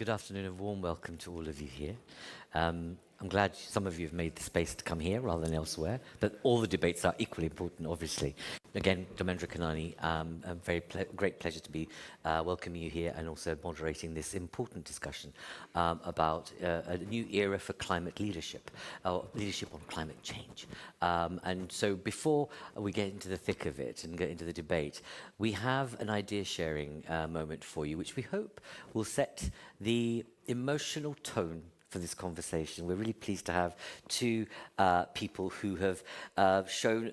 Good afternoon and warm welcome to all of you here. I'm glad some of you have made the space to come here rather than elsewhere, but all the debates are equally important, obviously. Again, Dharmendra Kanani, a very great pleasure to be welcoming you here and also moderating this important discussion about a new era for climate leadership, or leadership on climate change. And so before we get into the thick of it and get into the debate, we have an idea sharing moment for you, which we hope will set the emotional tone for this conversation. We're really pleased to have two people who have shown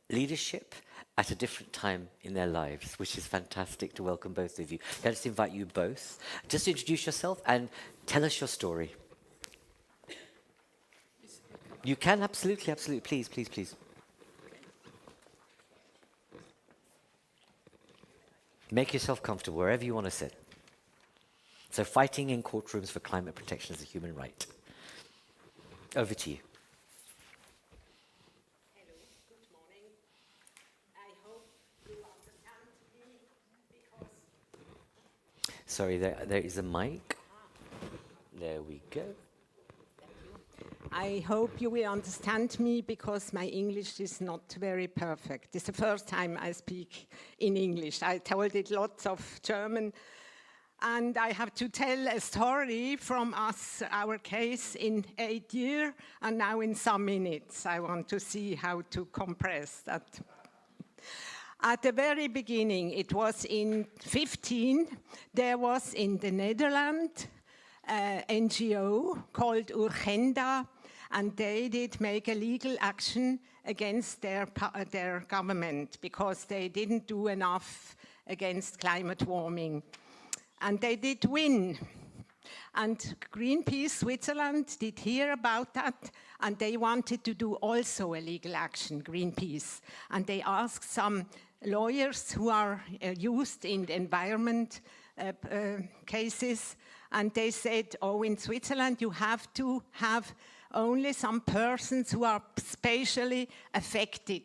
leadership at a different time in their lives, which is fantastic to welcome both of you. Can I just invite you both just to introduce yourself and tell us your story. You can, absolutely, please. Make yourself comfortable wherever you want to sit. So fighting in courtrooms for climate protection is a human right. Over to you. Hello, good morning. I hope you understand me because... Sorry, there is a mic. There we go. I hope you will understand me because my English is not very perfect. It's the first time I speak in English. I told it lots of German. And I have to tell a story from our case in 8 years, and now in some minutes. I want to see how to compress that. At the very beginning, it was in 15, there was in the Netherlands NGO called Urgenda, and they did make a legal action against their government because they didn't do enough against climate warming. And they did win. And Greenpeace Switzerland did hear about that, and they wanted to do also a legal action, Greenpeace. And they asked some lawyers who are used in the environment cases, and they said, oh, in Switzerland you have to have only some persons who are spatially affected.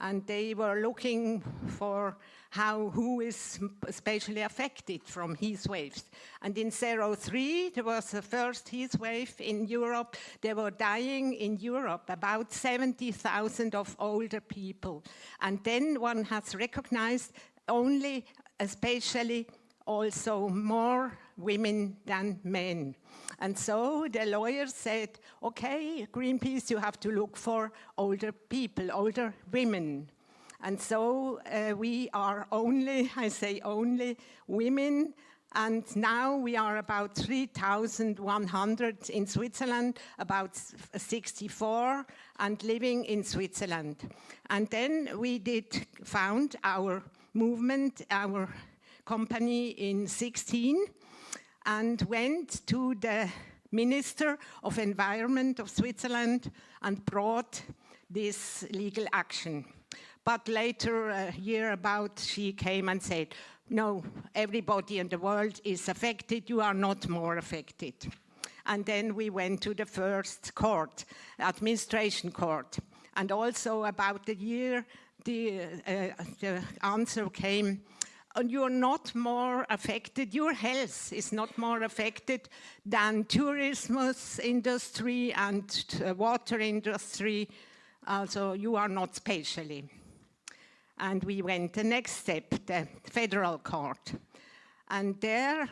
And they were looking for who is spatially affected from heat waves. And in 03, there was the first heat wave in Europe. They were dying in Europe, about 70,000 of older people. And then one has recognized only, especially also more women than men. And so the lawyers said, okay, Greenpeace, you have to look for older people, older women. And so we are only, I say only, women. And now we are about 3,100 in Switzerland, about 64, and living in Switzerland. And then we found our movement, our company in 16, and went to the Minister of Environment of Switzerland and brought this legal action. But later, a year about, she came and said, no, everybody in the world is affected, you are not more affected. And then we went to the first court, administration court. And also about a year, the answer came, you're not more affected, your health is not more affected than tourism industry and water industry, also you are not spatially. And we went the next step, the federal court. And there,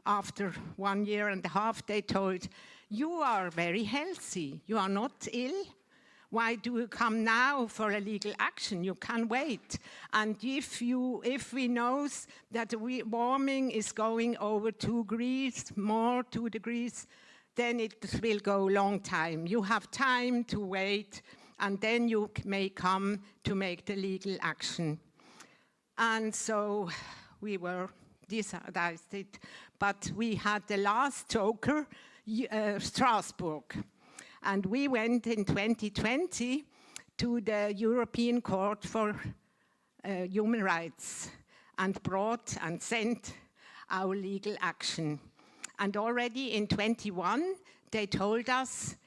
after 1.5 years, they told, you are very healthy, you are not ill. Why do you come now for a legal action? You can wait. And if we know that warming is going over 2 degrees, more 2 degrees, then it will go a long time. You have time to wait, and then you may come to make the legal action. And so we were decided, but we had the last joker, Strasbourg. And we went in 2020 to the European Court for Human Rights and brought and sent our legal action. And already in 21, they told us,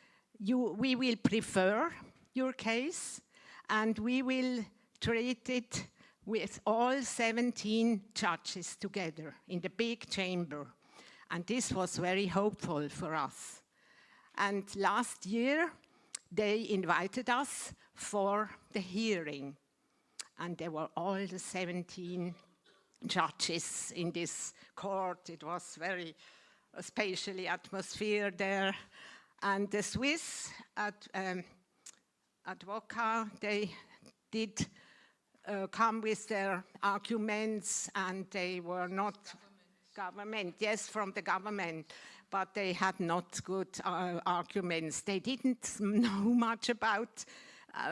we will prefer your case, and we will treat it with all 17 judges together in the big chamber. And this was very hopeful for us. And last year, they invited us for the hearing. And there were all the 17 judges in this court. It was very spatially atmosphere there. And the Swiss advocate, they did come with their arguments, and they were not government, yes, from the government, but they had not good arguments. They didn't know much about,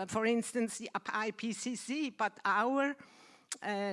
for instance, the IPCC, but our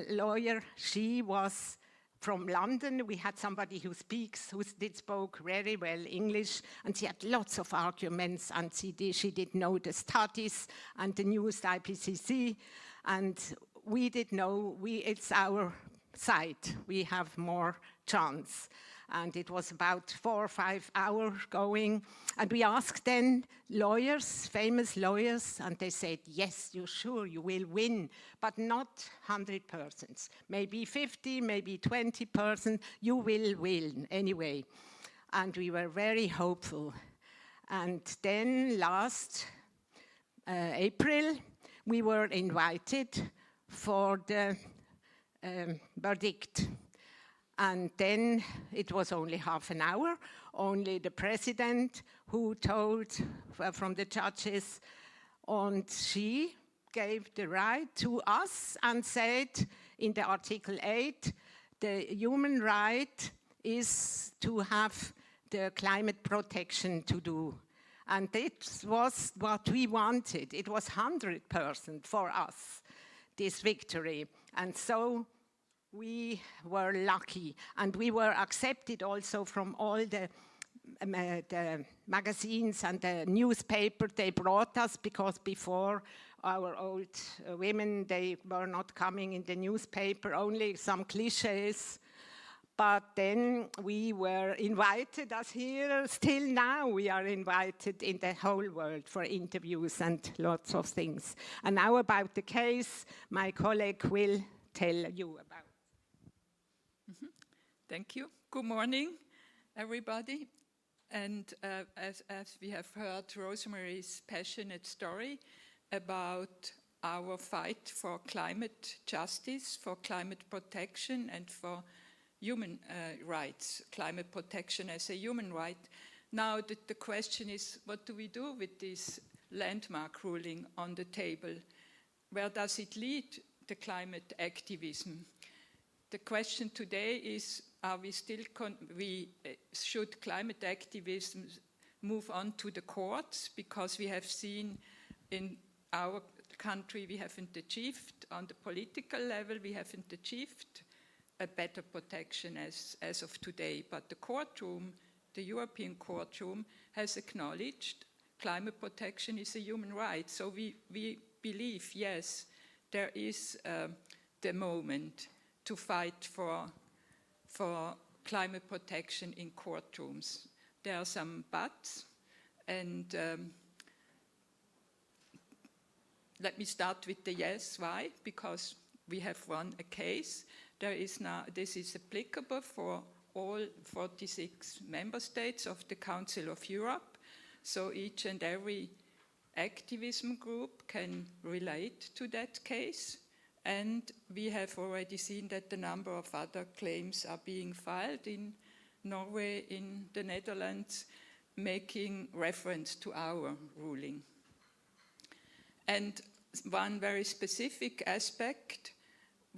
lawyer, she was from London. We had somebody who spoke very well English, and she had lots of arguments, and she did know the studies and the newest IPCC, and we did know it's our side. We have more chance. And it was about 4 or 5 hours going. And we asked then lawyers, famous lawyers, and they said, yes, you're sure you will win, but not 100%. Maybe 50, maybe 20%, you will win anyway. And we were very hopeful. And then last April, we were invited for the verdict. And then it was only half an hour, only the president who told from the judges, and she gave the right to us and said in the Article 8, the human right is to have the climate protection to do. And it was what we wanted. It was 100% for us, this victory. And so we were lucky, and we were accepted also from all the magazines and the newspaper they brought us, because before our old women, they were not coming in the newspaper, only some cliches. But then we were invited as here, still now we are invited in the whole world for interviews and lots of things. And now about the case, my colleague will tell you about. Thank you. Good morning, everybody. And as we have heard Rosemary's passionate story about our fight for climate justice, for climate protection, and for human rights, climate protection as a human right. Now the question is, what do we do with this landmark ruling on the table? Where does it lead, the climate activism? The question today is, are we still, should climate activism move on to the courts? Because we have seen in our country, we haven't achieved, on the political level, we haven't achieved a better protection as of today. But the courtroom, the European courtroom, has acknowledged climate protection is a human right. So we believe, yes, there is the moment to fight for climate protection in courtrooms. There are some buts, and let me start with the yes. Why? Because we have won a case. This is applicable for all 46 member states of the Council of Europe. So each and every activism group can relate to that case. And we have already seen that the number of other claims are being filed in Norway, in the Netherlands, making reference to our ruling. And one very specific aspect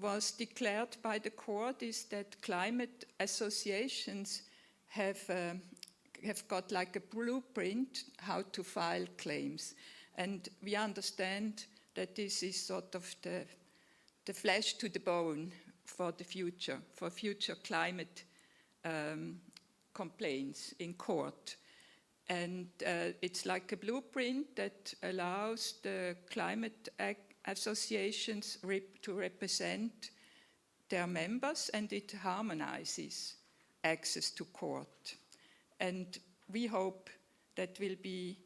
was declared by the court is that climate associations have got like a blueprint how to file claims. And we understand that this is sort of the flesh to the bone for the future, for future climate complaints in court. And it's like a blueprint that allows the climate associations to represent their members, and it harmonizes access to court. And we hope that will be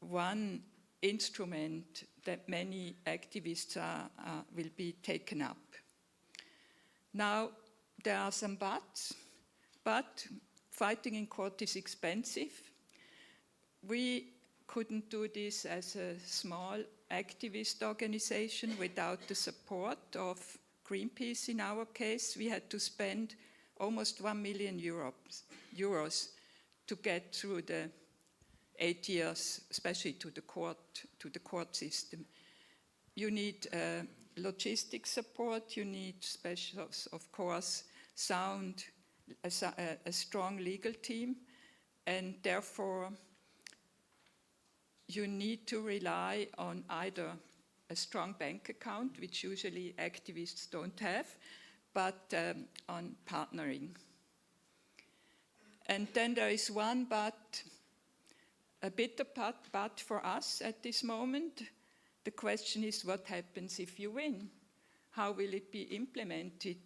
one instrument that many activists will be taken up. Now, there are some buts, but fighting in court is expensive. We couldn't do this as a small activist organization without the support of Greenpeace. In our case, we had to spend almost 1 million euros to get through the 8 years, especially to the court system. You need logistic support, you need special, of course, a strong legal team, and therefore you need to rely on either a strong bank account, which usually activists don't have, but on partnering. And then there is one but, a bitter but for us at this moment. The question is, what happens if you win? How will it be implemented?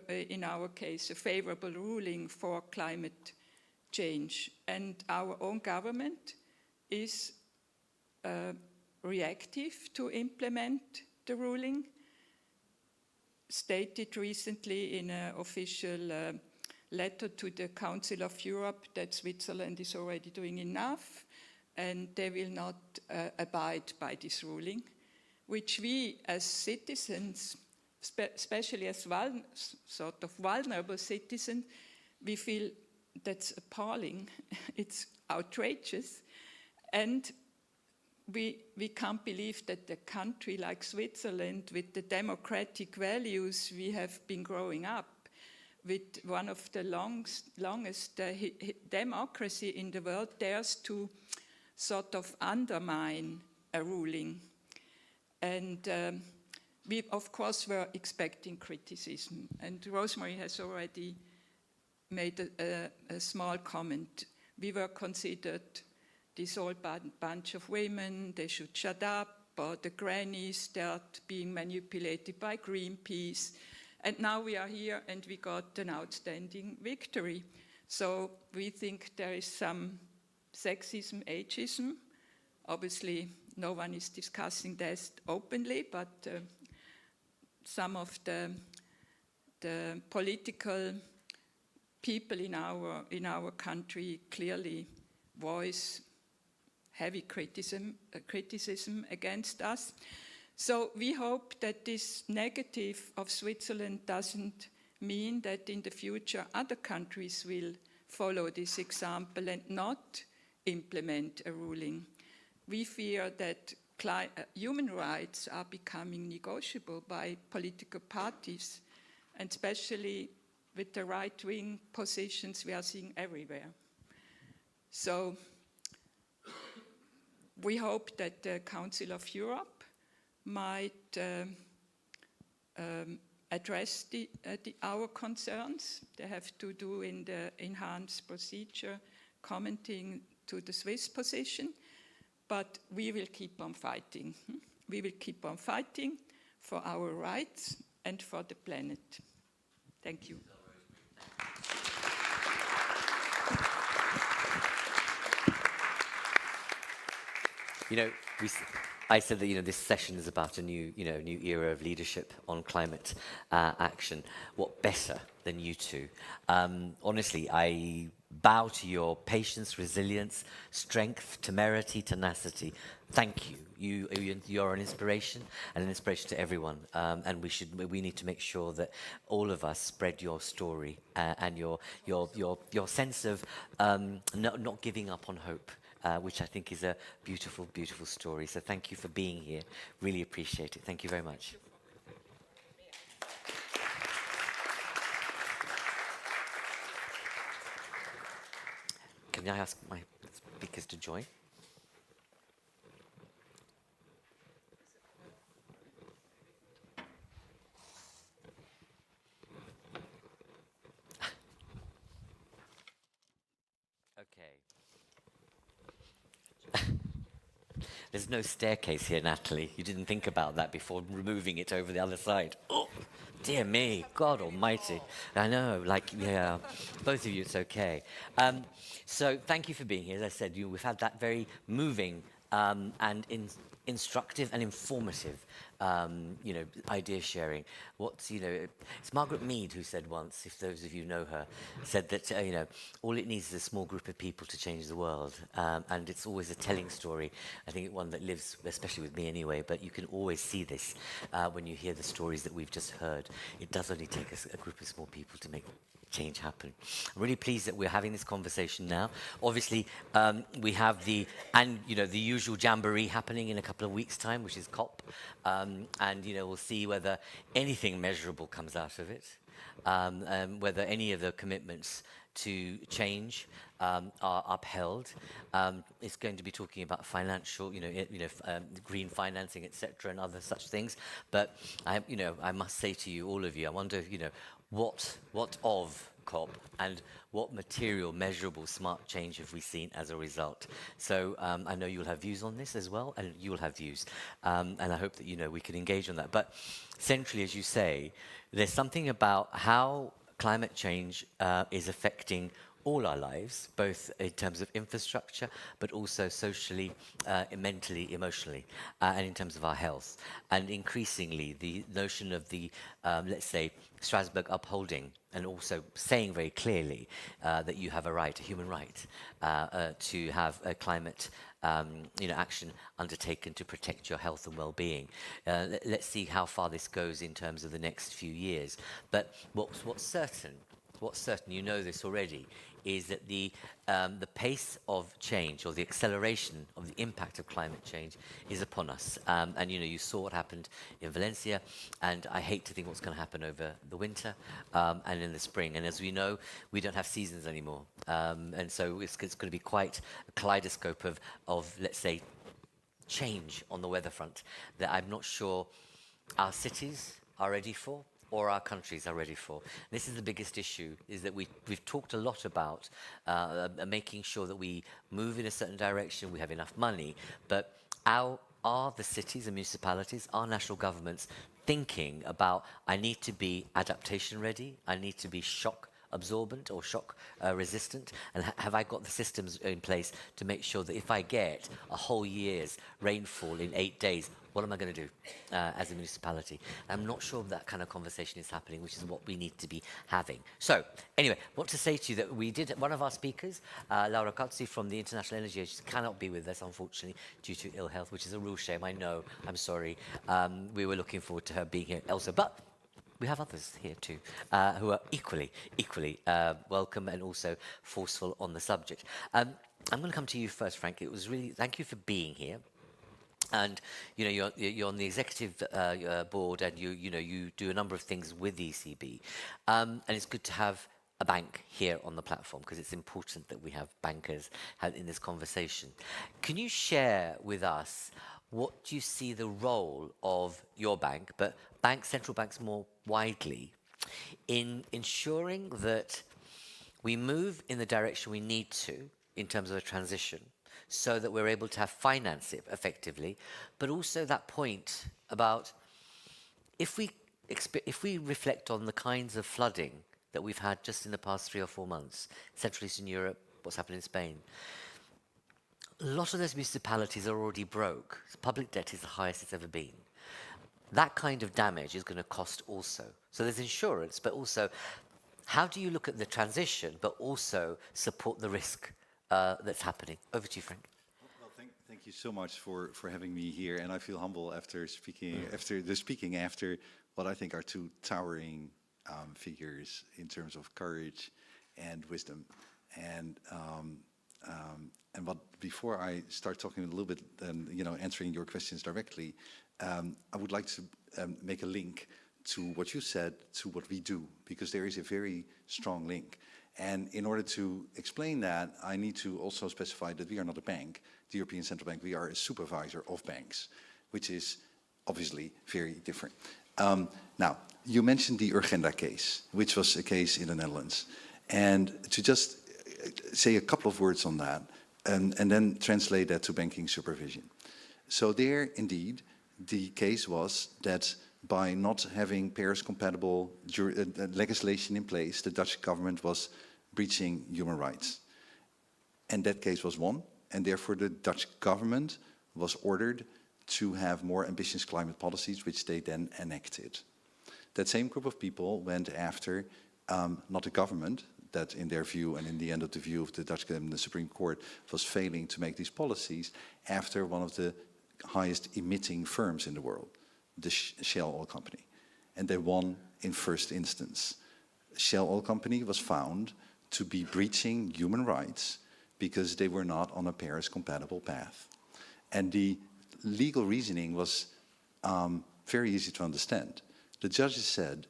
In our case, a favorable ruling for climate change. And our own government is reactive to implement the ruling, stated recently in an official letter to the Council of Europe that Switzerland is already doing enough and they will not abide by this ruling, which we as citizens, especially as sort of vulnerable citizens, we feel that's appalling, it's outrageous, and we can't believe that a country like Switzerland, with the democratic values we have been growing up, with one of the longest democracy in the world, dares to sort of undermine a ruling. And we, of course, were expecting criticism. And Rosemary has already made a small comment. We were considered this old bunch of women, they should shut up, or the grannies start being manipulated by Greenpeace. And now we are here and we got an outstanding victory. So we think there is some sexism, ageism. Obviously, no one is discussing that openly, but some of the political people in our country clearly voice heavy criticism against us. So we hope that this negative of Switzerland doesn't mean that in the future other countries will follow this example and not implement a ruling. We fear that human rights are becoming negotiable by political parties, and especially with the right-wing positions we are seeing everywhere. So we hope that the Council of Europe might address our concerns. They have to do in the enhanced procedure, commenting to the Swiss position, but we will keep on fighting. We will keep on fighting for our rights and for the planet. Thank you. You know, I said that this session is about a new era of leadership on climate action. What better than you two? Honestly, I bow to your patience, resilience, strength, temerity, tenacity. Thank you. You are an inspiration and an inspiration to everyone. And we need to make sure that all of us spread your story and your sense of not giving up on hope. Which I think is a beautiful, beautiful story. So thank you for being here. Really appreciate it. Thank you very much. Can I ask my speakers to join? Okay. There's no staircase here, Natalie. You didn't think about that before removing it over the other side. Oh, dear me, God almighty. I know, yeah, both of you, it's okay. So thank you for being here. As I said, we've had that very moving and instructive and informative, idea sharing. It's Margaret Mead who said once, if those of you know her, said that, all it needs is a small group of people to change the world. And it's always a telling story. I think one that lives, especially with me anyway, but you can always see this when you hear the stories that we've just heard. It does only take a group of small people to make change happen. I'm really pleased that we're having this conversation now. Obviously, we have the usual jamboree happening in a couple of weeks' time, which is COP, and we'll see whether anything measurable comes out of it, whether any of the commitments to change are upheld. It's going to be talking about financial, green financing, etc., and other such things. But I must say to you, all of you, I wonder, what of COP and what material, measurable, smart change have we seen as a result? So I know you'll have views on this as well, and you'll have views, and I hope that we can engage on that. But centrally, as you say, there's something about how climate change is affecting all our lives, both in terms of infrastructure, but also socially, mentally, emotionally, and in terms of our health. And increasingly, the notion of the, let's say, Strasbourg upholding, and also saying very clearly that you have a right, a human right, to have a climate action undertaken to protect your health and well-being. Let's see how far this goes in terms of the next few years. But what's certain, you know this already, is that the pace of change, or the acceleration of the impact of climate change, is upon us. And you saw what happened in Valencia, and I hate to think what's going to happen over the winter and in the spring. And as we know, we don't have seasons anymore, and so it's going to be quite a kaleidoscope of let's say, change on the weather front that I'm not sure our cities are ready for, or our countries are ready for. This is the biggest issue, is that we've talked a lot about making sure that we move in a certain direction, we have enough money, but are the cities and municipalities, our national governments, thinking about, I need to be adaptation ready, I need to be shock absorbent or shock resistant, and have I got the systems in place to make sure that if I get a whole year's rainfall in 8 days, what am I going to do as a municipality? I'm not sure that kind of conversation is happening, which is what we need to be having. So, anyway, what to say to you that we did, one of our speakers, Laura Cozzi from the International Energy Agency, cannot be with us, unfortunately, due to ill health, which is a real shame. I know, I'm sorry. We were looking forward to her being here also. But we have others here too, who are equally welcome and also forceful on the subject. I'm going to come to you first, Frank. It was really, thank you for being here. And you're on the executive board, and you do a number of things with the ECB, and it's good to have a bank here on the platform, because it's important that we have bankers in this conversation. Can you share with us what do you see the role of your bank, but central banks more widely, in ensuring that we move in the direction we need to in terms of a transition, so that we're able to have finance it effectively, but also that point about if we reflect on the kinds of flooding that we've had just in the past 3 or 4 months, Central Eastern Europe, what's happened in Spain, a lot of those municipalities are already broke. Public debt is the highest it's ever been. That kind of damage is going to cost also. So there's insurance, but also how do you look at the transition, but also support the risk that's happening? Over to you, Frank. Well, thank you so much for having me here, and I feel humble after speaking after what I think are 2 towering figures in terms of courage and wisdom. And before I start talking a little bit, answering your questions directly, I would like to make a link to what you said to what we do, because there is a very strong link. And in order to explain that, I need to also specify that we are not a bank, the European Central Bank. We are a supervisor of banks, which is obviously very different. Now, you mentioned the Urgenda case, which was a case in the Netherlands. And to just say a couple of words on that, and then translate that to banking supervision. So there, indeed, the case was that by not having Paris-compatible legislation in place, the Dutch government was breaching human rights. And that case was won, and therefore the Dutch government was ordered to have more ambitious climate policies, which they then enacted. That same group of people went after not the government, that in their view and in the end of the view of the Dutch the Supreme Court was failing to make these policies, after one of the highest emitting firms in the world, the Shell Oil Company. And they won in first instance. Shell Oil Company was found to be breaching human rights because they were not on a Paris-compatible path. And the legal reasoning was very easy to understand. The judges said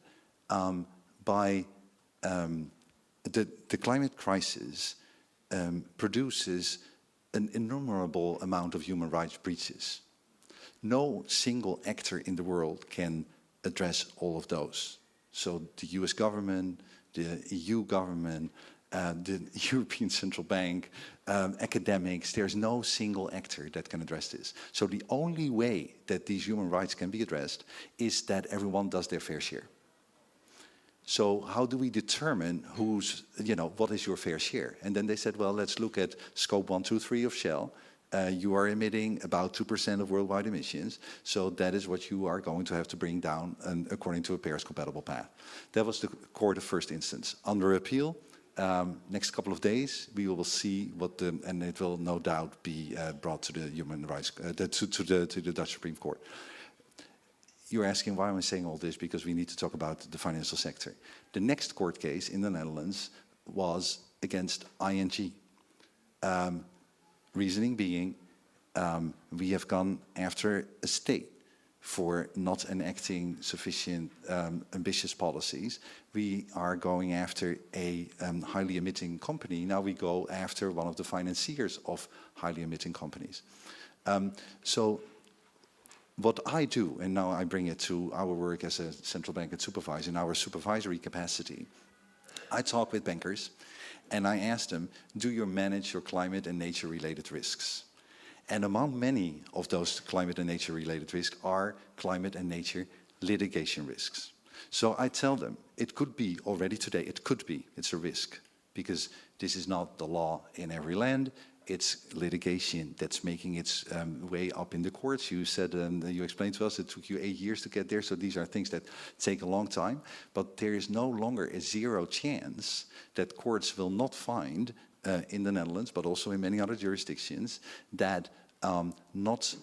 the climate crisis produces an innumerable amount of human rights breaches. No single actor in the world can address all of those. So the US government, the EU government, the European Central Bank, academics, there's no single actor that can address this. So the only way that these human rights can be addressed is that everyone does their fair share. So how do we determine who's, what is your fair share? And then they said, well, let's look at scope 1, 2, 3 of Shell. You are emitting about 2% of worldwide emissions. So that is what you are going to have to bring down according to a Paris-compatible path. That was the court of first instance. Under appeal, next couple of days, we will see what and it will no doubt be brought to the human rights, to the Dutch Supreme Court. You're asking why am I saying all this? Because we need to talk about the financial sector. The next court case in the Netherlands was against ING. Reasoning being, we have gone after a state for not enacting sufficient ambitious policies. We are going after a highly emitting company. Now we go after one of the financiers of highly emitting companies. So what I do, and now I bring it to our work as a central bank and supervisor, in our supervisory capacity, I talk with bankers and I ask them, do you manage your climate and nature related risks? And among many of those climate and nature related risks are climate and nature litigation risks. So I tell them, it could be already today, it's a risk, because this is not the law in every land. It's litigation that's making its way up in the courts. You said, you explained to us, it took you 8 years to get there. So these are things that take a long time. But there is no longer a zero chance that courts will not find in the Netherlands, but also in many other jurisdictions, that not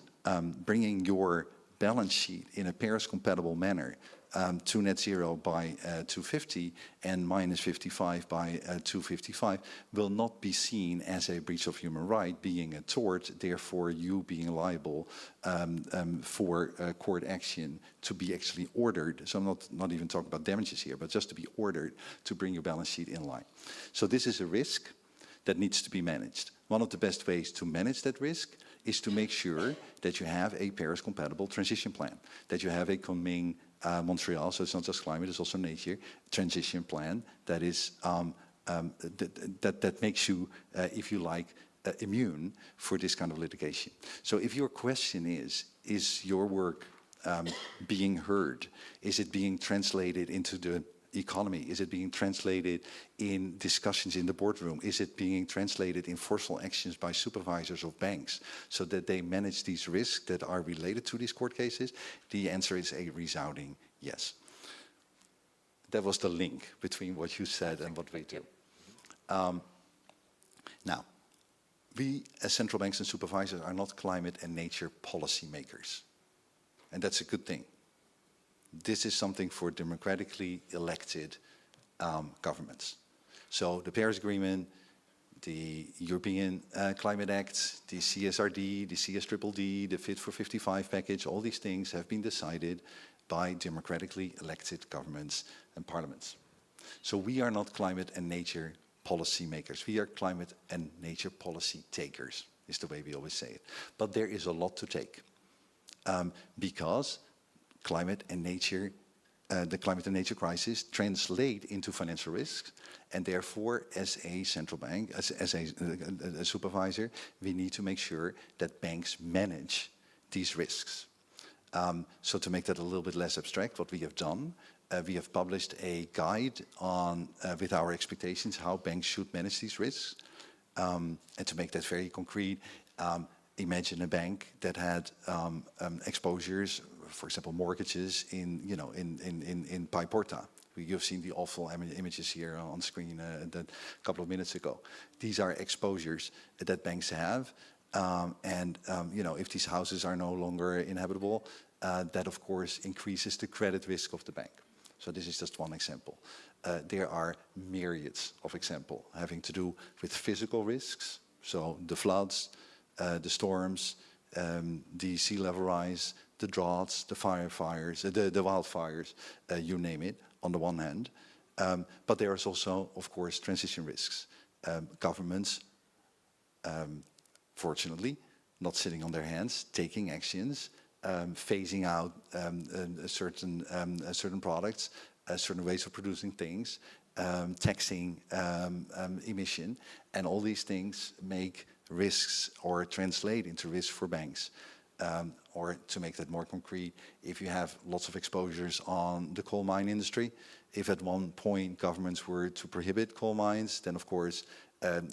bringing your balance sheet in a Paris-compatible manner to net zero by 2050 and minus 55 by 2055 will not be seen as a breach of human right, being a tort, therefore you being liable for court action to be actually ordered. So I'm not even talking about damages here, but just to be ordered to bring your balance sheet in line. So this is a risk that needs to be managed. One of the best ways to manage that risk is to make sure that you have a Paris-compatible transition plan, that you have a Kunming Montreal, so it's not just climate, it's also nature, transition plan that is that makes you, if you like, immune for this kind of litigation. So if your question is your work being heard? Is it being translated into the economy? Is it being translated in discussions in the boardroom? Is it being translated in forceful actions by supervisors of banks so that they manage these risks that are related to these court cases? The answer is a resounding yes. That was the link between what you said and what we do. Now, we as central banks and supervisors are not climate and nature policy makers. And that's a good thing. This is something for democratically elected governments. So the Paris Agreement, the European Climate Act, the CSRD, the CSDDD, the Fit for 55 package, all these things have been decided by democratically elected governments and parliaments. So we are not climate and nature policy makers. We are climate and nature policy takers, is the way we always say it. But there is a lot to take because climate and nature, the climate and nature crisis translate into financial risks, and therefore, as a central bank, as a supervisor, we need to make sure that banks manage these risks. So to make that a little bit less abstract, what we have done, we have published a guide on with our expectations how banks should manage these risks, and to make that very concrete. imagine a bank that had exposures, for example, mortgages in Pai Porta. You've seen the awful images here on screen a couple of minutes ago. These are exposures that banks have, if these houses are no longer inhabitable, that of course increases the credit risk of the bank. So this is just one example. There are myriads of examples having to do with physical risks, so the floods, the storms, the sea level rise, the droughts, the the wildfires, you name it, on the one hand. But there is also, of course, transition risks. Governments, fortunately, not sitting on their hands, taking actions, phasing out certain products, certain ways of producing things, taxing emission, and all these things make risks or translate into risks for banks. Or to make that more concrete, if you have lots of exposures on the coal mine industry, if at one point governments were to prohibit coal mines, then of course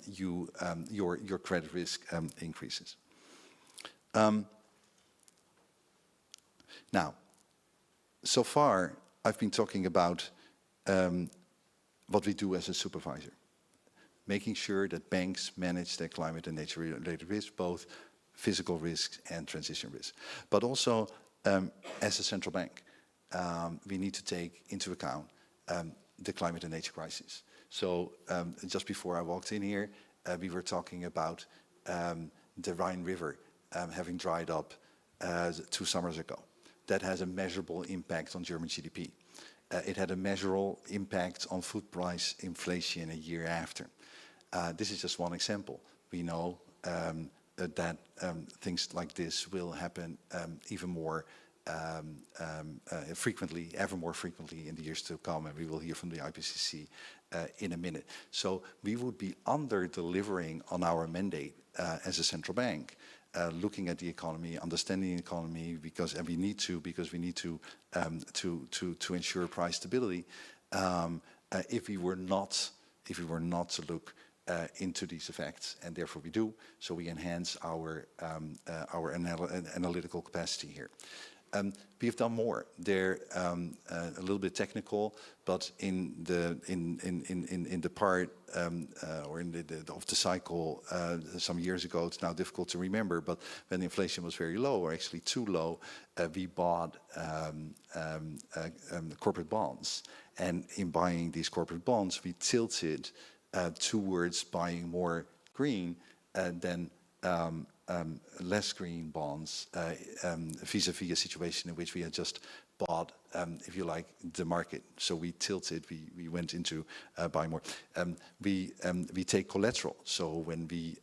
your credit risk increases. Now, so far I've been talking about what we do as a supervisor, making sure that banks manage their climate and nature-related risks, both physical risks and transition risks. But also, as a central bank, we need to take into account the climate and nature crisis. So just before I walked in here, we were talking about the Rhine River having dried up 2 summers ago. That has a measurable impact on German GDP. It had a measurable impact on food price inflation a year after. This is just one example. We know that things like this will happen even more frequently, ever more frequently in the years to come, and we will hear from the IPCC in a minute. So we would be under-delivering on our mandate as a central bank, looking at the economy, understanding the economy, because we need to ensure price stability. If we were not to look into these effects, and therefore we do. So we enhance our analytical capacity here. We've done more. They're a little bit technical, but in the part of the cycle some years ago, it's now difficult to remember. But when inflation was very low, or actually too low, we bought corporate bonds, and in buying these corporate bonds, we tilted towards buying more green than less green bonds vis-a-vis a situation in which we had just bought, if you like, the market. So we tilted, we went into buying more. We take collateral. So when we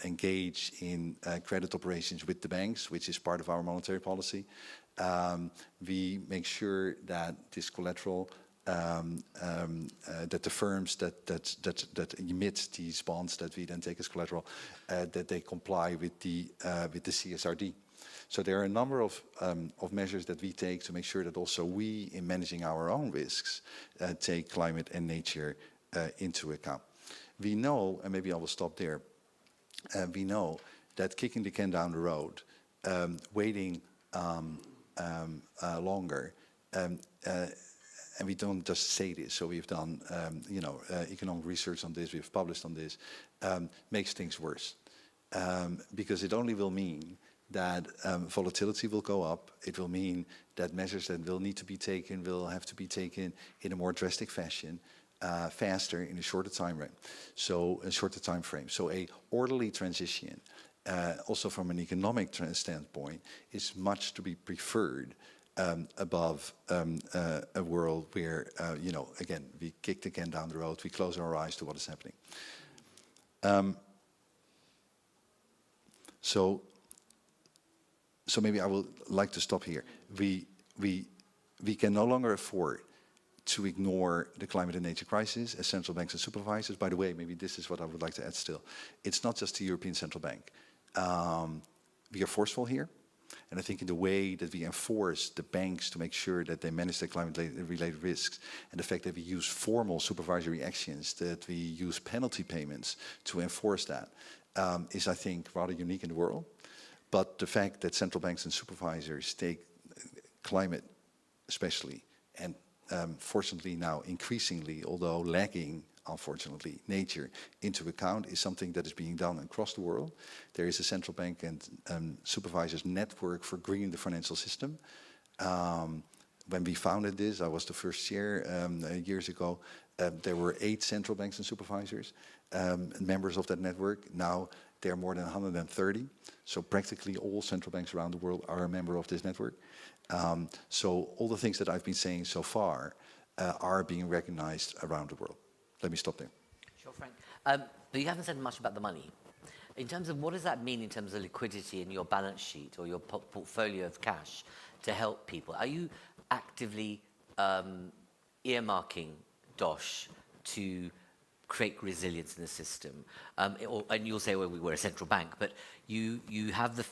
engage in credit operations with the banks, which is part of our monetary policy, we make sure that this collateral that the firms that emit these bonds that we then take as collateral, that they comply with the CSRD. So there are a number of measures that we take to make sure that also we, in managing our own risks, take climate and nature into account. We know, and maybe I will stop there, we know that kicking the can down the road, waiting longer, and we don't just say this, so we've done economic research on this, we've published on this, makes things worse. Because it only will mean that volatility will go up. It will mean that measures that will need to be taken will have to be taken in a more drastic fashion, faster, in a shorter time frame. So a shorter time frame. So a orderly transition, also from an economic standpoint, is much to be preferred above a world where, again, we kick the can down the road, we close our eyes to what is happening. So maybe I would like to stop here. We can no longer afford to ignore the climate and nature crisis as central banks and supervisors. By the way, maybe this is what I would like to add still. It's not just the European Central Bank. We are forceful here. And I think in the way that we enforce the banks to make sure that they manage their climate-related risks, and the fact that we use formal supervisory actions, that we use penalty payments to enforce that, is, I think, rather unique in the world. But the fact that central banks and supervisors take climate especially, and fortunately now increasingly, although lagging, unfortunately, nature into account, is something that is being done across the world. There is a central bank and supervisors network for greening the financial system. When we founded this, I was the first chair years ago. There were 8 central banks and supervisors, members of that network. Now there are more than 130. So practically all central banks around the world are a member of this network. So all the things that I've been saying so far are being recognized around the world. Let me stop there. Sure, Frank. But you haven't said much about the money. In terms of what does that mean in terms of liquidity in your balance sheet or your portfolio of cash to help people? Are you actively earmarking DOSH to create resilience in the system? And you'll say, well, we're a central bank, but you have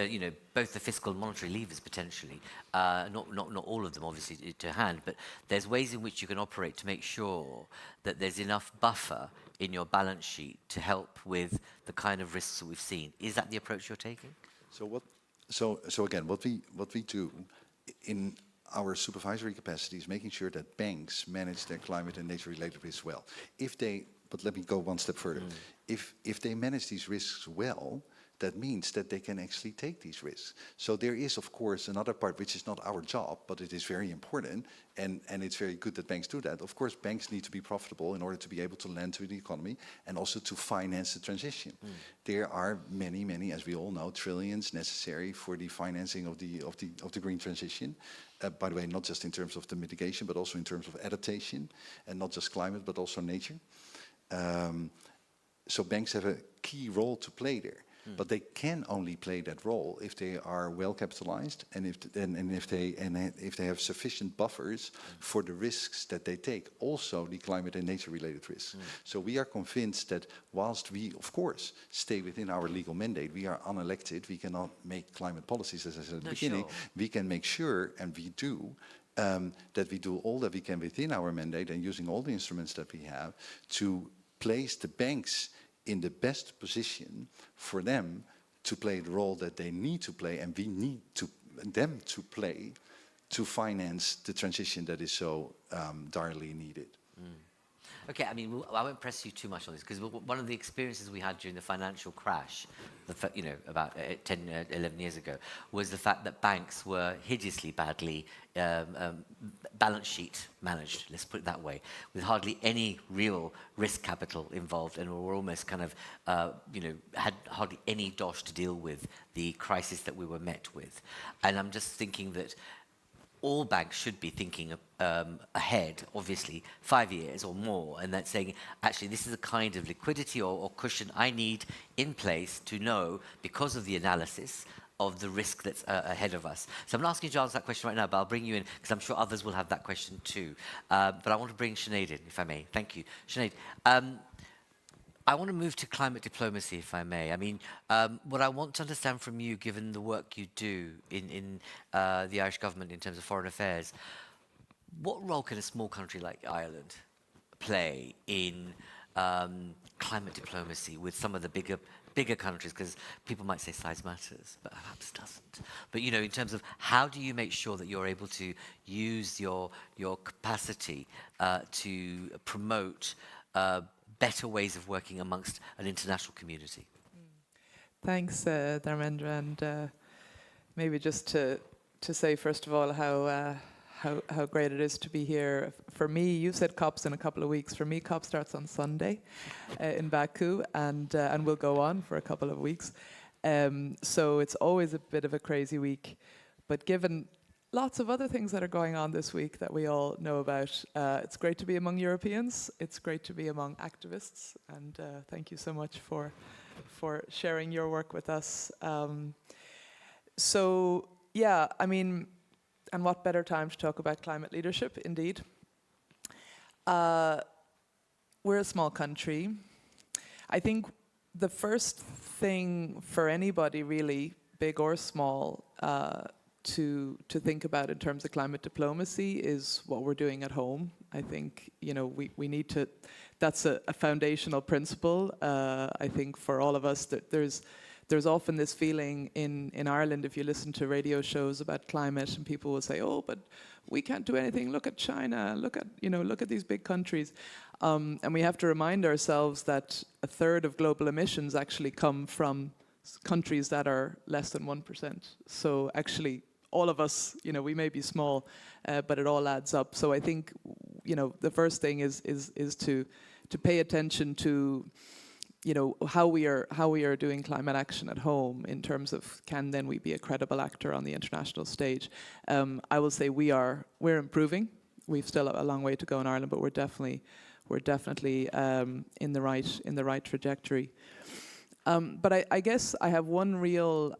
you know, both the fiscal and monetary levers potentially, not all of them obviously to hand, but there's ways in which you can operate to make sure that there's enough buffer in your balance sheet to help with the kind of risks that we've seen. Is that the approach you're taking? So again, what we do in our supervisory capacity is making sure that banks manage their climate and nature-related risks well. But let me go one step further. If they manage these risks well, that means that they can actually take these risks. So there is, of course, another part which is not our job, but it is very important, and it's very good that banks do that. Of course, banks need to be profitable in order to be able to lend to the economy and also to finance the transition. There are many, as we all know, trillions necessary for the financing of the green transition. By the way, not just in terms of the mitigation, but also in terms of adaptation, and not just climate, but also nature. So banks have a key role to play there. But they can only play that role if they are well capitalized and if they have sufficient buffers for the risks that they take, also the climate and nature related risks. So we are convinced that whilst we of course stay within our legal mandate, we are unelected, we cannot make climate policies, as I said at the beginning. Sure. We can make sure, and we do, that we do all that we can within our mandate and using all the instruments that we have to place the banks in the best position for them to play the role that they need to play, and we need them to play to finance the transition that is so direly needed. Okay, I mean, I won't press you too much on this, because one of the experiences we had during the financial crash, you know, about 10, 11 years ago, was the fact that banks were hideously badly balance sheet managed, let's put it that way, with hardly any real risk capital involved, and were almost kind of, you know, had hardly any DOSH to deal with the crisis that we were met with. And I'm just thinking that all banks should be thinking ahead, obviously, 5 years or more, and that's saying, actually, this is a kind of liquidity or cushion I need in place to know, because of the analysis, of the risk that's ahead of us. So I'm not asking you to answer that question right now, but I'll bring you in, because I'm sure others will have that question too. But I want to bring Sinead in, if I may. Thank you. Sinead, I want to move to climate diplomacy, if I may. I mean, what I want to understand from you, given the work you do in the Irish government in terms of foreign affairs, what role can a small country like Ireland play in climate diplomacy with some of the bigger countries? Because people might say size matters, but perhaps doesn't. But, you know, in terms of how do you make sure that you're able to use your capacity to promote better ways of working amongst an international community? Thanks, Dharmendra, and maybe just to say first of all how great it is to be here. For me, you said COP's in a couple of weeks. For me, COP starts on Sunday in Baku, and will go on for a couple of weeks. So it's always a bit of a crazy week, but given lots of other things that are going on this week that we all know about. It's great to be among Europeans. It's great to be among activists. And thank you so much for sharing your work with us. So, yeah, I mean, and what better time to talk about climate leadership, indeed. We're a small country. I think the first thing for anybody really, big or small, to think about in terms of climate diplomacy is what we're doing at home. I think, you know, we need to, that's a foundational principle, I think, for all of us. That there's there's often this feeling in Ireland, if you listen to radio shows about climate, and people will say, oh, but we can't do anything, look at China, look at these big countries. And we have to remind ourselves that a third of global emissions actually come from countries that are less than 1%. So actually, all of us, we may be small, but it all adds up. So I think, the first thing is to pay attention to, how we are doing climate action at home in terms of can then we be a credible actor on the international stage. I will say we're improving. We've still a long way to go in Ireland, but we're definitely in the right trajectory. But I guess I have one real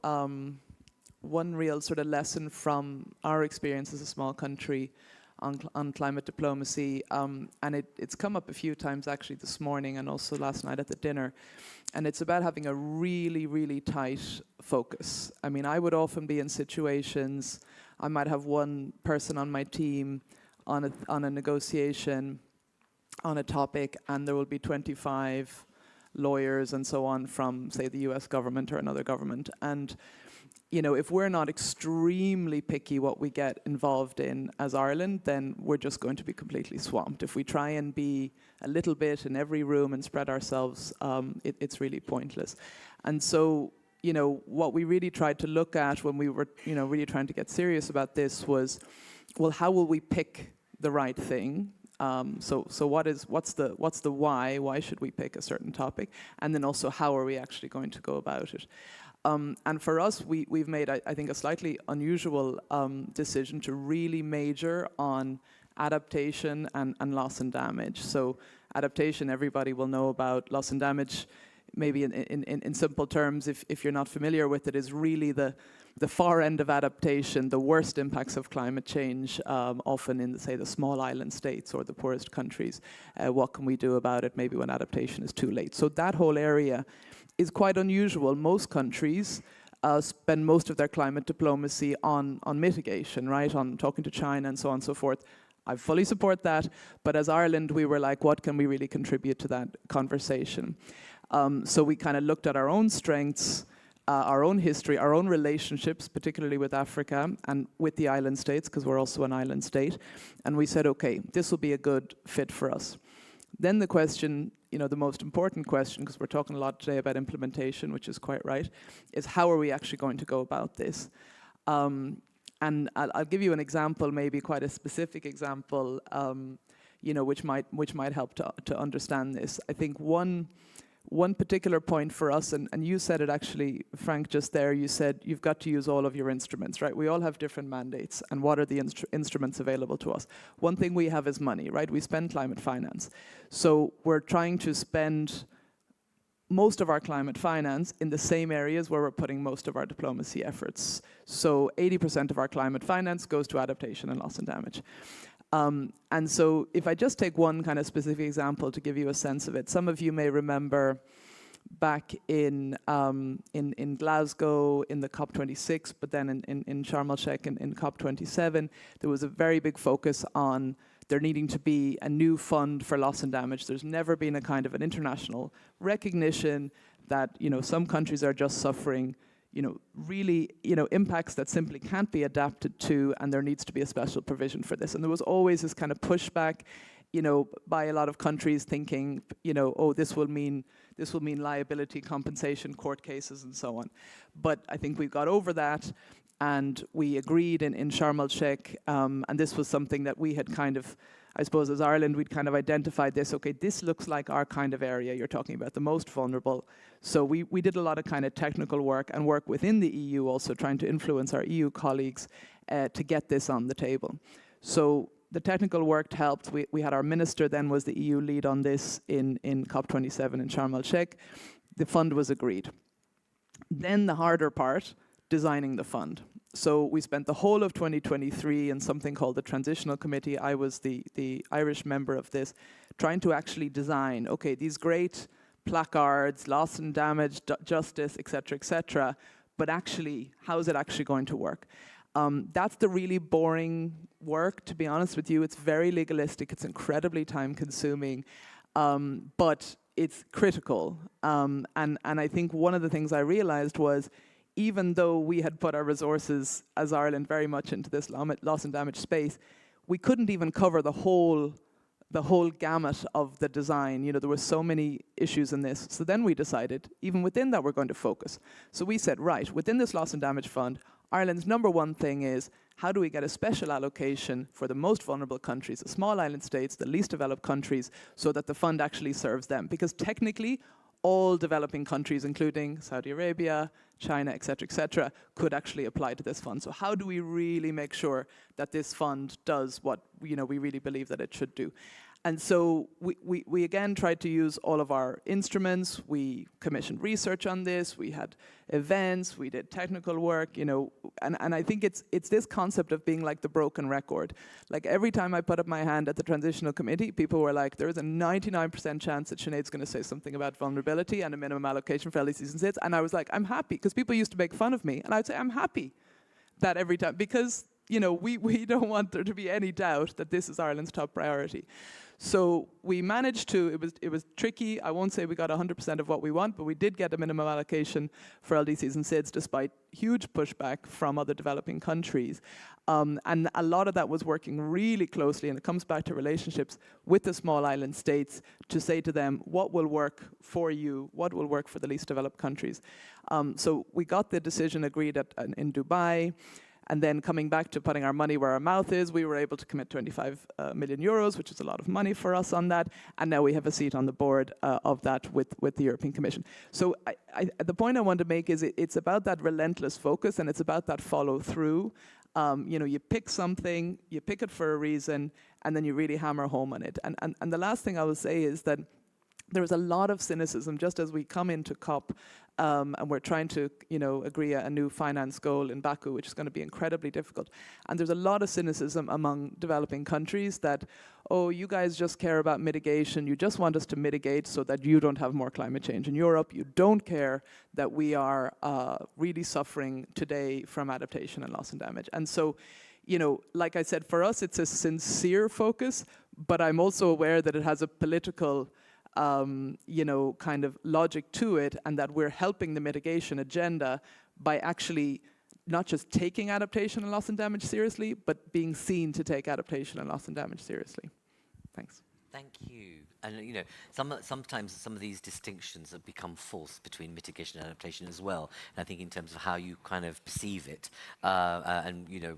sort of lesson from our experience as a small country on climate diplomacy, and it's come up a few times actually this morning and also last night at the dinner, and it's about having a really, really tight focus. I mean, I would often be in situations, I might have one person on my team on a negotiation on a topic, and there will be 25 lawyers and so on from, say, the US government or another government. And if we're not extremely picky what we get involved in as Ireland, then we're just going to be completely swamped. If we try and be a little bit in every room and spread ourselves, it's really pointless. And so, what we really tried to look at when we were, really trying to get serious about this was, well, how will we pick the right thing? So what's the why? Why should we pick a certain topic? And then also, how are we actually going to go about it? And for us, we've made, I think, a slightly unusual decision to really major on adaptation and loss and damage. So adaptation, everybody will know about. Loss and damage, maybe in simple terms, if you're not familiar with it, is really the far end of adaptation, the worst impacts of climate change, often in, say, the small island states or the poorest countries. What can we do about it, maybe when adaptation is too late? So that whole area is quite unusual. Most countries spend most of their climate diplomacy on mitigation, right? On talking to China and so on and so forth. I fully support that, but as Ireland, we were like, what can we really contribute to that conversation? So we kind of looked at our own strengths, our own history, our own relationships, particularly with Africa and with the island states, because we're also an island state. And we said, okay, this will be a good fit for us. Then the question, the most important question, because we're talking a lot today about implementation, which is quite right, is how are we actually going to go about this? And I'll give you an example, maybe quite a specific example, which might help to understand this. I think one particular point for us, and you said it actually, Frank, just there, you said you've got to use all of your instruments, right? We all have different mandates, and what are the instruments available to us? One thing we have is money, right? We spend climate finance. So we're trying to spend most of our climate finance in the same areas where we're putting most of our diplomacy efforts. So 80% of our climate finance goes to adaptation and loss and damage. And so if I just take one kind of specific example to give you a sense of it, some of you may remember back in Glasgow in the COP26, but then in Sharm el-Sheikh in COP27, there was a very big focus on there needing to be a new fund for loss and damage. There's never been a kind of an international recognition that, some countries are just suffering really, impacts that simply can't be adapted to, and there needs to be a special provision for this. And there was always this kind of pushback, by a lot of countries thinking, oh, this will mean liability, compensation, court cases, and so on. But I think we got over that, and we agreed in Sharm el-Sheikh, and this was something that we had kind of, I suppose as Ireland, we'd kind of identified this, okay, this looks like our kind of area you're talking about, the most vulnerable. So we did a lot of kind of technical work and work within the EU also, trying to influence our EU colleagues to get this on the table. So the technical work helped. We had our minister then was the EU lead on this in COP27 in Sharm el-Sheikh. The fund was agreed. Then the harder part, designing the fund. So we spent the whole of 2023 in something called the Transitional Committee. I was the Irish member of this, trying to actually design, okay, these great placards, loss and damage, justice, et cetera, but actually, how is it actually going to work? That's the really boring work, to be honest with you. It's very legalistic, it's incredibly time consuming, but it's critical. And I think one of the things I realized was, even though we had put our resources as Ireland very much into this loss and damage space, we couldn't even cover the whole gamut of the design. You know, there were so many issues in this. So then we decided, even within that, we're going to focus. So we said, right, within this loss and damage fund, Ireland's number one thing is, how do we get a special allocation for the most vulnerable countries, the small island states, the least developed countries, so that the fund actually serves them? Because technically, all developing countries, including Saudi Arabia, China, et cetera, could actually apply to this fund. So how do we really make sure that this fund does what, you know, we really believe that it should do? And so we again tried to use all of our instruments. We commissioned research on this. We had events. We did technical work, you know. And I think it's this concept of being like the broken record. Like every time I put up my hand at the transitional committee, people were like, there is a 99% chance that Sinead's going to say something about vulnerability and a minimum allocation for LDCs and SIDS. And I was like, I'm happy, because people used to make fun of me. And I'd say, I'm happy that every time, because, you know, we don't want there to be any doubt that this is Ireland's top priority. So we managed to, it was tricky. I won't say we got 100% of what we want, but we did get a minimum allocation for LDCs and SIDS despite huge pushback from other developing countries. And a lot of that was working really closely, and it comes back to relationships with the small island states to say to them, what will work for you? What will work for the least developed countries? So we got the decision agreed in Dubai. And then coming back to putting our money where our mouth is, we were able to commit 25 million euros, which is a lot of money for us on that. And now we have a seat on the board of that with the European Commission. So the point I want to make is it's about that relentless focus, and it's about that follow through. You know, you pick something, you pick it for a reason, and then you really hammer home on it. And the last thing I will say is that there is a lot of cynicism just as we come into COP, and we're trying to, you know, agree a new finance goal in Baku, which is going to be incredibly difficult. And there's a lot of cynicism among developing countries that, oh, you guys just care about mitigation. You just want us to mitigate so that you don't have more climate change in Europe. You don't care that we are really suffering today from adaptation and loss and damage. And so, you know, like I said, for us, it's a sincere focus, but I'm also aware that it has a political you know, kind of logic to it, and that we're helping the mitigation agenda by actually not just taking adaptation and loss and damage seriously, but being seen to take adaptation and loss and damage seriously. Thanks. Thank you. And you know, sometimes some of these distinctions have become false between mitigation and adaptation as well. And I think in terms of how you kind of perceive it, and you know,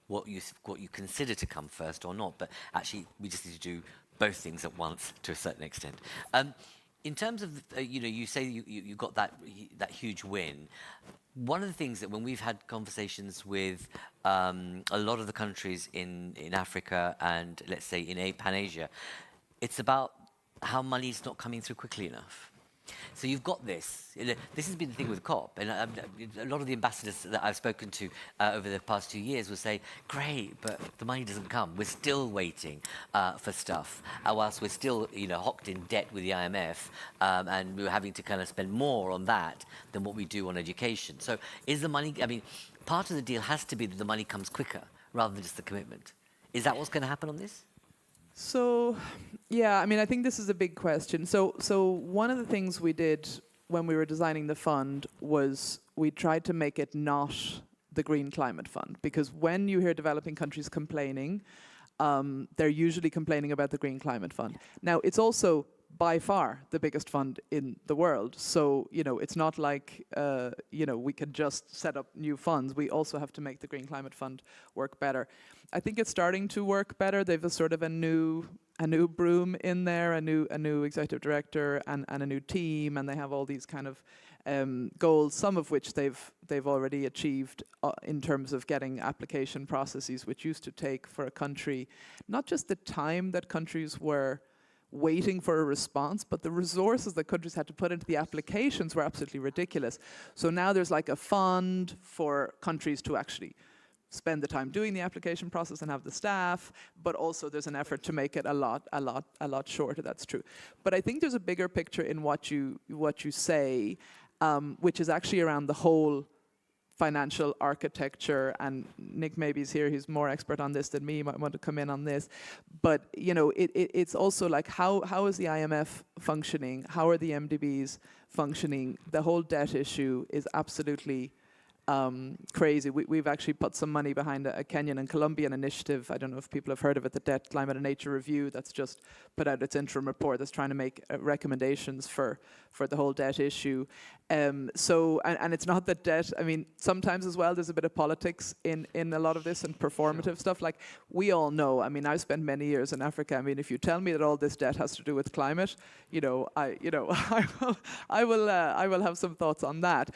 what you consider to come first or not. But actually, we just need to do both things at once to a certain extent. In terms of, you know, you say you got that huge win. One of the things that when we've had conversations with a lot of the countries in Africa and let's say in Pan-Asia, it's about how money's not coming through quickly enough. So you've got this. This has been the thing with COP, and a lot of the ambassadors that I've spoken to over the past 2 years will say, great, but the money doesn't come. We're still waiting for stuff, whilst we're still, you know, hocked in debt with the IMF, and we're having to kind of spend more on that than what we do on education. So is the money, I mean, part of the deal has to be that the money comes quicker rather than just the commitment. Is that what's going to happen on this? So, yeah, I mean, I think this is a big question. So one of the things we did when we were designing the fund was we tried to make it not the Green Climate Fund, because when you hear developing countries complaining, they're usually complaining about the Green Climate Fund. Now, it's also by far the biggest fund in the world. So, you know, it's not like, you know, we can just set up new funds. We also have to make the Green Climate Fund work better. I think it's starting to work better. They've a sort of a new broom in there, a new executive director and a new team, and they have all these kind of goals, some of which they've already achieved in terms of getting application processes, which used to take for a country, not just the time that countries were waiting for a response, but the resources that countries had to put into the applications were absolutely ridiculous. So now there's like a fund for countries to actually spend the time doing the application process and have the staff, but also there's an effort to make it a lot shorter. That's true. But I think there's a bigger picture in what you say, which is actually around the whole financial architecture, and Nick maybe is here, he's more expert on this than me, he might want to come in on this, but it's also like how is the IMF functioning, how are the MDBs functioning? The whole debt issue is absolutely crazy. We've actually put some money behind a Kenyan and Colombian initiative. I don't know if people have heard of it, the Debt, Climate and Nature Review, that's just put out its interim report that's trying to make recommendations for the whole debt issue. And it's not that debt, I mean, sometimes as well there's a bit of politics in a lot of this and performative stuff. Like we all know, I mean, I've spent many years in Africa. I mean, if you tell me that all this debt has to do with climate, I will have some thoughts on that.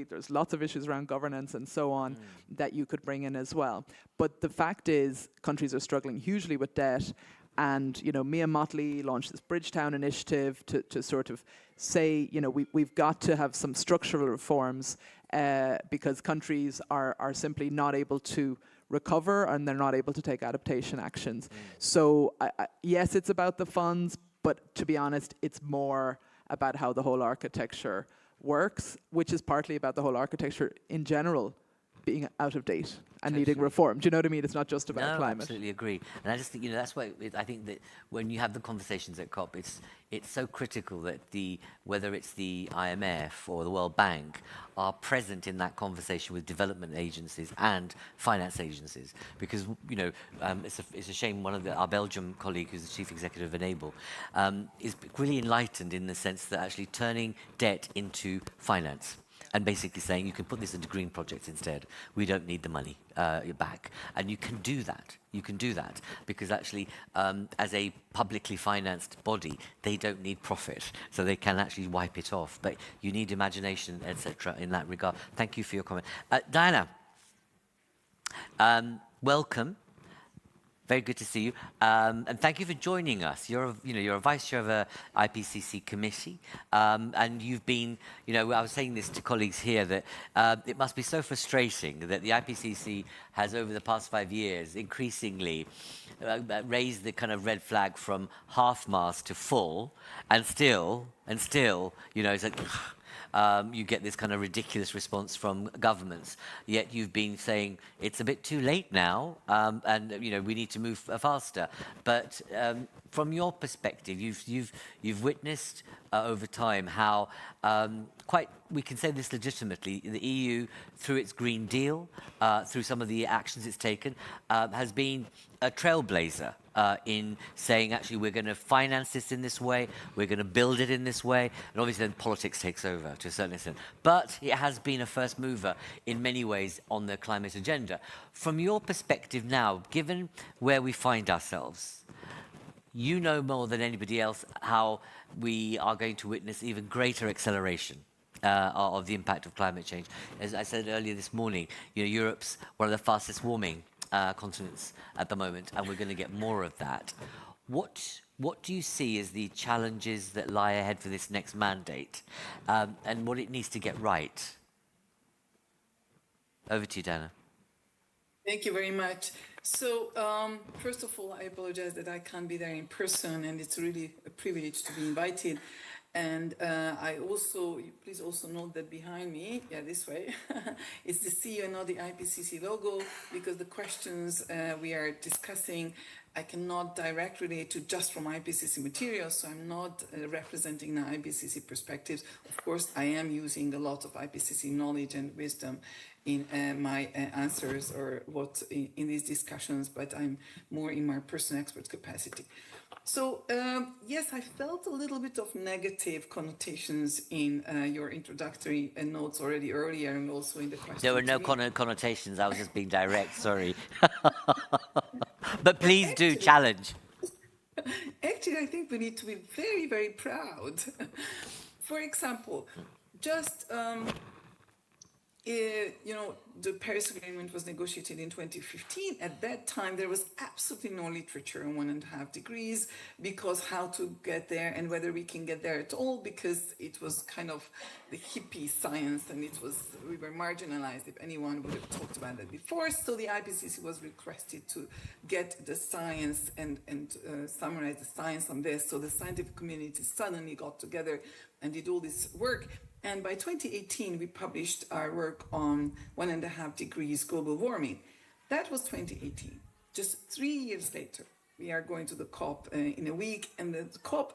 There's lots of issues around governance and so on that you could bring in as well. But the fact is, countries are struggling hugely with debt. And, Mia Mottley launched this Bridgetown initiative to sort of say, we've got to have some structural reforms because countries are simply not able to recover and they're not able to take adaptation actions. So, yes, it's about the funds, but to be honest, it's more about how the whole architecture works, which is partly about the whole architecture in general being out of date and needing reform. Do you know what I mean? It's not just about climate. I absolutely agree. And I just think, that's why I think that when you have the conversations at COP, it's so critical that whether it's the IMF or the World Bank are present in that conversation with development agencies and finance agencies. Because, it's a shame one of our Belgium colleague, who's the chief executive of Enable, is really enlightened in the sense that actually turning debt into finance. And basically saying you can put this into green projects instead. We don't need the money back. And you can do that. You can do that because actually, as a publicly financed body, they don't need profit. So they can actually wipe it off. But you need imagination, etc. in that regard. Thank you for your comment. Diana, welcome. Very good to see you, and thank you for joining us. You're a vice chair of a IPCC committee, and you've been, I was saying this to colleagues here that it must be so frustrating that the IPCC has, over the past 5 years, increasingly raised the kind of red flag from half-mast to full, and still, it's like. You get this kind of ridiculous response from governments. Yet you've been saying it's a bit too late now, and we need to move faster. But from your perspective, you've witnessed over time how we can say this legitimately. The EU, through its Green Deal, through some of the actions it's taken, has been a trailblazer. In saying, actually, we're going to finance this in this way, we're going to build it in this way, and obviously then politics takes over to a certain extent. But it has been a first mover in many ways on the climate agenda. From your perspective now, given where we find ourselves, you know more than anybody else how we are going to witness even greater acceleration of the impact of climate change. As I said earlier this morning, Europe's one of the fastest warming continents at the moment, and we're going to get more of that. What do you see as the challenges that lie ahead for this next mandate, and what it needs to get right? Over to you, Dana. Thank you very much. So, first of all, I apologize that I can't be there in person, and it's really a privilege to be invited. And please also note that behind me, this way, is the CEO, not the IPCC logo, because the questions we are discussing, I cannot direct relate to just from IPCC materials, so I'm not representing the IPCC perspectives. Of course, I am using a lot of IPCC knowledge and wisdom in my answers or in these discussions, but I'm more in my personal expert capacity. So, yes, I felt a little bit of negative connotations in your introductory notes already earlier and also in the question. There were no connotations. I was just being direct, sorry. But please do challenge. Actually, I think we need to be very, very proud. For example, just... the Paris Agreement was negotiated in 2015. At that time, there was absolutely no literature on 1.5 degrees, because how to get there and whether we can get there at all, because it was kind of the hippie science, and we were marginalized if anyone would have talked about that before. So the IPCC was requested to get the science and summarize the science on this. So the scientific community suddenly got together and did all this work. And by 2018, we published our work on 1.5 degrees global warming. That was 2018. Just 3 years later, we are going to the COP in a week, and the COP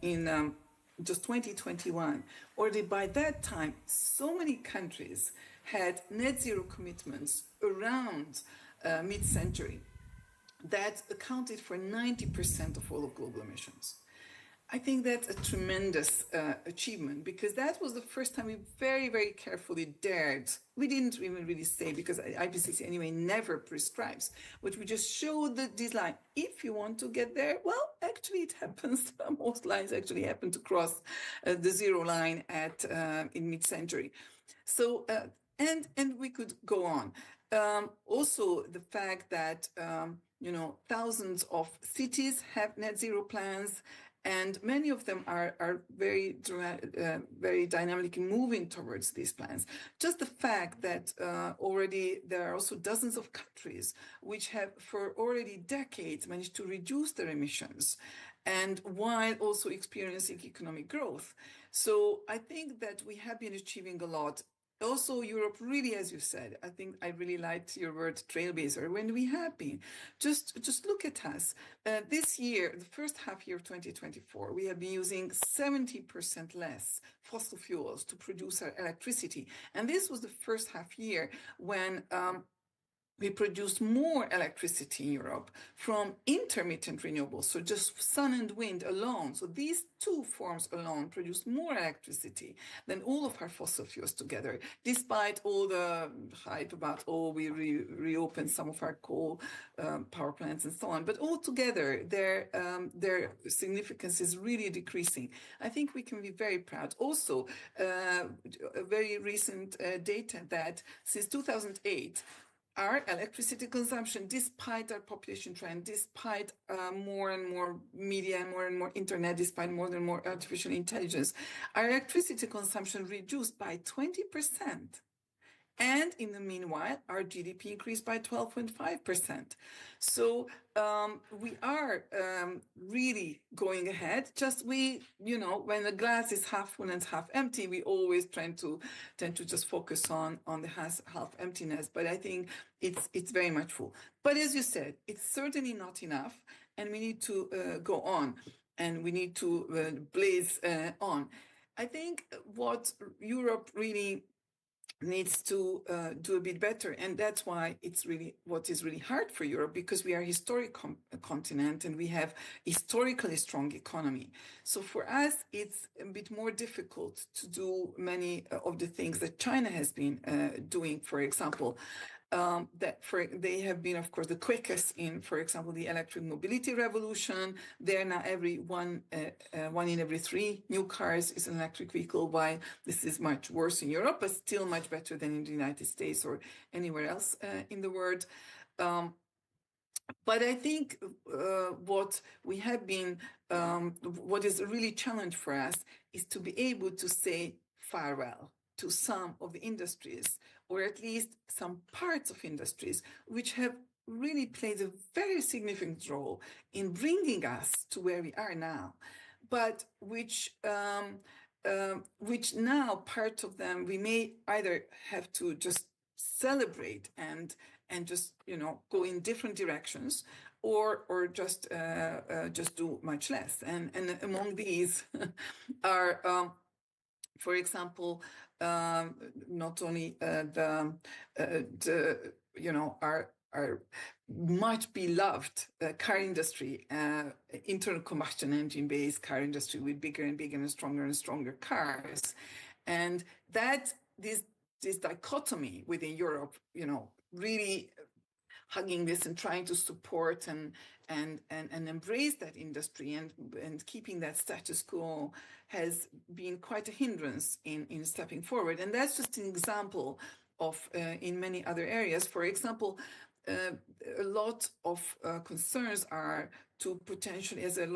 in just 2021. Already by that time, so many countries had net zero commitments around mid-century that accounted for 90% of all of global emissions. I think that's a tremendous achievement, because that was the first time we very, very carefully dared. We didn't even really say, because IPCC anyway never prescribes, but we just showed this line. If you want to get there, well, actually it happens. Most lines actually happen to cross the zero line in mid-century. So, and we could go on. Also, the fact that, thousands of cities have net zero plans, and many of them are very dynamically moving towards these plans. Just the fact that already there are also dozens of countries which have for already decades managed to reduce their emissions, and while also experiencing economic growth. So I think that we have been achieving a lot. Also, Europe really, as you said, I think I really liked your word trailblazer. When we have been, just look at us. This year, the first half year of 2024, we have been using 70% less fossil fuels to produce our electricity. And this was the first half year when we produced more electricity in Europe from intermittent renewables, so just sun and wind alone. So these two forms alone produced more electricity than all of our fossil fuels together, despite all the hype about, we reopened some of our coal power plants and so on. But altogether, their significance is really decreasing. I think we can be very proud. Also, a very recent data that since 2008, our electricity consumption, despite our population trend, despite more and more media and more internet, despite more and more artificial intelligence, our electricity consumption reduced by 20%. And in the meanwhile, our GDP increased by 12.5%. So we are really going ahead. Just when the glass is half full and half empty, we always tend to just focus on the half emptiness. But I think it's very much full. But as you said, it's certainly not enough, and we need to go on, and we need to blaze on. I think what Europe really needs to do a bit better, and that's why it's really what is really hard for Europe, because we are a historic continent and we have historically strong economy. So for us, it's a bit more difficult to do many of the things that China has been doing. For example, they have been, of course, the quickest in, for example, the electric mobility revolution. They're now one in every 3 new cars is an electric vehicle, while this is much worse in Europe, but still much better than in the United States or anywhere else in the world. But I think what is a really challenge for us is to be able to say farewell to some of the industries, or at least some parts of industries, which have really played a very significant role in bringing us to where we are now, but which now, part of them, we may either have to just celebrate and just go in different directions, or just do much less. And among these are, for example, not only our much beloved car industry, internal combustion engine based car industry with bigger and bigger and stronger cars, and that this dichotomy within Europe, really hugging this and trying to support and embrace that industry and keeping that status quo has been quite a hindrance in stepping forward. And that's just an example of in many other areas. For example, a lot of concerns are to potentially, as a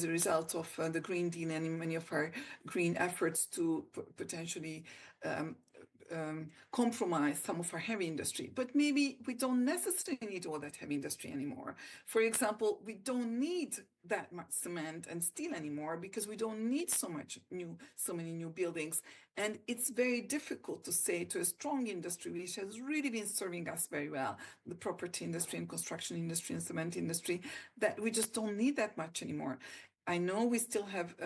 result of the Green Deal and many of our green efforts, to potentially compromise some of our heavy industry, but maybe we don't necessarily need all that heavy industry anymore. For example, we don't need that much cement and steel anymore because we don't need so many new buildings. And it's very difficult to say to a strong industry, which has really been serving us very well, the property industry and construction industry and cement industry, that we just don't need that much anymore. I know we still have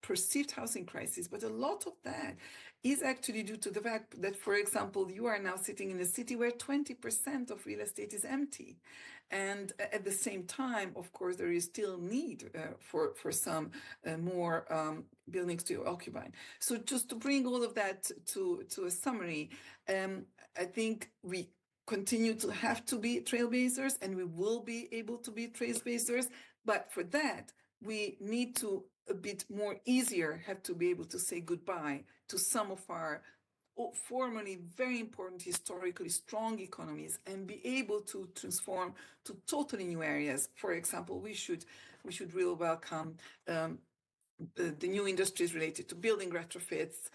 perceived housing crisis, but a lot of that is actually due to the fact that, for example, you are now sitting in a city where 20% of real estate is empty. And at the same time, of course, there is still need for some more buildings to occupy. So just to bring all of that to a summary, I think we continue to have to be trailblazers, and we will be able to be trailblazers. But for that, we need to a bit more easier have to be able to say goodbye to some of our formerly very important, historically strong economies and be able to transform to totally new areas. For example, we should really welcome the new industries related to building retrofits,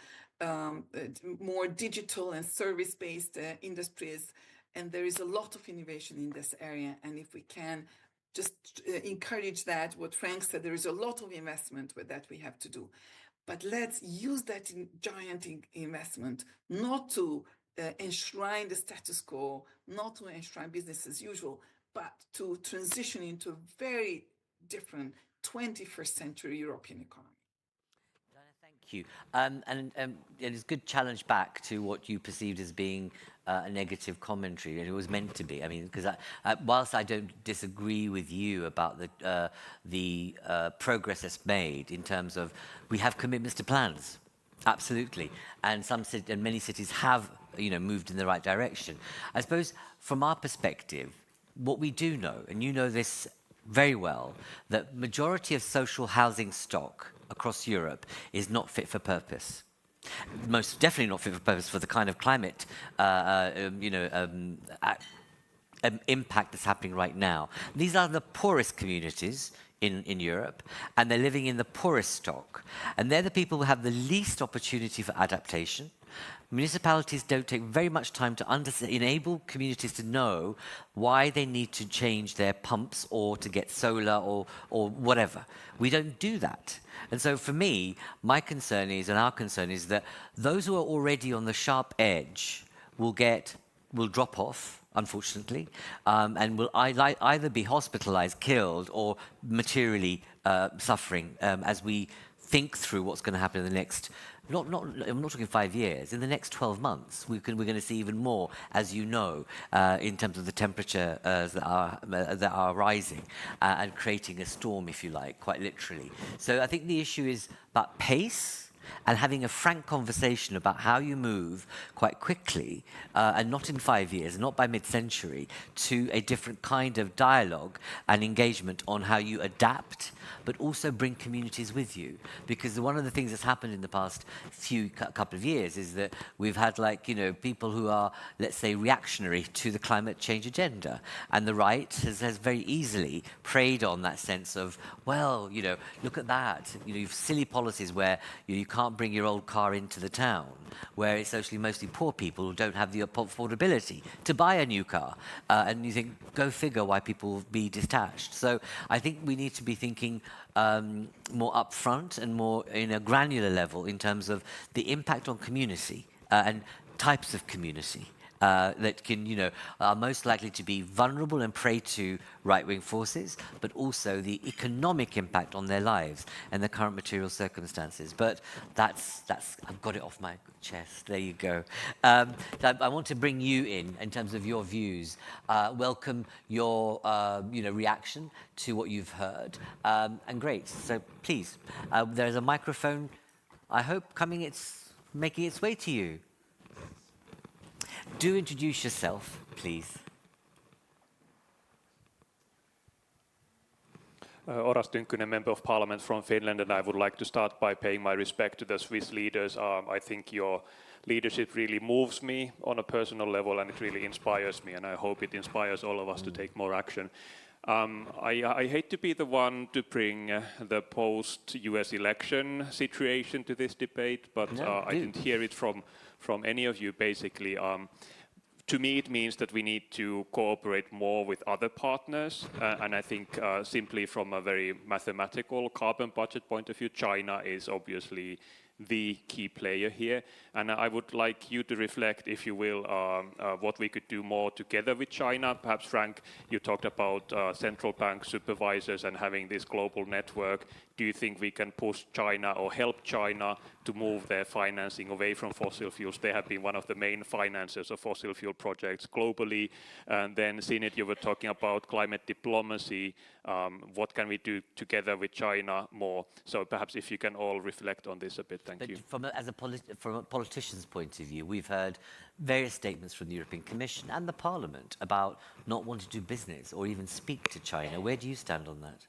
more digital and service-based industries. And there is a lot of innovation in this area. And if we can just encourage that, what Frank said, there is a lot of investment that we have to do. But let's use that giant investment not to enshrine the status quo, not to enshrine business as usual, but to transition into a very different 21st century European economy. Thank you. And it's a good challenge back to what you perceived as being a negative commentary, and it was meant to be. I mean, because whilst I don't disagree with you about the progress that's made in terms of we have commitments to plans, absolutely, and many cities have moved in the right direction. I suppose from our perspective, what we do know, and you know this very well, that majority of social housing stock across Europe is not fit for purpose. Most definitely not fit for purpose for the kind of climate impact that's happening right now. These are the poorest communities in Europe, and they're living in the poorest stock. And they're the people who have the least opportunity for adaptation. Municipalities don't take very much time to enable communities to know why they need to change their pumps or to get solar or whatever. We don't do that. And so for me, my concern is, and our concern is, that those who are already on the sharp edge will drop off, unfortunately, and will either be hospitalized, killed, or materially suffering as we think through what's going to happen in the next, I'm not talking 5 years, in the next 12 months. We're going to see even more, as you know, in terms of the temperature that are rising and creating a storm, if you like, quite literally. So I think the issue is about pace and having a frank conversation about how you move quite quickly, and not in 5 years, not by mid-century, to a different kind of dialogue and engagement on how you adapt, but also bring communities with you. Because one of the things that's happened in the past couple of years is that we've had people who are, let's say, reactionary to the climate change agenda. And the right has very easily preyed on that sense of, well, look at that. You've silly policies where you can't bring your old car into the town, where it's actually mostly poor people who don't have the affordability to buy a new car. And you think, go figure why people will be detached. So I think we need to be thinking more upfront and more in a granular level in terms of the impact on community and types of community. That are most likely to be vulnerable and prey to right-wing forces, but also the economic impact on their lives and the current material circumstances. But that's I've got it off my chest. There you go. I want to bring you in terms of your views. Welcome your reaction to what you've heard. And great. So please, there's a microphone, I hope, making its way to you. Do introduce yourself, please. Oras Tynkkynen, Member of Parliament from Finland, and I would like to start by paying my respect to the Swiss leaders. I think your leadership really moves me on a personal level, and it really inspires me, and I hope it inspires all of us to take more action. I hate to be the one to bring the post-US election situation to this debate, but I didn't hear it from from any of you, basically. To me, it means that we need to cooperate more with other partners. And I think simply from a very mathematical carbon budget point of view, China is obviously the key player here. And I would like you to reflect, if you will, what we could do more together with China. Perhaps, Frank, you talked about central bank supervisors and having this global network. Do you think we can push China or help China to move their financing away from fossil fuels? They have been one of the main financiers of fossil fuel projects globally. And then, Sinead, you were talking about climate diplomacy. What can we do together with China more? So perhaps if you can all reflect on this a bit. Thank you. From a politician's point of view, we've heard various statements from the European Commission and the Parliament about not wanting to do business or even speak to China. Where do you stand on that?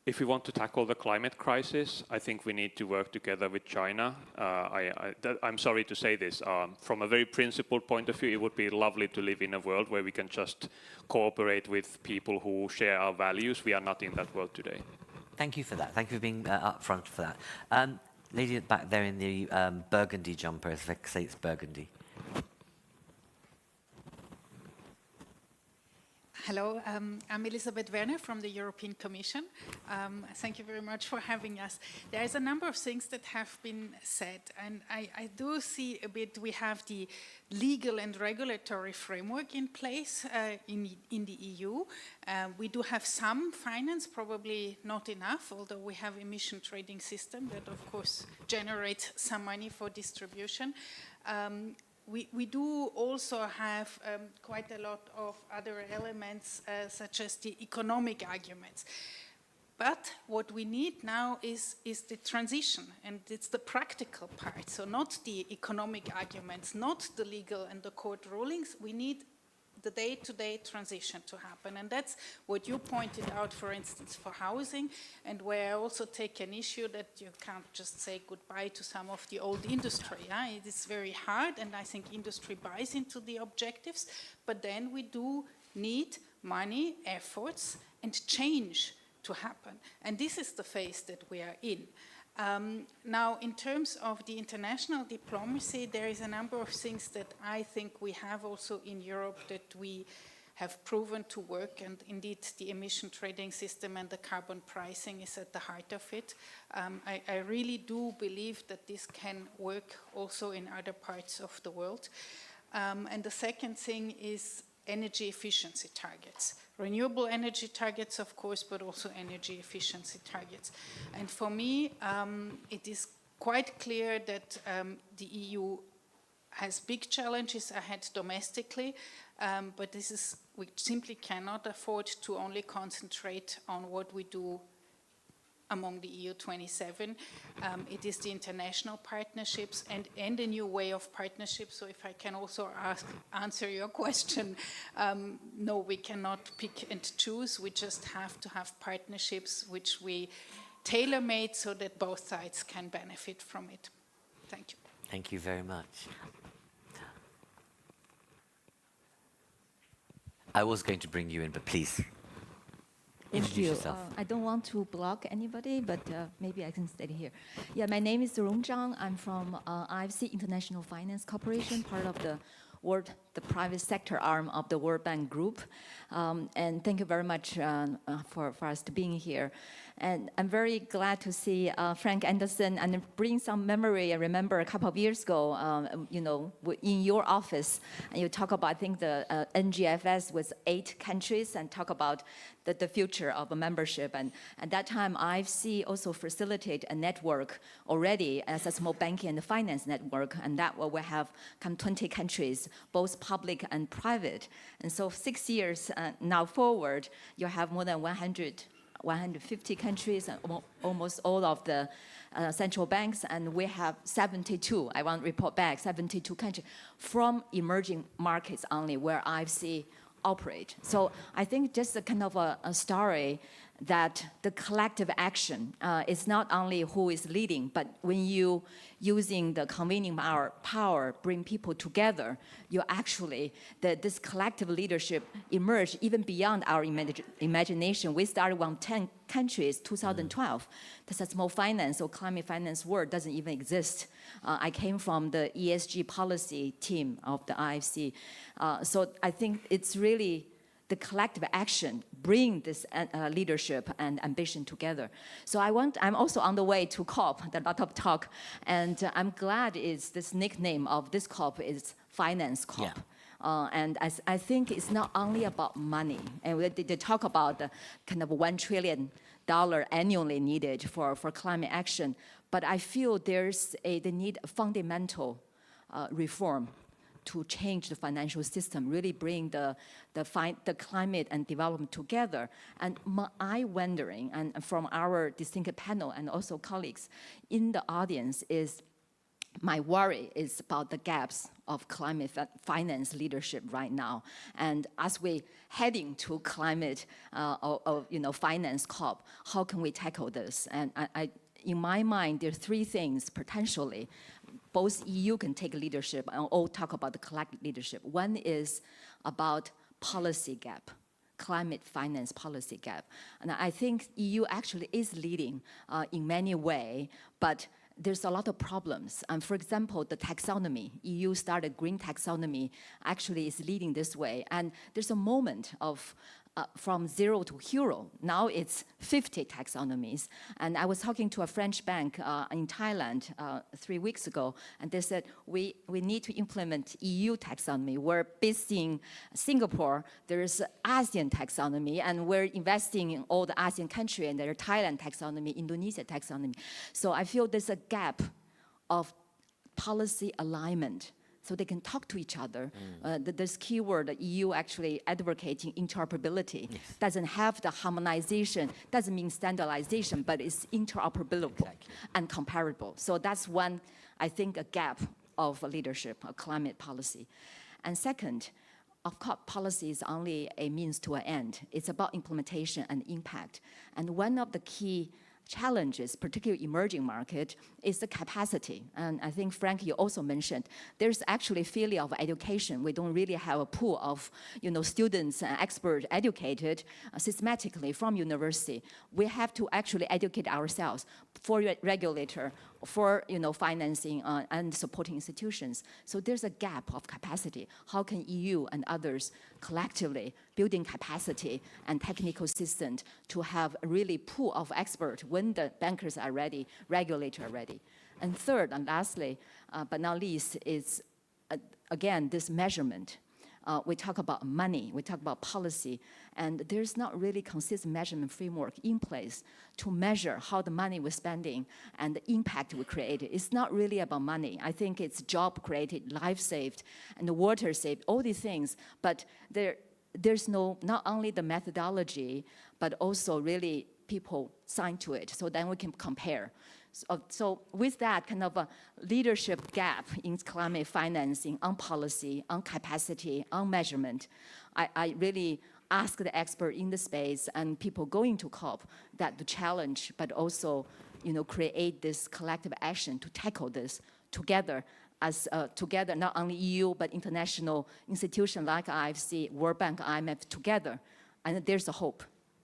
If we want to tackle the climate crisis, I think we need to work together with China. I'm sorry to say this. From a very principled point of view, it would be lovely to live in a world where we can just cooperate with people who share our values. We are not in that world today. Thank you for that. Thank you for being upfront for that. Lady back there in the burgundy jumper, if I can say it's burgundy. Hello, I'm Elisabeth Werner from the European Commission. Thank you very much for having us. There's a number of things that have been said, and I do see a bit we have the legal and regulatory framework in place in the EU. We do have some finance, probably not enough, although we have emission trading system that of course generates some money for distribution. We do also have quite a lot of other elements, such as the economic arguments. But what we need now is the transition, and it's the practical part. So not the economic arguments, not the legal and the court rulings. We need the day-to-day transition to happen. And that's what you pointed out, for instance, for housing, and where I also take an issue that you can't just say goodbye to some of the old industry. Yeah? It is very hard, and I think industry buys into the objectives, but then we do need money, efforts, and change to happen. And this is the phase that we are in. Now, in terms of the international diplomacy, there is a number of things that I think we have also in Europe that we have proven to work, and indeed the emission trading system and the carbon pricing is at the heart of it. I really do believe that this can work also in other parts of the world. And the second thing is energy efficiency targets. Renewable energy targets, of course, but also energy efficiency targets. And for me, it is quite clear that the EU has big challenges ahead domestically, but we simply cannot afford to only concentrate on what we do among the EU 27. It is the international partnerships and a new way of partnerships. So if I can also answer your question, no, we cannot pick and choose. We just have to have partnerships which we tailor-made so that both sides can benefit from it. Thank you. Thank you very much. I was going to bring you in, but please. Thank you. I don't want to block anybody, but maybe I can stay here. Yeah, my name is Rong Zhang. I'm from IFC International Finance Corporation, part of the private sector arm of the World Bank Group. And thank you very much for us to being here. And I'm very glad to see Frank Anderson and bring some memory. I remember a couple of years ago, in your office, and you talk about, I think the NGFS was 8 countries and talk about the future of a membership. And at that time, IFC also facilitate a network already as a small banking and finance network. And that will have 20 countries, both public and private. And so 6 years now forward, you have more than 150 countries, and almost all of the central banks, and we have 72, I want to report back, 72 countries from emerging markets only where IFC operate. So I think just a kind of a story that the collective action is not only who is leading, but when you using the convening power bring people together, you actually, this collective leadership emerged even beyond our imagination. We started on 10 countries, 2012. The small finance or climate finance word doesn't even exist. I came from the ESG policy team of the IFC. So I think it's really the collective action bring this leadership and ambition together. So I'm also on the way to COP, a lot of talk, and I'm glad is this nickname of this COP is Finance COP. Yeah. And I think it's not only about money, and they talk about the kind of $1 trillion annually needed for climate action, but I feel they need a fundamental reform to change the financial system, really bring the climate and development together. And I'm wondering, and from our distinct panel and also colleagues in the audience, is my worry is about the gaps of climate finance leadership right now. And as we're heading to climate finance COP, how can we tackle this? And in my mind, there are three things potentially. Both EU can take leadership and all talk about the collective leadership. One is about policy gap, climate finance policy gap. And I think EU actually is leading in many ways, but there's a lot of problems. For example, the taxonomy, EU started green taxonomy, actually is leading this way. And there's a moment of from 0 to hero. Now it's 50 taxonomies. And I was talking to a French bank in Thailand 3 weeks ago, and they said, we need to implement EU taxonomy. We're based in Singapore, there's ASEAN taxonomy, and we're investing in all the ASEAN countries, and there's Thailand taxonomy, Indonesia taxonomy. So I feel there's a gap of policy alignment, so they can talk to each other. This keyword, the EU actually advocating interoperability. Yes. Doesn't have the harmonization, doesn't mean standardization, but it's interoperable and comparable. So that's one, I think, a gap of leadership, of climate policy. And second, of course, policy is only a means to an end. It's about implementation and impact. And one of the key challenges, particularly emerging market, is the capacity. And I think, Frank, you also mentioned, there's actually failure of education. We don't really have a pool of students and experts educated systematically from university. We have to actually educate ourselves for regulator, for financing and supporting institutions. So there's a gap of capacity. How can EU and others collectively building capacity and technical assistance to have a really pool of experts when the bankers are ready, regulators are ready? And third and lastly, but not least, is again this measurement. We talk about money, we talk about policy, and there's not really consistent measurement framework in place to measure how the money we're spending and the impact we created. It's not really about money. I think it's job created, life saved, and the water saved, all these things, but there's not only the methodology, but also really people sign to it, so then we can compare. So with that kind of a leadership gap in climate financing, on policy, on capacity, on measurement, I really ask the expert in the space and people going to COP that to challenge, but also create this collective action to tackle this together, as together, not only EU, but international institutions like IFC, World Bank, IMF together. And there's a hope.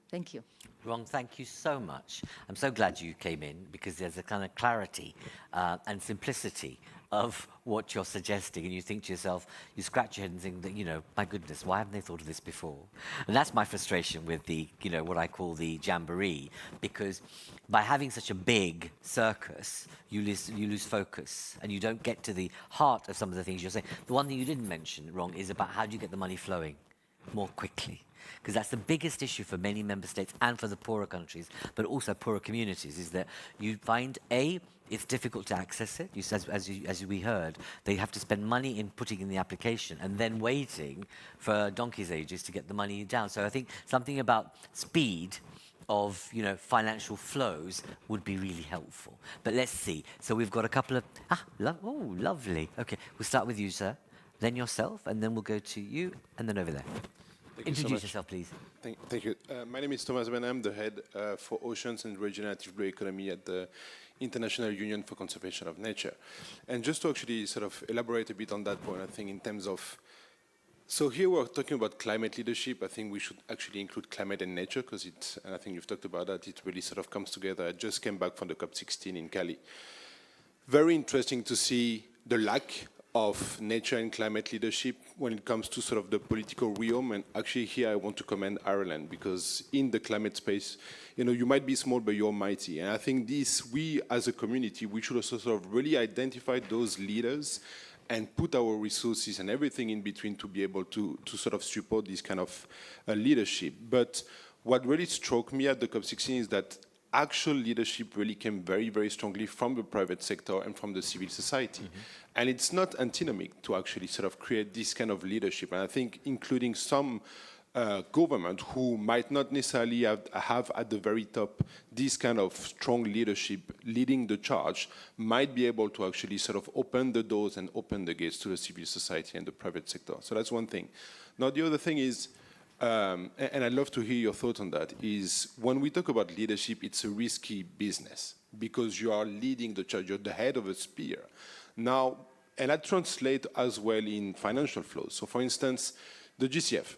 Thank you. Rong, thank you so much. I'm so glad you came in because there's a kind of clarity and simplicity of what you're suggesting, and you think to yourself, you scratch your head and think that, my goodness, why haven't they thought of this before? And that's my frustration with the, what I call the jamboree, because by having such a big circus, you lose focus and you don't get to the heart of some of the things you're saying. The one thing you didn't mention, Rong, is about how do you get the money flowing more quickly? Because that's the biggest issue for many member states and for the poorer countries, but also poorer communities, is that you find, it's difficult to access it. You said, as we heard, they have to spend money in putting in the application and then waiting for donkey's ages to get the money down. So I think something about speed of financial flows would be really helpful. But let's see. So we've got a couple of lovely. Okay, we'll start with you, sir, then yourself, and then we'll go to you, and then over there. Introduce yourself, please. Thank you. My name is Thomas Ben. I'm the head for Oceans and Regenerative Blue Economy at the International Union for Conservation of Nature. And just to actually sort of elaborate a bit on that point, I think in terms of, so here we're talking about climate leadership. I think we should actually include climate and nature because it, and I think you've talked about that, it really sort of comes together. I just came back from the COP16 in Cali. Very interesting to see the lack of nature and climate leadership when it comes to sort of the political realm. And actually here I want to commend Ireland because in the climate space, you know, you might be small, but you're mighty. And I think this, we as a community, we should also sort of really identify those leaders and put our resources and everything in between to be able to sort of support this kind of leadership. But what really struck me at the COP16 is that actual leadership really came very, very strongly from the private sector and from the civil society. And it's not antinomic to actually sort of create this kind of leadership. And I think including some government who might not necessarily have at the very top this kind of strong leadership leading the charge might be able to actually sort of open the doors and open the gates to the civil society and the private sector. So that's one thing. Now, the other thing is, and I'd love to hear your thoughts on that, is when we talk about leadership, it's a risky business because you are leading the charge, you're the head of a spear. Now, and that translates as well in financial flows. So for instance, the GCF,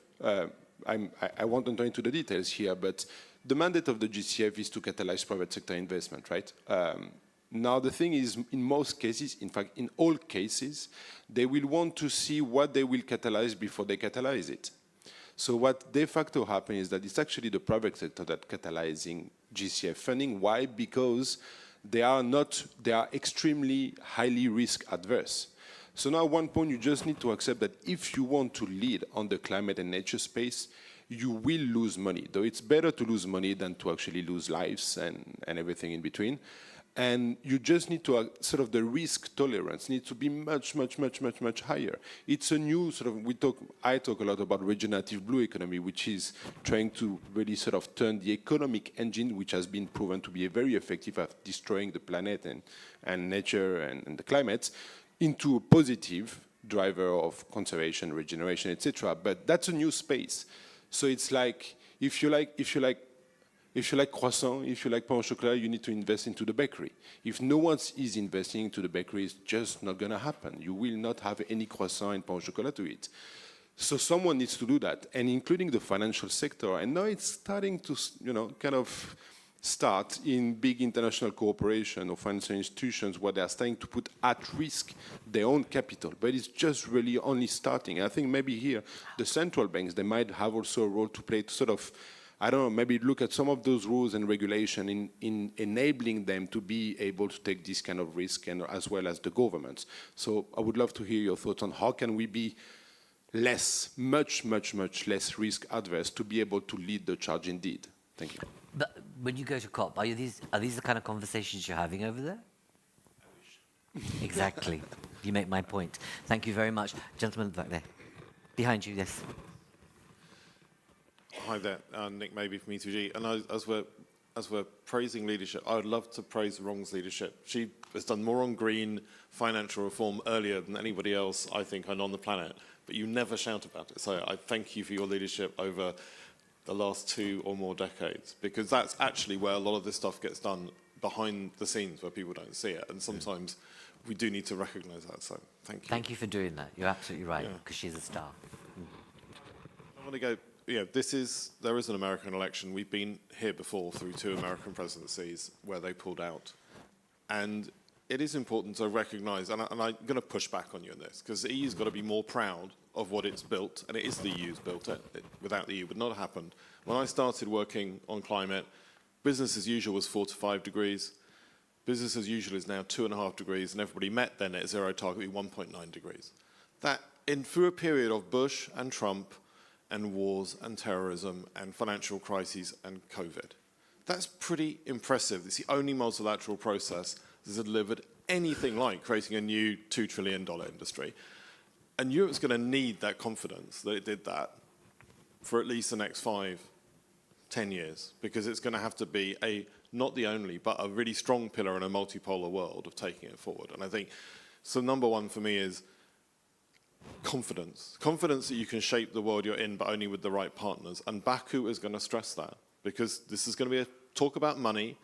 I won't enter into the details here, but the mandate of the GCF is to catalyze private sector investment, right? Now, the thing is, in most cases, in fact, in all cases, they will want to see what they will catalyze before they catalyze it. So what de facto happens is that it's actually the private sector that catalyzing GCF funding. Why? Because they are extremely highly risk adverse. So now at one point you just need to accept that if you want to lead on the climate and nature space, you will lose money. Though it's better to lose money than to actually lose lives and everything in between. And you just need to, sort of the risk tolerance needs to be much higher. It's a new sort of, I talk a lot about regenerative blue economy, which is trying to really sort of turn the economic engine, which has been proven to be very effective at destroying the planet and nature and the climate, into a positive driver of conservation, regeneration, etc. But that's a new space. So it's like, if you like croissant, if you like pain au chocolat, you need to invest into the bakery. If no one is investing into the bakery, it's just not going to happen. You will not have any croissant and pain au chocolat to eat. So someone needs to do that, and including the financial sector. And now it's starting to, you know, kind of start in big international cooperation or financial institutions where they are starting to put at risk their own capital. But it's just really only starting. I think maybe here, the central banks, they might have also a role to play to sort of, I don't know, maybe look at some of those rules and regulation in enabling them to be able to take this kind of risk, and as well as the governments. So I would love to hear your thoughts on how can we be much less risk adverse to be able to lead the charge indeed. Thank you. But when you go to COP, are these the kind of conversations you're having over there? I wish. Exactly. You make my point. Thank you very much. Gentleman back there. Behind you, yes. Hi there, Nick Mabey from E2G. And as we're praising leadership, I would love to praise Rong's leadership. She has done more on green financial reform earlier than anybody else, I think, on the planet. But you never shout about it. So I thank you for your leadership over the last 2 or more decades, because that's actually where a lot of this stuff gets done behind the scenes where people don't see it. And sometimes we do need to recognize that. So thank you. Thank you for doing that. You're absolutely right, because she's a star. I want to go. Yeah, there is an American election. We've been here before through 2 American presidencies where they pulled out. And it is important to recognize, and I'm going to push back on you on this, because the EU's got to be more proud of what it's built, and it is the EU's built it. Without the EU, it would not have happened. When I started working on climate, business as usual was 4 to 5 degrees. Business as usual is now 2.5 degrees, and everybody met their net zero target be 1.9 degrees. That, through a period of Bush and Trump, and wars and terrorism and financial crises and COVID. That's pretty impressive. It's the only multilateral process that has delivered anything like creating a new $2 trillion industry. And Europe's going to need that confidence that it did that for at least the next 5, 10 years, because it's going to have to be not the only, but a really strong pillar in a multipolar world of taking it forward. And I think, so number one for me is, confidence. Confidence that you can shape the world you're in, but only with the right partners. And Baku is going to stress that, because this is going to be a talk about money.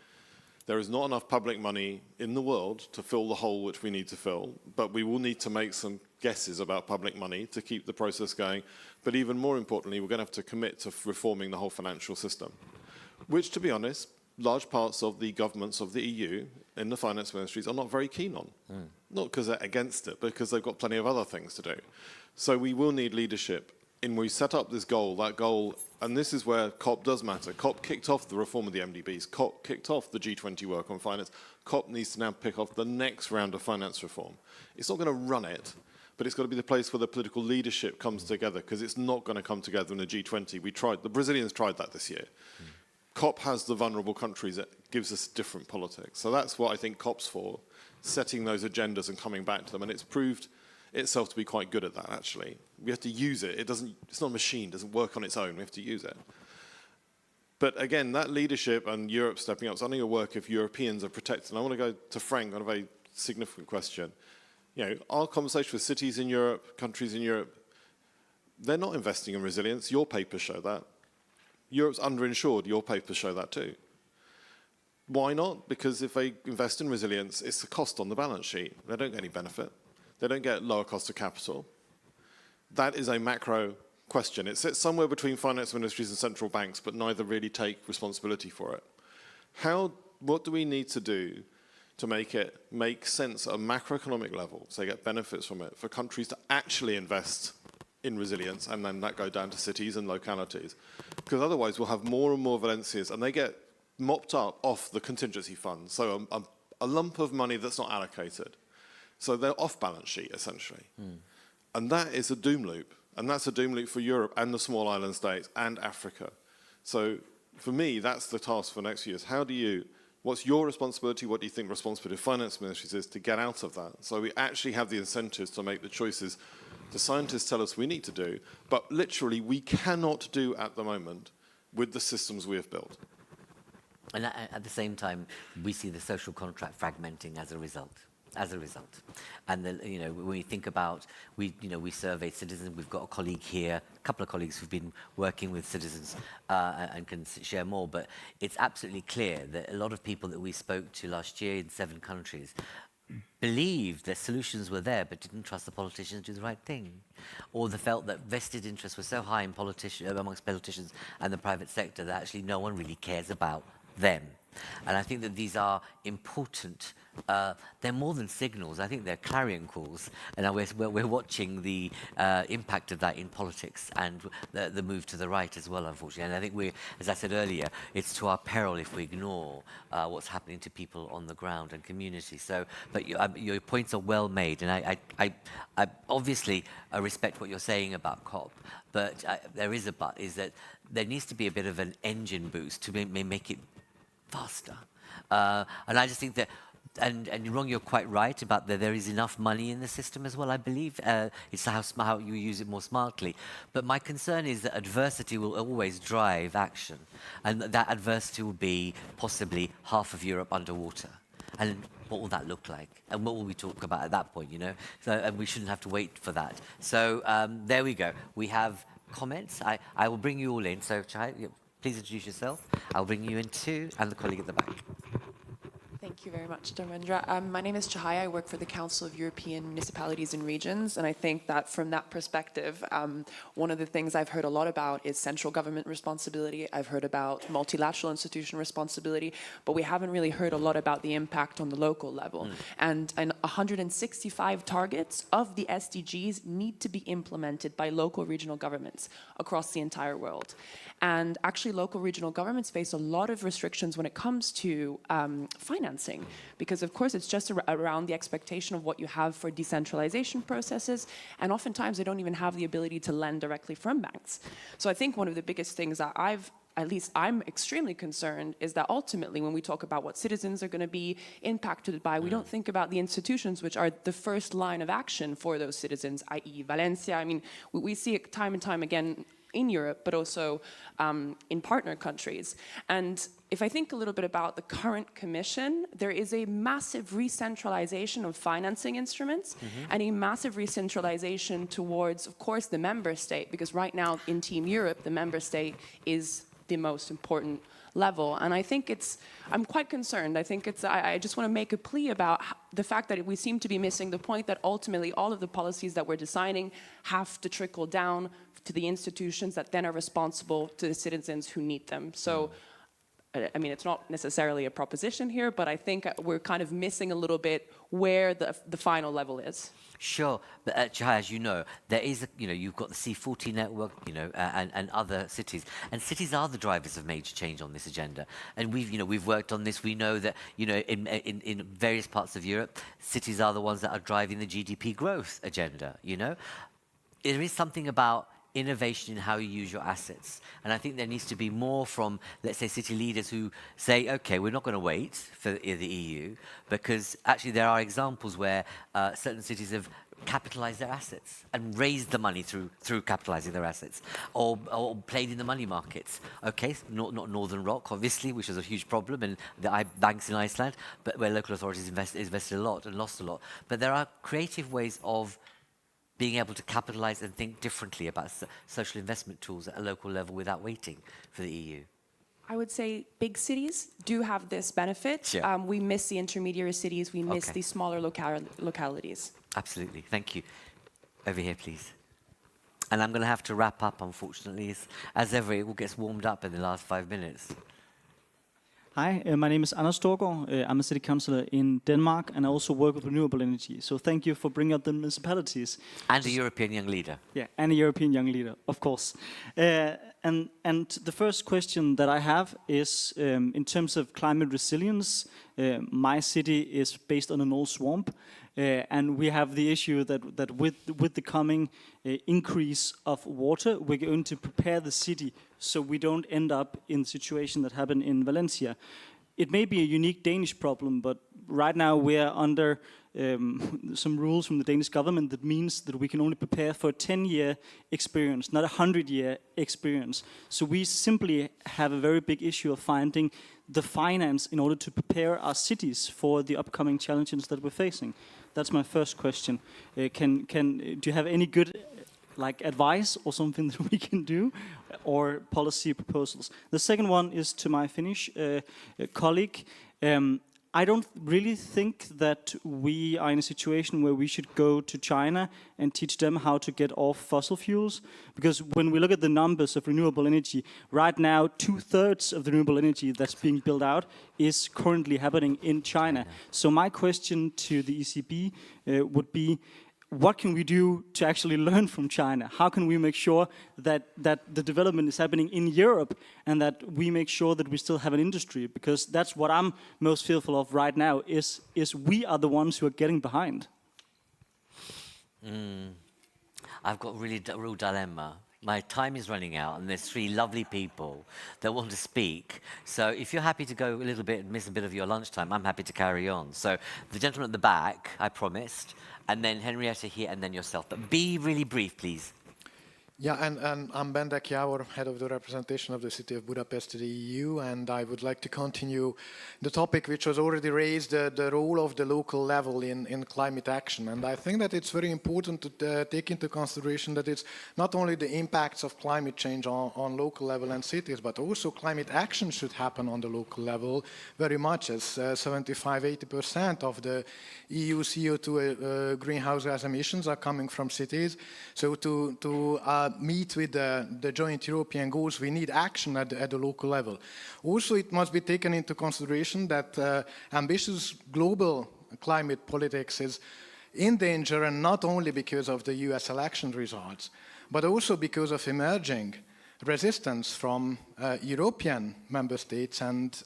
There is not enough public money in the world to fill the hole which we need to fill, but we will need to make some guesses about public money to keep the process going. But even more importantly, we're going to have to commit to reforming the whole financial system, which, to be honest, large parts of the governments of the EU in the finance ministries are not very keen on. Not because they're against it, but because they've got plenty of other things to do. So we will need leadership. And we set up this goal, that goal, and this is where COP does matter. COP kicked off the reform of the MDBs. COP kicked off the G20 work on finance. COP needs to now pick off the next round of finance reform. It's not going to run it, but it's got to be the place where the political leadership comes together, because it's not going to come together in the G20. The Brazilians tried that this year. COP has the vulnerable countries. That gives us different politics. So that's what I think COP's for, setting those agendas and coming back to them. And it's proved itself to be quite good at that, actually. We have to use it. It's not a machine. It doesn't work on its own. We have to use it. But again, that leadership and Europe stepping up is only going to work if Europeans are protected. And I want to go to Frank on a very significant question. You know, our conversation with cities in Europe, countries in Europe, they're not investing in resilience. Your papers show that. Europe's underinsured. Your papers show that too. Why not? Because if they invest in resilience, it's a cost on the balance sheet. They don't get any benefit. They don't get lower cost of capital. That is a macro question. It sits somewhere between finance ministries and central banks, but neither really take responsibility for it. What do we need to do to make it make sense at a macroeconomic level, so they get benefits from it, for countries to actually invest in resilience, and then that go down to cities and localities? Because otherwise we'll have more and more Valencias, and they get mopped up off the contingency fund. So a lump of money that's not allocated. So they're off balance sheet, essentially. And that is a doom loop. And that's a doom loop for Europe and the small island states and Africa. So for me, that's the task for next few years. What's your responsibility? What do you think the responsibility of finance ministries is to get out of that? So we actually have the incentives to make the choices the scientists tell us we need to do, but literally we cannot do at the moment with the systems we have built. And at the same time, we see the social contract fragmenting as a result. And when we think about, we surveyed citizens. We've got a colleague here, a couple of colleagues who've been working with citizens and can share more. But it's absolutely clear that a lot of people that we spoke to last year in 7 countries believed that solutions were there, but didn't trust the politicians to do the right thing, or they felt that vested interests were so high in amongst politicians and the private sector that actually no one really cares about them. And I think that these are important. They're more than signals. I think they're clarion calls. And we're watching the impact of that in politics and the move to the right as well, unfortunately. And I think as I said earlier, it's to our peril if we ignore what's happening to people on the ground and community. So, but your points are well made. And I obviously respect what you're saying about COP. But there is a but, is that there needs to be a bit of an engine boost to make it faster. And I just think that, and you're quite right about that there is enough money in the system as well, I believe. It's how you use it more smartly. But my concern is that adversity will always drive action. And that adversity will be possibly half of Europe underwater. And what will that look like? And what will we talk about at that point, So, and we shouldn't have to wait for that. So there we go. We have comments. I will bring you all in. So, Chai, please introduce yourself. I'll bring you in too, and the colleague at the back. Thank you very much, Dharmendra. My name is Chahaya. I work for the Council of European Municipalities and Regions, and I think that from that perspective, one of the things I've heard a lot about is central government responsibility. I've heard about multilateral institution responsibility, but we haven't really heard a lot about the impact on the local level. And 165 targets of the SDGs need to be implemented by local regional governments across the entire world. And actually, local regional governments face a lot of restrictions when it comes to financing, because of course it's just around the expectation of what you have for decentralization processes, and oftentimes they don't even have the ability to lend directly from banks. So I think one of the biggest things that I'm extremely concerned is that ultimately when we talk about what citizens are going to be impacted by, we don't think about the institutions which are the first line of action for those citizens, i.e. Valencia. I mean, we see it time and time again in Europe, but also in partner countries. And if I think a little bit about the current Commission, there is a massive re-centralization of financing instruments and a massive re-centralization towards, of course, the member state, because right now in Team Europe, the member state is the most important level. And I think I'm quite concerned. I think I just want to make a plea about the fact that we seem to be missing the point that ultimately all of the policies that we're designing have to trickle down to the institutions that then are responsible to the citizens who need them. So, I mean, it's not necessarily a proposition here, but I think we're kind of missing a little bit where the final level is. Sure, but Chahai, as you know, there is, you've got the C40 network, and other cities, and cities are the drivers of major change on this agenda. And we've worked on this. We know that, in various parts of Europe, cities are the ones that are driving the GDP growth agenda. There is something about innovation in how you use your assets. And I think there needs to be more from, let's say, city leaders who say, okay, we're not going to wait for the EU, because actually there are examples where certain cities have capitalized their assets and raised the money through capitalizing their assets, or played in the money markets. Okay, not Northern Rock, obviously, which was a huge problem, and the banks in Iceland, but where local authorities invested a lot and lost a lot. But there are creative ways of being able to capitalize and think differently about social investment tools at a local level without waiting for the EU. I would say big cities do have this benefit. Yeah. We miss the intermediary cities. We miss the smaller localities. Absolutely. Thank you. Over here, please. And I'm going to have to wrap up, unfortunately. As ever, it all gets warmed up in the last 5 minutes. Hi, my name is Anders Storgård. I'm a city councillor in Denmark, and I also work with renewable energy. So thank you for bringing up the municipalities. And a European young leader. Yeah, and a European young leader, of course. And the first question that I have is, in terms of climate resilience, my city is based on an old swamp. And we have the issue that with the coming increase of water, we're going to prepare the city so we don't end up in the situation that happened in Valencia. It may be a unique Danish problem, but right now we're under some rules from the Danish government that means that we can only prepare for a 10-year experience, not a 100-year experience. So we simply have a very big issue of finding the finance in order to prepare our cities for the upcoming challenges that we're facing. That's my first question. Do you have any good advice or something that we can do, or policy proposals? The second one is to my Finnish colleague. I don't really think that we are in a situation where we should go to China and teach them how to get off fossil fuels. Because when we look at the numbers of renewable energy, right now 2/3 of the renewable energy that's being built out is currently happening in China. So my question to the ECB would be, what can we do to actually learn from China? How can we make sure that the development is happening in Europe, and that we make sure that we still have an industry? Because that's what I'm most fearful of right now, is we are the ones who are getting behind. I've got a real dilemma. My time is running out, and there's 3 lovely people that want to speak. So if you're happy to go a little bit and miss a bit of your lunchtime, I'm happy to carry on. So the gentleman at the back, I promised, and then Henrietta here, and then yourself. But be really brief, please. Yeah, and I'm Ben Dekiauer, head of the representation of the city of Budapest to the EU, and I would like to continue the topic which was already raised, the role of the local level in climate action. And I think that it's very important to take into consideration that it's not only the impacts of climate change on local level and cities, but also climate action should happen on the local level very much, as 75–80% of the EU CO2 greenhouse gas emissions are coming from cities. So to meet with the joint European goals, we need action at the local level. Also, it must be taken into consideration that ambitious global climate politics is in danger, and not only because of the US election results, but also because of emerging resistance from European member states and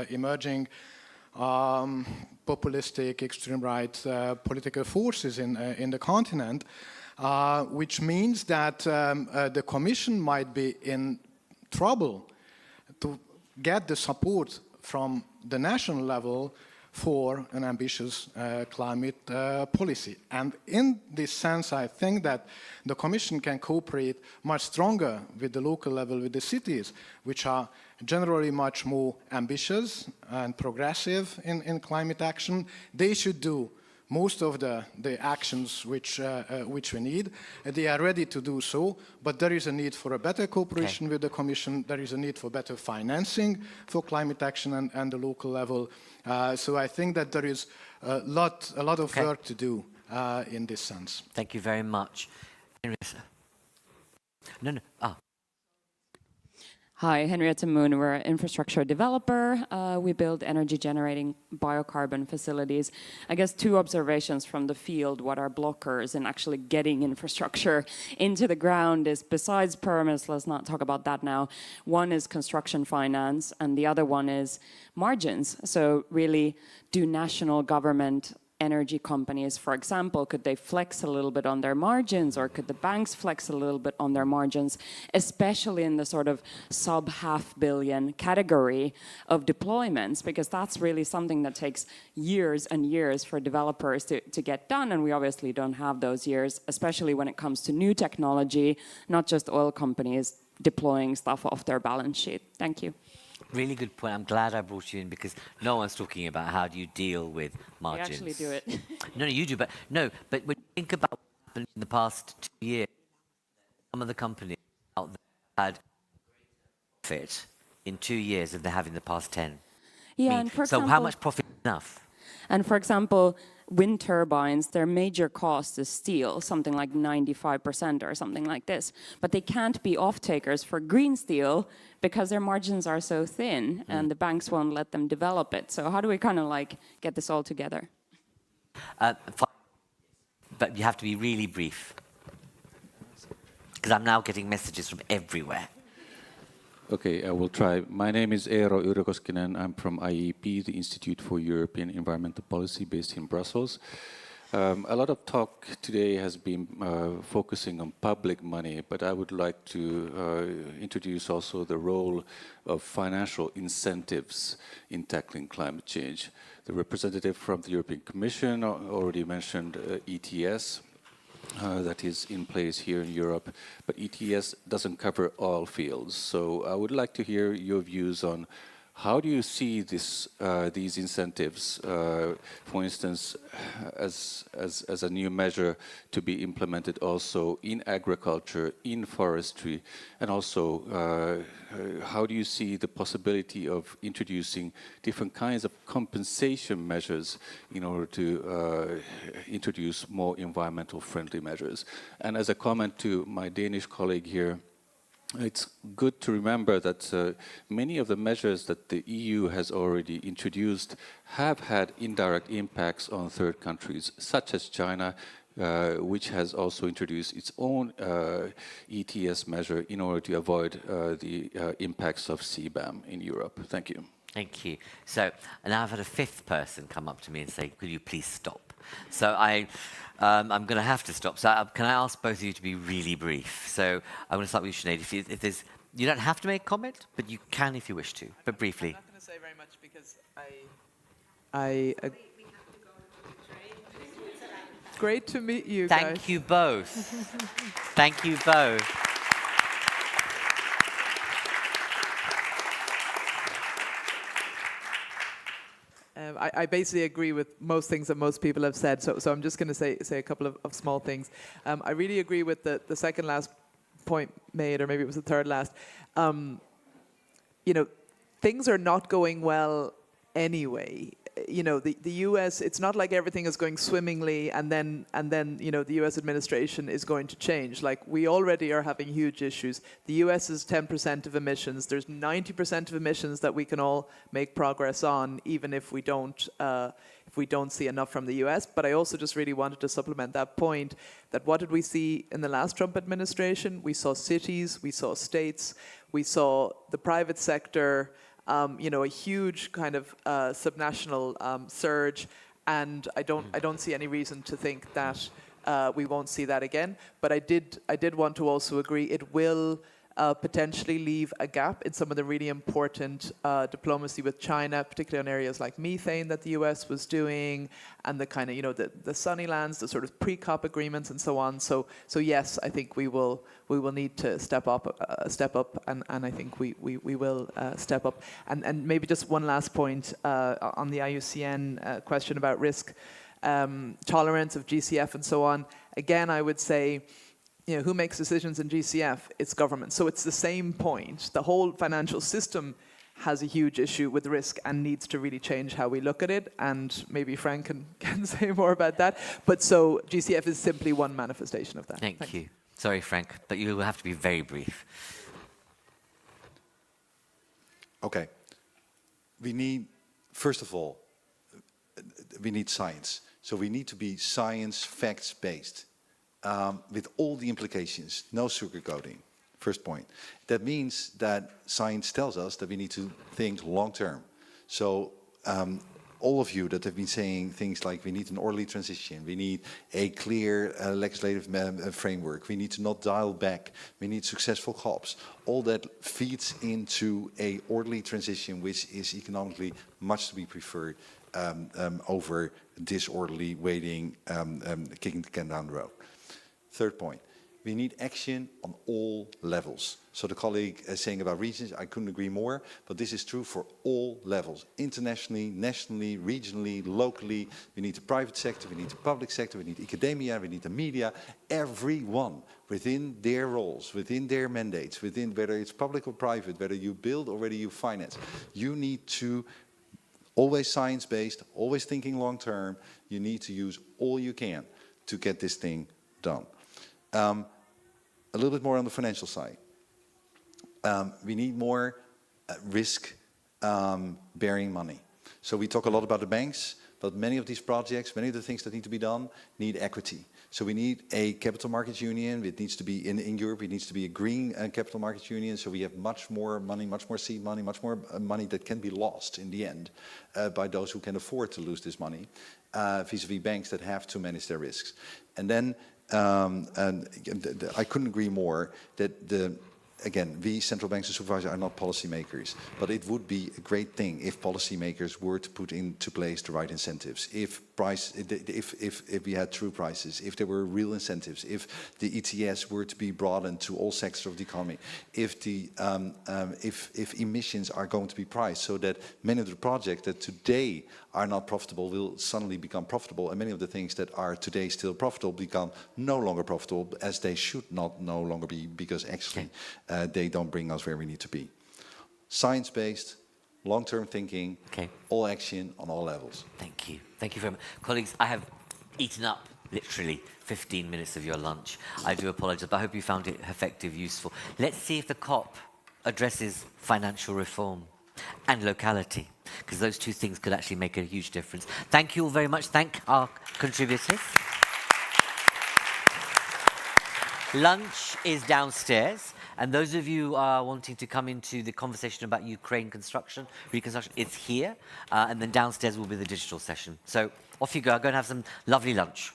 emerging populistic, extreme right political forces in the continent. Which means that the Commission might be in trouble to get the support from the national level for an ambitious climate policy. And in this sense, I think that the Commission can cooperate much stronger with the local level, with the cities, which are generally much more ambitious and progressive in climate action. They should do most of the actions which we need. They are ready to do so, but there is a need for a better cooperation with the Commission. There is a need for better financing for climate action and the local level. So I think that there is a lot of work to do in this sense. Thank you very much. Henrietta. No. Hi, Henrietta Moon. We're an infrastructure developer. We build energy-generating biocarbon facilities. I guess 2 observations from the field. What are blockers in actually getting infrastructure into the ground is, besides permits, let's not talk about that now. One is construction finance, and the other one is margins. So really, do national government energy companies, for example, could they flex a little bit on their margins, or could the banks flex a little bit on their margins, especially in the sort of sub-500 million category of deployments, because that's really something that takes years and years for developers to get done, and we obviously don't have those years, especially when it comes to new technology, not just oil companies deploying stuff off their balance sheet. Thank you. Really good point. I'm glad I brought you in, because no one's talking about how do you deal with margins. We actually do it. No, you do, but when you think about what happened in the past 2 years, some of the companies out there had profit in 2 years than they have in the past 10. Yeah, and for example, so how much profit is enough? And for example, wind turbines, their major cost is steel, something like 95% or something like this. But they can't be off-takers for green steel because their margins are so thin and the banks won't let them develop it. So how do we kind of like get this all together? But you have to be really brief, because I'm now getting messages from everywhere. Okay, I will try. My name is Eero Yrjökoskinen. I'm from IEP, the Institute for European Environmental Policy, based in Brussels. A lot of talk today has been focusing on public money, but I would like to introduce also the role of financial incentives in tackling climate change. The representative from the European Commission already mentioned ETS. That is in place here in Europe, but ETS doesn't cover all fields. So I would like to hear your views on how do you see this, these incentives, for instance, as a new measure to be implemented also in agriculture, in forestry, and also how do you see the possibility of introducing different kinds of compensation measures in order to introduce more environmental friendly measures? And as a comment to my Danish colleague here, it's good to remember that many of the measures that the EU has already introduced have had indirect impacts on third countries, such as China, which has also introduced its own ETS measure in order to avoid the impacts of CBAM in Europe. Thank you. Thank you. So, and now I've had a 5th person come up to me and say, could you please stop? So I'm going to have to stop. So can I ask both of you to be really brief? So I'm going to start with you, Sinead. If there's, you don't have to make a comment, but you can if you wish to, but briefly. I'm not going to say very much because I great to meet you guys. Thank you both. Thank you both. I basically agree with most things that most people have said, so I'm just going to say a couple of small things. I really agree with the second last point made, or maybe it was the third last. You know, things are not going well anyway. You know, the US, it's not like everything is going swimmingly and then you know, the US administration is going to change. Like, we already are having huge issues. The US is 10% of emissions. There's 90% of emissions that we can all make progress on, even if we don't see enough from the US. But I also just really wanted to supplement that point, that what did we see in the last Trump administration? We saw cities, we saw states, we saw the private sector, you know, a huge kind of subnational surge, and I don't see any reason to think that we won't see that again. But I did want to also agree it will potentially leave a gap in some of the really important diplomacy with China, particularly on areas like methane that the US was doing, and the kind of, the sunny lands, the sort of pre-COP agreements and so on. So yes, I think we will need to step up, and I think we will step up. And maybe just one last point on the IUCN question about risk tolerance of GCF and so on. Again, I would say, who makes decisions in GCF? It's government. So it's the same point. The whole financial system has a huge issue with risk and needs to really change how we look at it. And maybe Frank can say more about that. But so GCF is simply one manifestation of that. Thank you. Sorry, Frank, but you will have to be very brief. Okay. We need, first of all, we need science. So we need to be science, facts-based. With all the implications, no sugarcoating, first point. That means that science tells us that we need to think long-term. So all of you that have been saying things like we need an orderly transition, we need a clear legislative framework, we need to not dial back, we need successful COPs, all that feeds into a orderly transition which is economically much to be preferred over disorderly waiting, kicking the can down the road. Third point, we need action on all levels. So the colleague saying about regions, I couldn't agree more, but this is true for all levels. Internationally, nationally, regionally, locally. We need the private sector, we need the public sector, we need academia, we need the media. Everyone within their roles, within their mandates, within whether it's public or private, whether you build or whether you finance. You need to always science-based, always thinking long-term. You need to use all you can to get this thing done. A little bit more on the financial side. We need more risk-bearing money. So we talk a lot about the banks, but many of these projects, many of the things that need to be done, need equity. So we need a capital markets union. It needs to be, in Europe, it needs to be a green capital markets union. So we have much more money, much more seed money, much more money that can be lost in the end by those who can afford to lose this money, vis-a-vis banks that have to manage their risks. And then I couldn't agree more that again, we central banks and supervisors are not policymakers, but it would be a great thing if policymakers were to put into place the right incentives. If we had true prices, if there were real incentives, if the ETS were to be broadened to all sectors of the economy, if emissions are going to be priced so that many of the projects that today are not profitable will suddenly become profitable, and many of the things that are today still profitable become no longer profitable, as they should not no longer be, because actually they don't bring us where we need to be. Science-based, long-term thinking, all action on all levels. Thank you. Thank you very much. Colleagues, I have eaten up literally 15 minutes of your lunch. I do apologize, but I hope you found it effective, useful. Let's see if the COP addresses financial reform and locality, because those two things could actually make a huge difference. Thank you all very much. Thank our contributors. Lunch is downstairs, and those of you wanting to come into the conversation about Ukraine reconstruction, it's here, and then downstairs will be the digital session. So off you go and have some lovely lunch.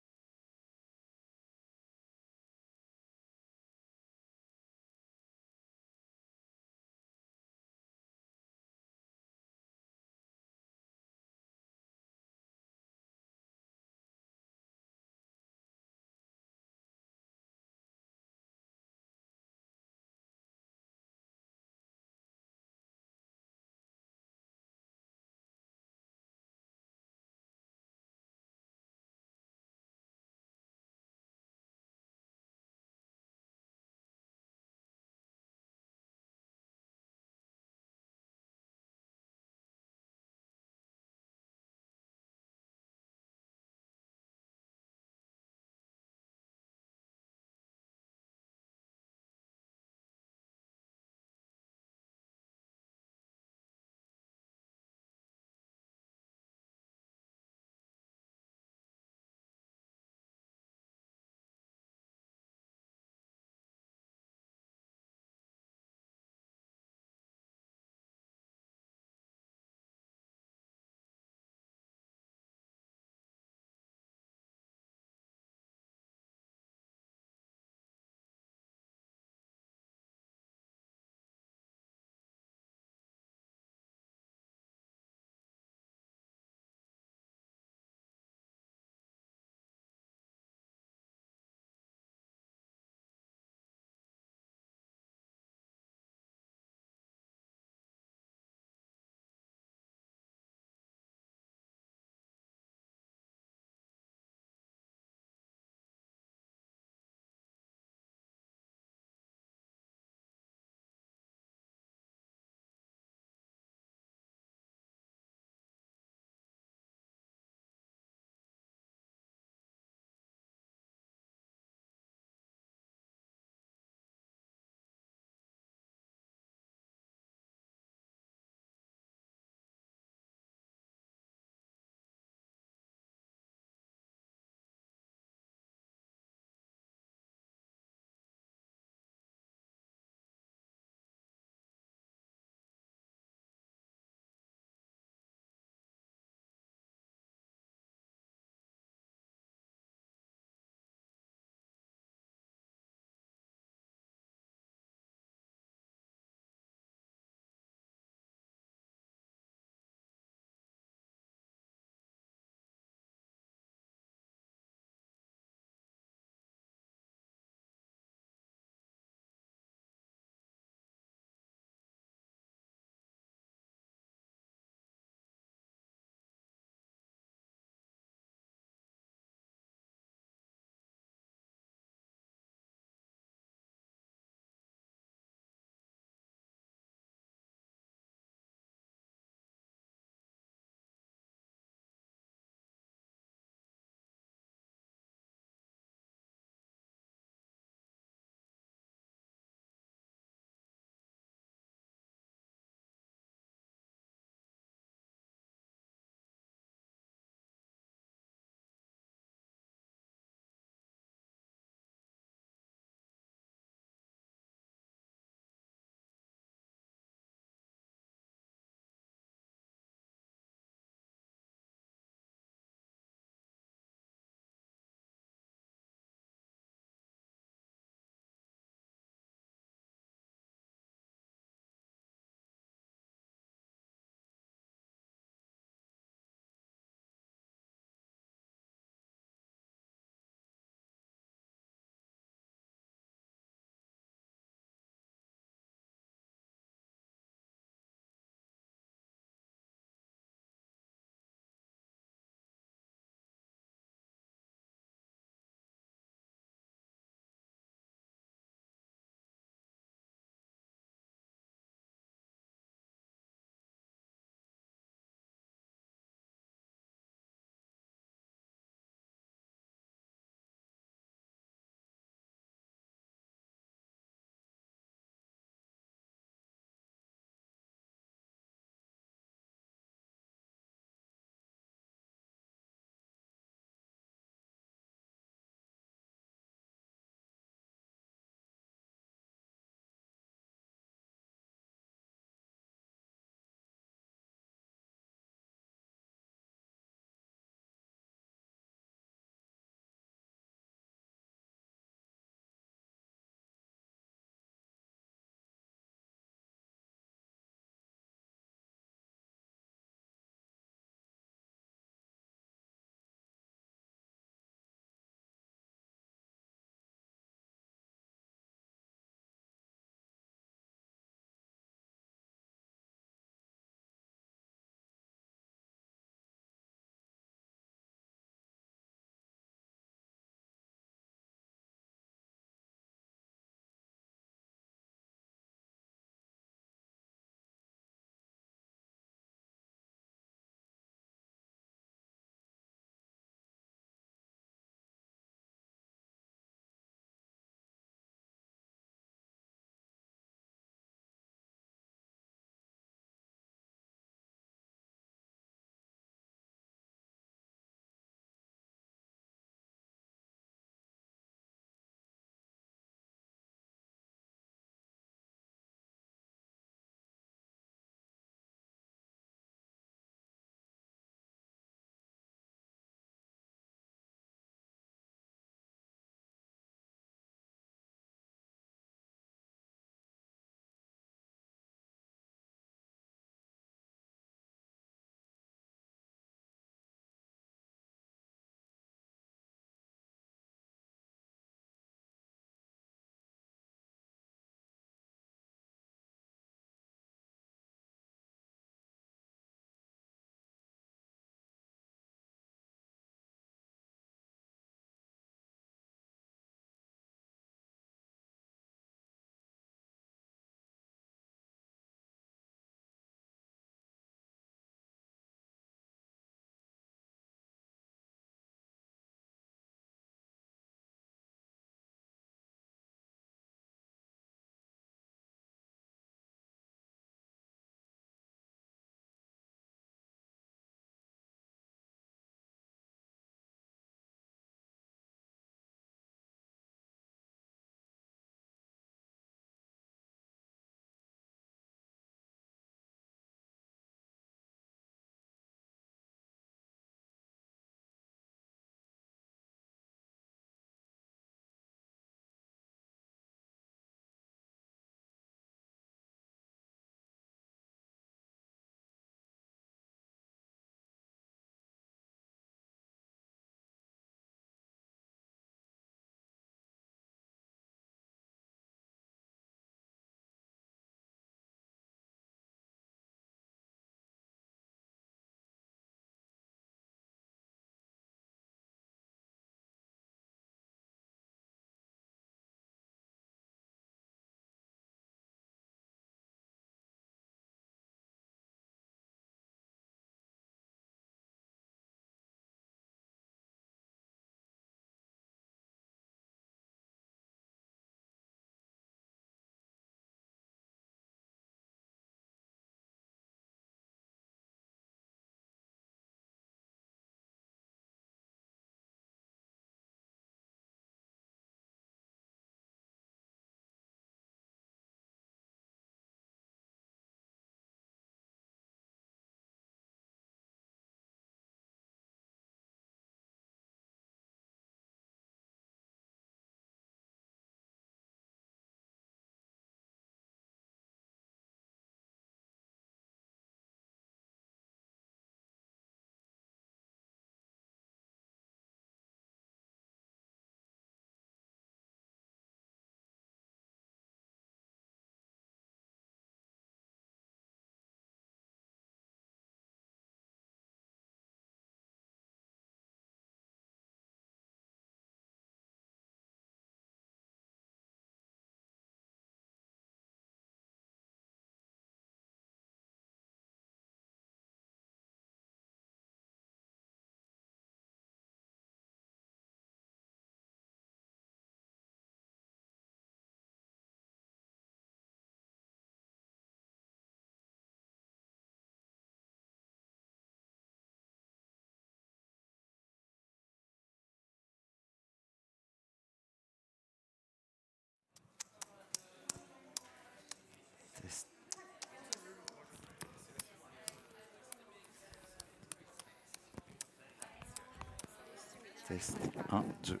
Test. 1, 2.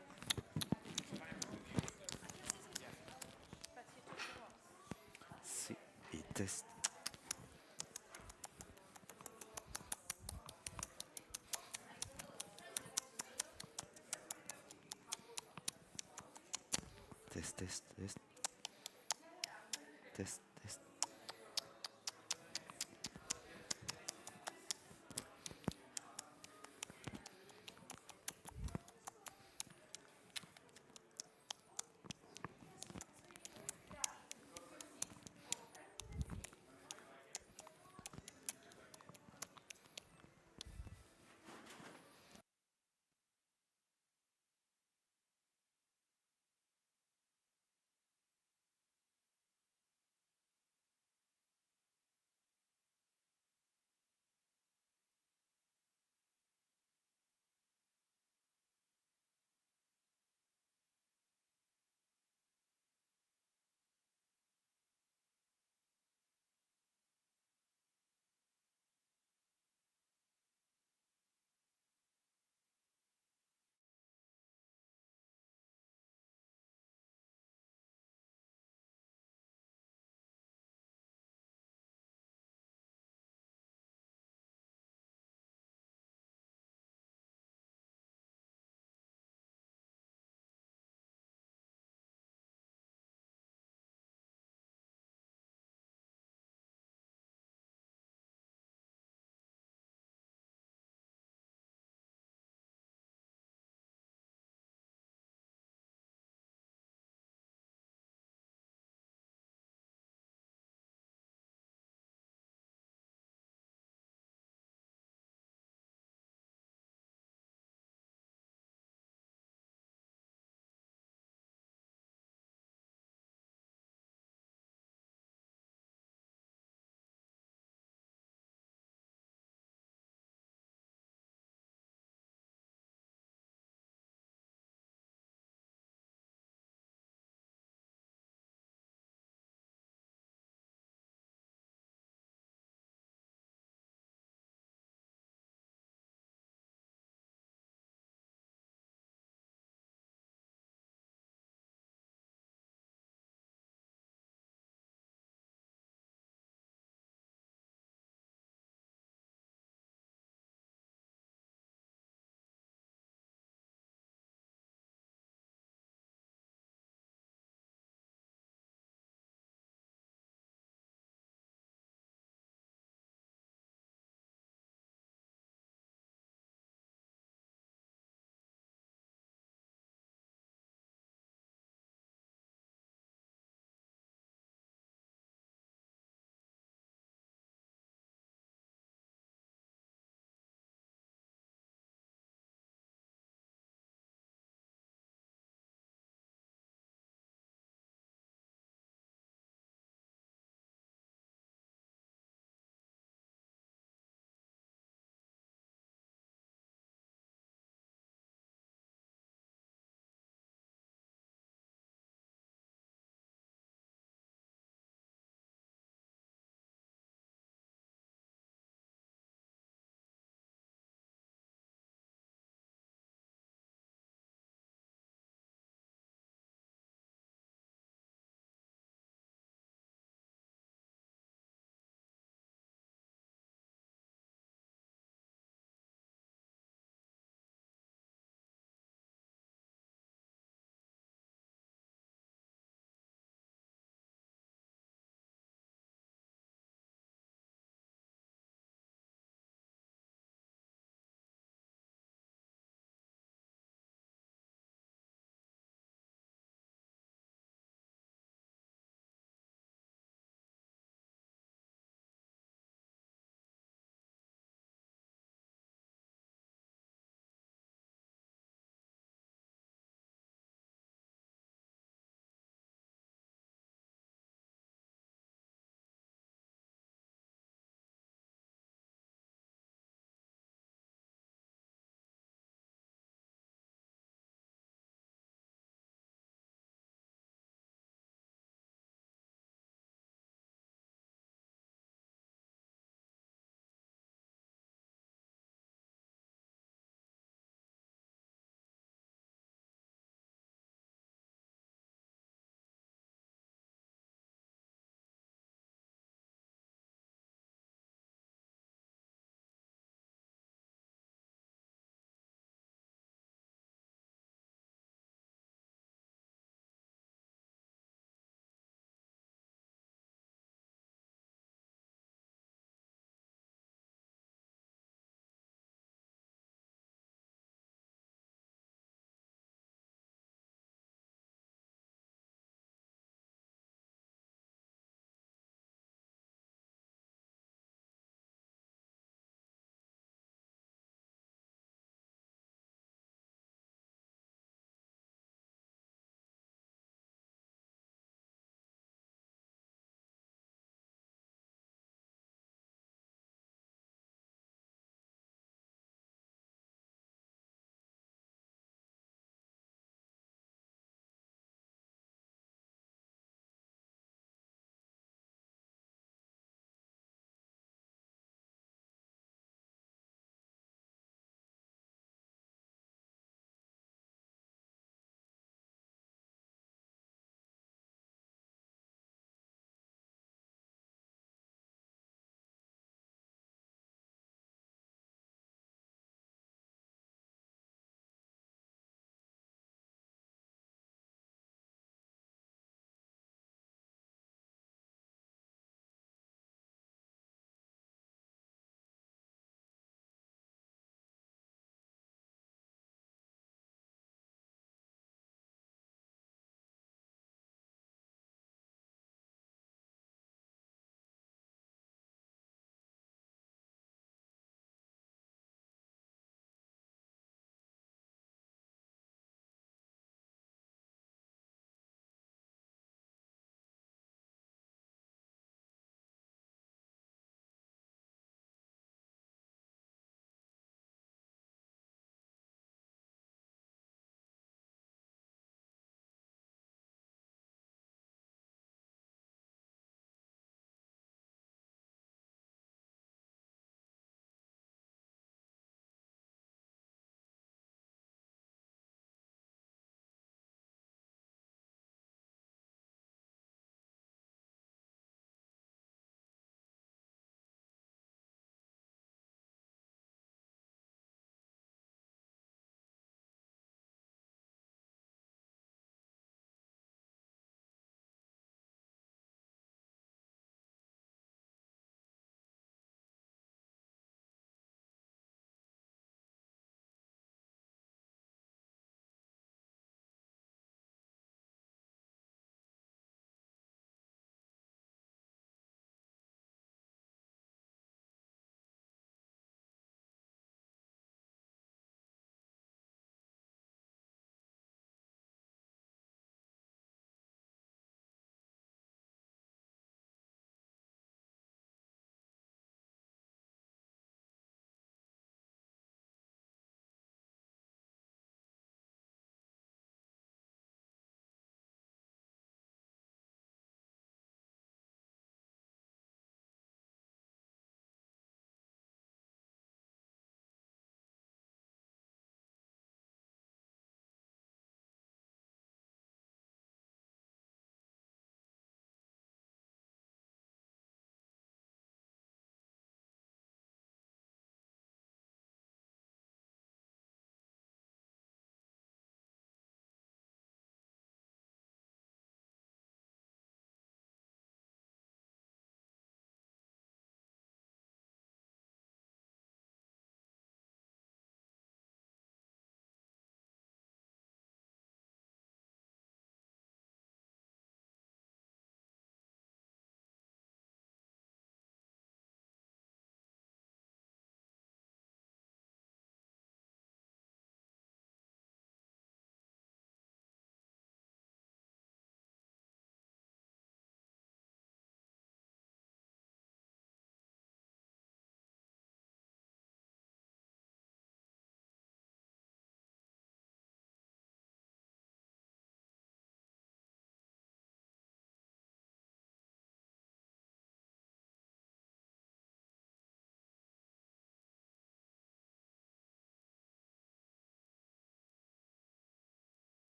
Si, et test. Test, test, test. Test, test.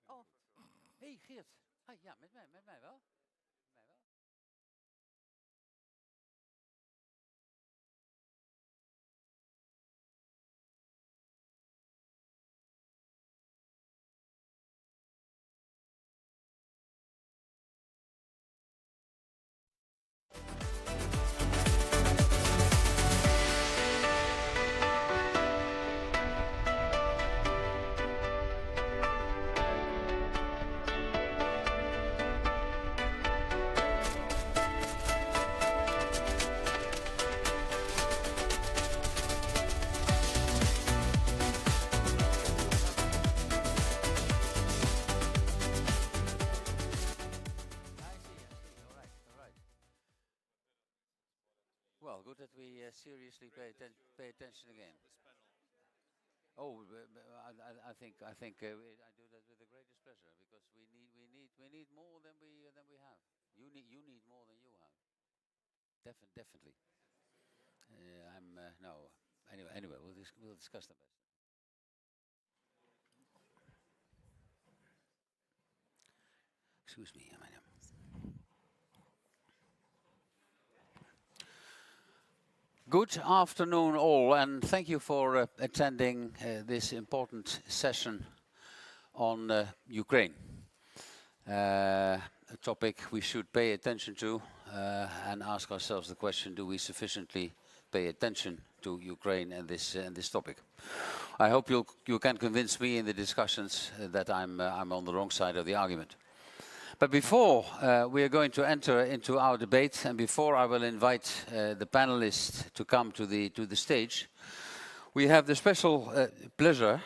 Oh, hey Geert. Hi, ja, met mij wel. Well, good that we seriously pay attention again. Oh, I think I do that with the greatest pleasure because we need more than we have. You need more than you have. Definitely. I'm no. Anyway, we'll discuss the best. Excuse me, madam. Good afternoon all, and thank you for attending this important session on Ukraine. A topic we should pay attention to and ask ourselves the question, do we sufficiently pay attention to Ukraine and this topic? I hope you can convince me in the discussions that I'm on the wrong side of the argument. But before we are going to enter into our debate, and before I will invite the panelists to come to the stage, we have the special pleasure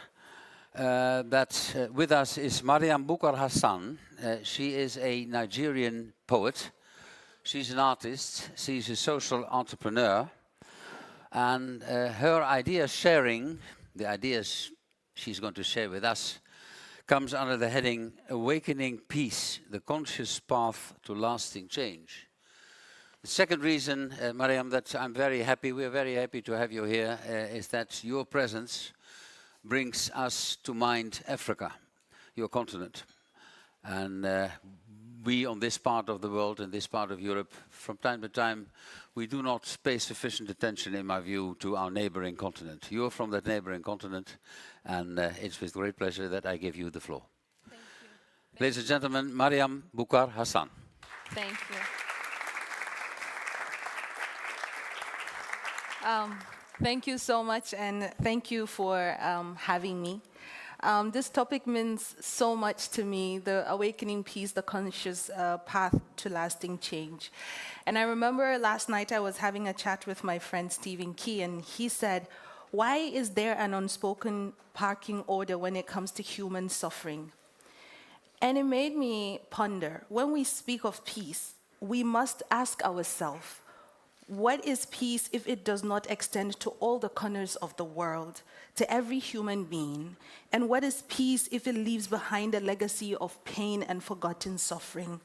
that with us is Mariam Bukar Hassan. She is a Nigerian poet. She's an artist. She's a social entrepreneur. And her idea sharing, the ideas she's going to share with us, comes under the heading Awakening Peace, the Conscious Path to Lasting Change. The second reason, Mariam, that we're very happy to have you here, is that your presence brings us to mind Africa, your continent. And we on this part of the world, in this part of Europe, from time to time, we do not pay sufficient attention, in my view, to our neighboring continent. You're from that neighboring continent, and it's with great pleasure that I give you the floor. Thank you. Ladies and gentlemen, Mariam Bukar Hassan. Thank you. Thank you so much, and thank you for having me. This topic means so much to me, the awakening peace, the conscious path to lasting change. And I remember last night I was having a chat with my friend Stephen Key, and he said, why is there an unspoken parking order when it comes to human suffering? And it made me ponder, when we speak of peace, we must ask ourselves, what is peace if it does not extend to all the corners of the world, to every human being? And what is peace if it leaves behind a legacy of pain and forgotten suffering?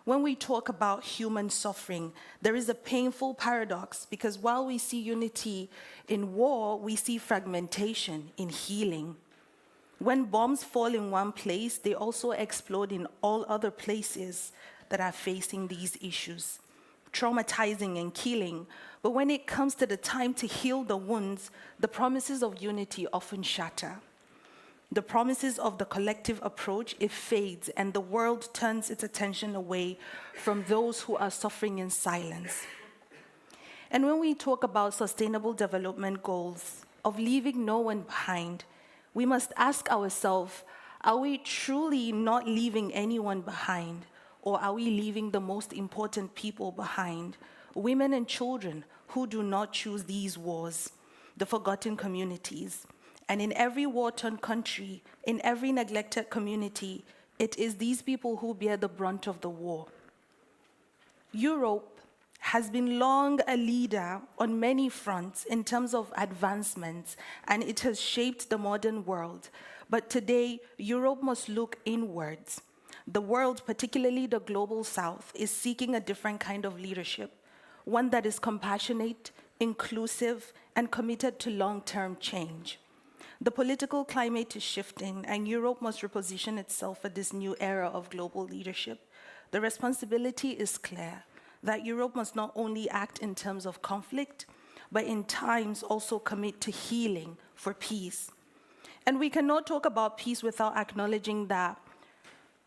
When we talk about human suffering, there is a painful paradox, because while we see unity in war, we see fragmentation in healing. When bombs fall in one place, they also explode in all other places that are facing these issues, traumatizing and killing. But when it comes to the time to heal the wounds, the promises of unity often shatter. The promises of the collective approach, it fades, and the world turns its attention away from those who are suffering in silence. And when we talk about sustainable development goals, of leaving no one behind, we must ask ourselves, are we truly not leaving anyone behind? Or are we leaving the most important people behind? Women and children who do not choose these wars, the forgotten communities. And in every war-torn country, in every neglected community, it is these people who bear the brunt of the war. Europe has been long a leader on many fronts in terms of advancements, and it has shaped the modern world. But today, Europe must look inwards. The world, particularly the global south, is seeking a different kind of leadership, one that is compassionate, inclusive, and committed to long-term change. The political climate is shifting, and Europe must reposition itself for this new era of global leadership. The responsibility is clear, that Europe must not only act in terms of conflict, but in times also commit to healing for peace. And we cannot talk about peace without acknowledging that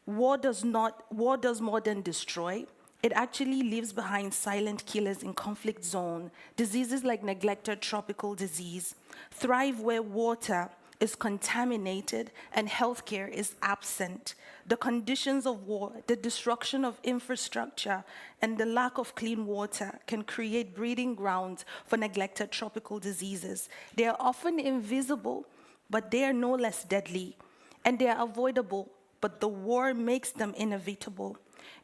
war does more than destroy. It actually leaves behind silent killers in conflict zone. Diseases like neglected tropical disease thrive where water is contaminated and healthcare is absent. The conditions of war, the destruction of infrastructure, and the lack of clean water can create breeding grounds for neglected tropical diseases. They are often invisible, but they are no less deadly. And they are avoidable, but the war makes them inevitable.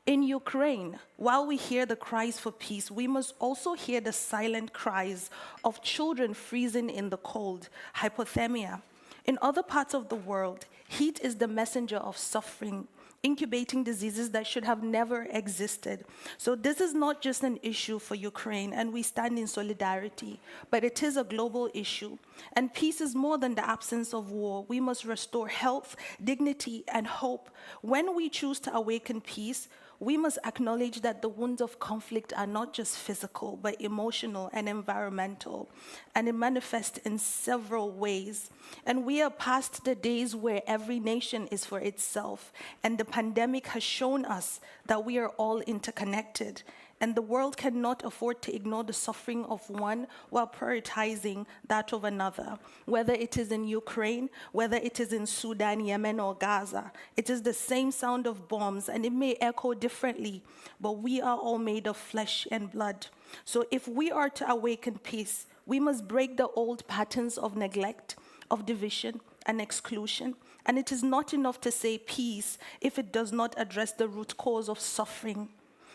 In Ukraine, while we hear the cries for peace, we must also hear the silent cries of children freezing in the cold, hypothermia. In other parts of the world, heat is the messenger of suffering, incubating diseases that should have never existed. So this is not just an issue for Ukraine, and we stand in solidarity, but it is a global issue. And peace is more than the absence of war. We must restore health, dignity, and hope. When we choose to awaken peace, we must acknowledge that the wounds of conflict are not just physical, but emotional and environmental, and it manifests in several ways. And we are past the days where every nation is for itself, and the pandemic has shown us that we are all interconnected, and the world cannot afford to ignore the suffering of one while prioritizing that of another. Whether it is in Ukraine, whether it is in Sudan, Yemen, or Gaza, it is the same sound of bombs, and it may echo differently, but we are all made of flesh and blood. So if we are to awaken peace, we must break the old patterns of neglect, of division, and exclusion. And it is not enough to say peace if it does not address the root cause of suffering.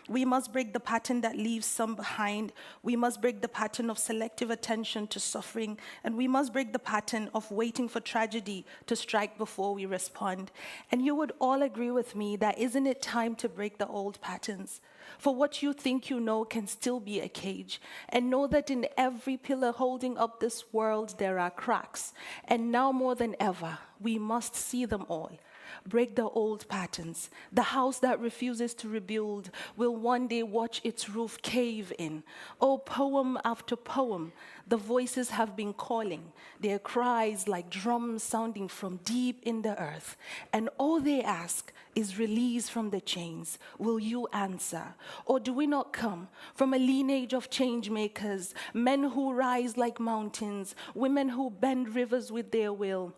We must break the pattern that leaves some behind. We must break the pattern of selective attention to suffering. And we must break the pattern of waiting for tragedy to strike before we respond. And you would all agree with me that isn't it time to break the old patterns? For what you think you know can still be a cage. And know that in every pillar holding up this world, there are cracks. And now more than ever, we must see them all. Break the old patterns. The house that refuses to rebuild will one day watch its roof cave in. Oh, poem after poem, the voices have been calling, their cries like drums sounding from deep in the earth. And all they ask is release from the chains. Will you answer? Or do we not come from a lineage of change makers, men who rise like mountains, women who bend rivers with their will,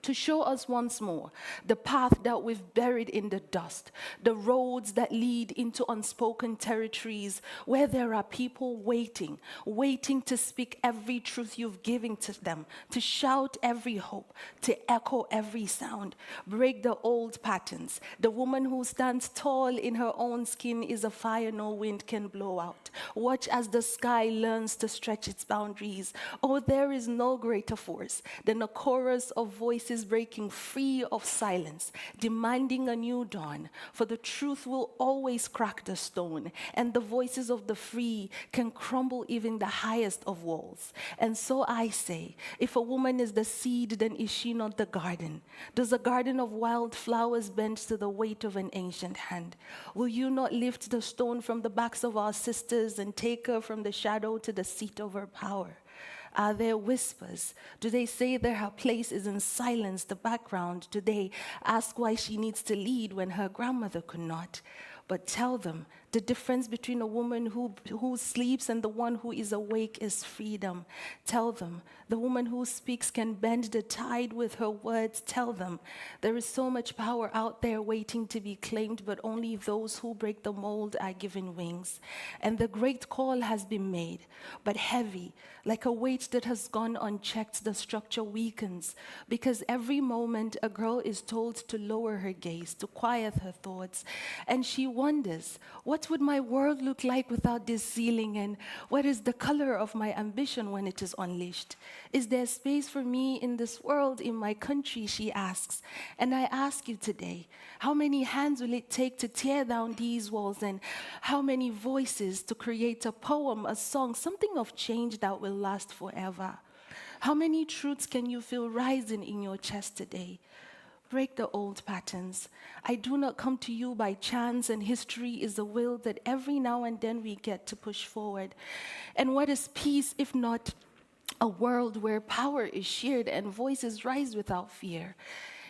to show us once more the path that we've buried in the dust, the roads that lead into unspoken territories where there are people waiting to speak every truth you've given to them, to shout every hope, to echo every sound. Break the old patterns. The woman who stands tall in her own skin is a fire no wind can blow out. Watch as the sky learns to stretch its boundaries. Oh, there is no greater force than a chorus of voices breaking free of silence, demanding a new dawn, for the truth will always crack the stone, and the voices of the free can crumble even the highest of walls. And so I say, if a woman is the seed, then is she not the garden? Does a garden of wild flowers bend to the weight of an ancient hand? Will you not lift the stone from the backs of our sisters and take her from the shadow to the seat of her power? Are there whispers? Do they say that her place is in silence, the background? Do they ask why she needs to lead when her grandmother could not? But tell them, the difference between a woman who sleeps and the one who is awake is freedom. Tell them, the woman who speaks can bend the tide with her words. Tell them, there is so much power out there waiting to be claimed, but only those who break the mold are given wings. And the great call has been made, but heavy, like a weight that has gone unchecked, the structure weakens. Because every moment a girl is told to lower her gaze, to quiet her thoughts, and she wonders, what would my world look like without this ceiling? And what is the color of my ambition when it is unleashed? Is there space for me in this world, in my country, she asks. And I ask you today, how many hands will it take to tear down these walls? And how many voices to create a poem, a song, something of change that will last forever? How many truths can you feel rising in your chest today? Break the old patterns. I do not come to you by chance, and history is a will that every now and then we get to push forward. And what is peace if not a world where power is shared and voices rise without fear?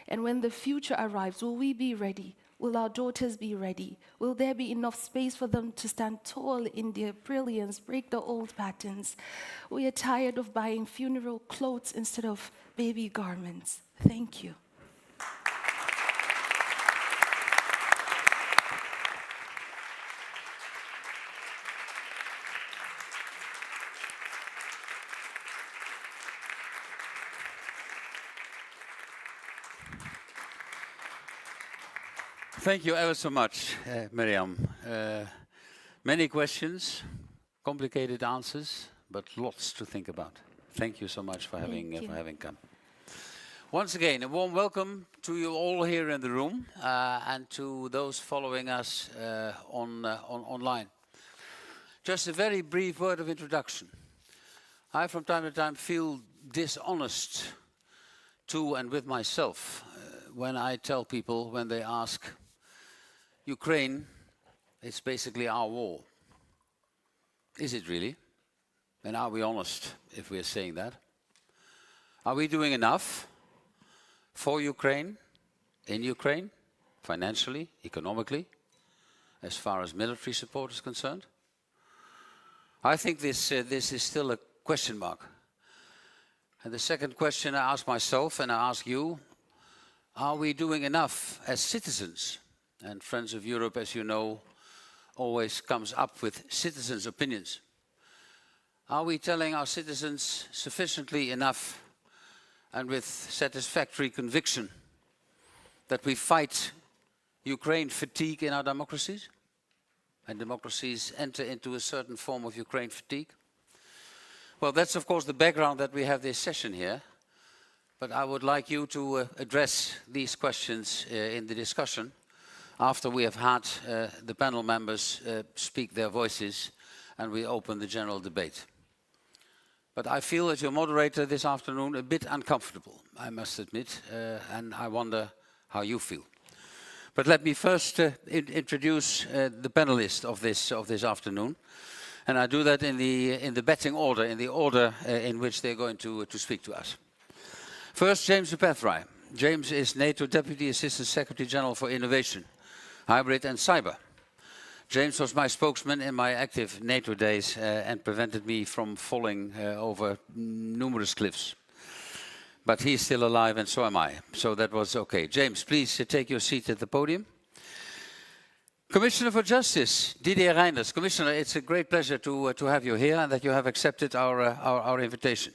And when the future arrives, will we be ready? Will our daughters be ready? Will there be enough space for them to stand tall in their brilliance, break the old patterns? We are tired of buying funeral clothes instead of baby garments. Thank you. Thank you ever so much, Miriam. Many questions, complicated answers, but lots to think about. Thank you so much for having come. Once again, a warm welcome to you all here in the room and to those following us online. Just a very brief word of introduction. I, from time to time, feel dishonest to and with myself when I tell people, when they ask, Ukraine, it's basically our war. Is it really? And are we honest if we're saying that? Are we doing enough for Ukraine, in Ukraine, financially, economically, as far as military support is concerned? I think this is still a question mark. And the second question I ask myself and I ask you, are we doing enough as citizens? And Friends of Europe, as you know, always comes up with citizens' opinions. Are we telling our citizens sufficiently enough and with satisfactory conviction that we fight Ukraine fatigue in our democracies? And democracies enter into a certain form of Ukraine fatigue? Well, that's of course the background that we have this session here. But I would like you to address these questions in the discussion after we have had the panel members speak their voices and we open the general debate. But I feel as your moderator this afternoon a bit uncomfortable, I must admit, and I wonder how you feel. But let me first introduce the panelists of this afternoon. And I do that in the betting order, in the order in which they're going to speak to us. First, James Pethray. James is NATO Deputy Assistant Secretary General for Innovation, Hybrid and Cyber. James was my spokesman in my active NATO days and prevented me from falling over numerous cliffs. But he's still alive and so am I, so that was okay. James, please take your seat at the podium. Commissioner for Justice, Didier Reynders. Commissioner, it's a great pleasure to have you here and that you have accepted our invitation.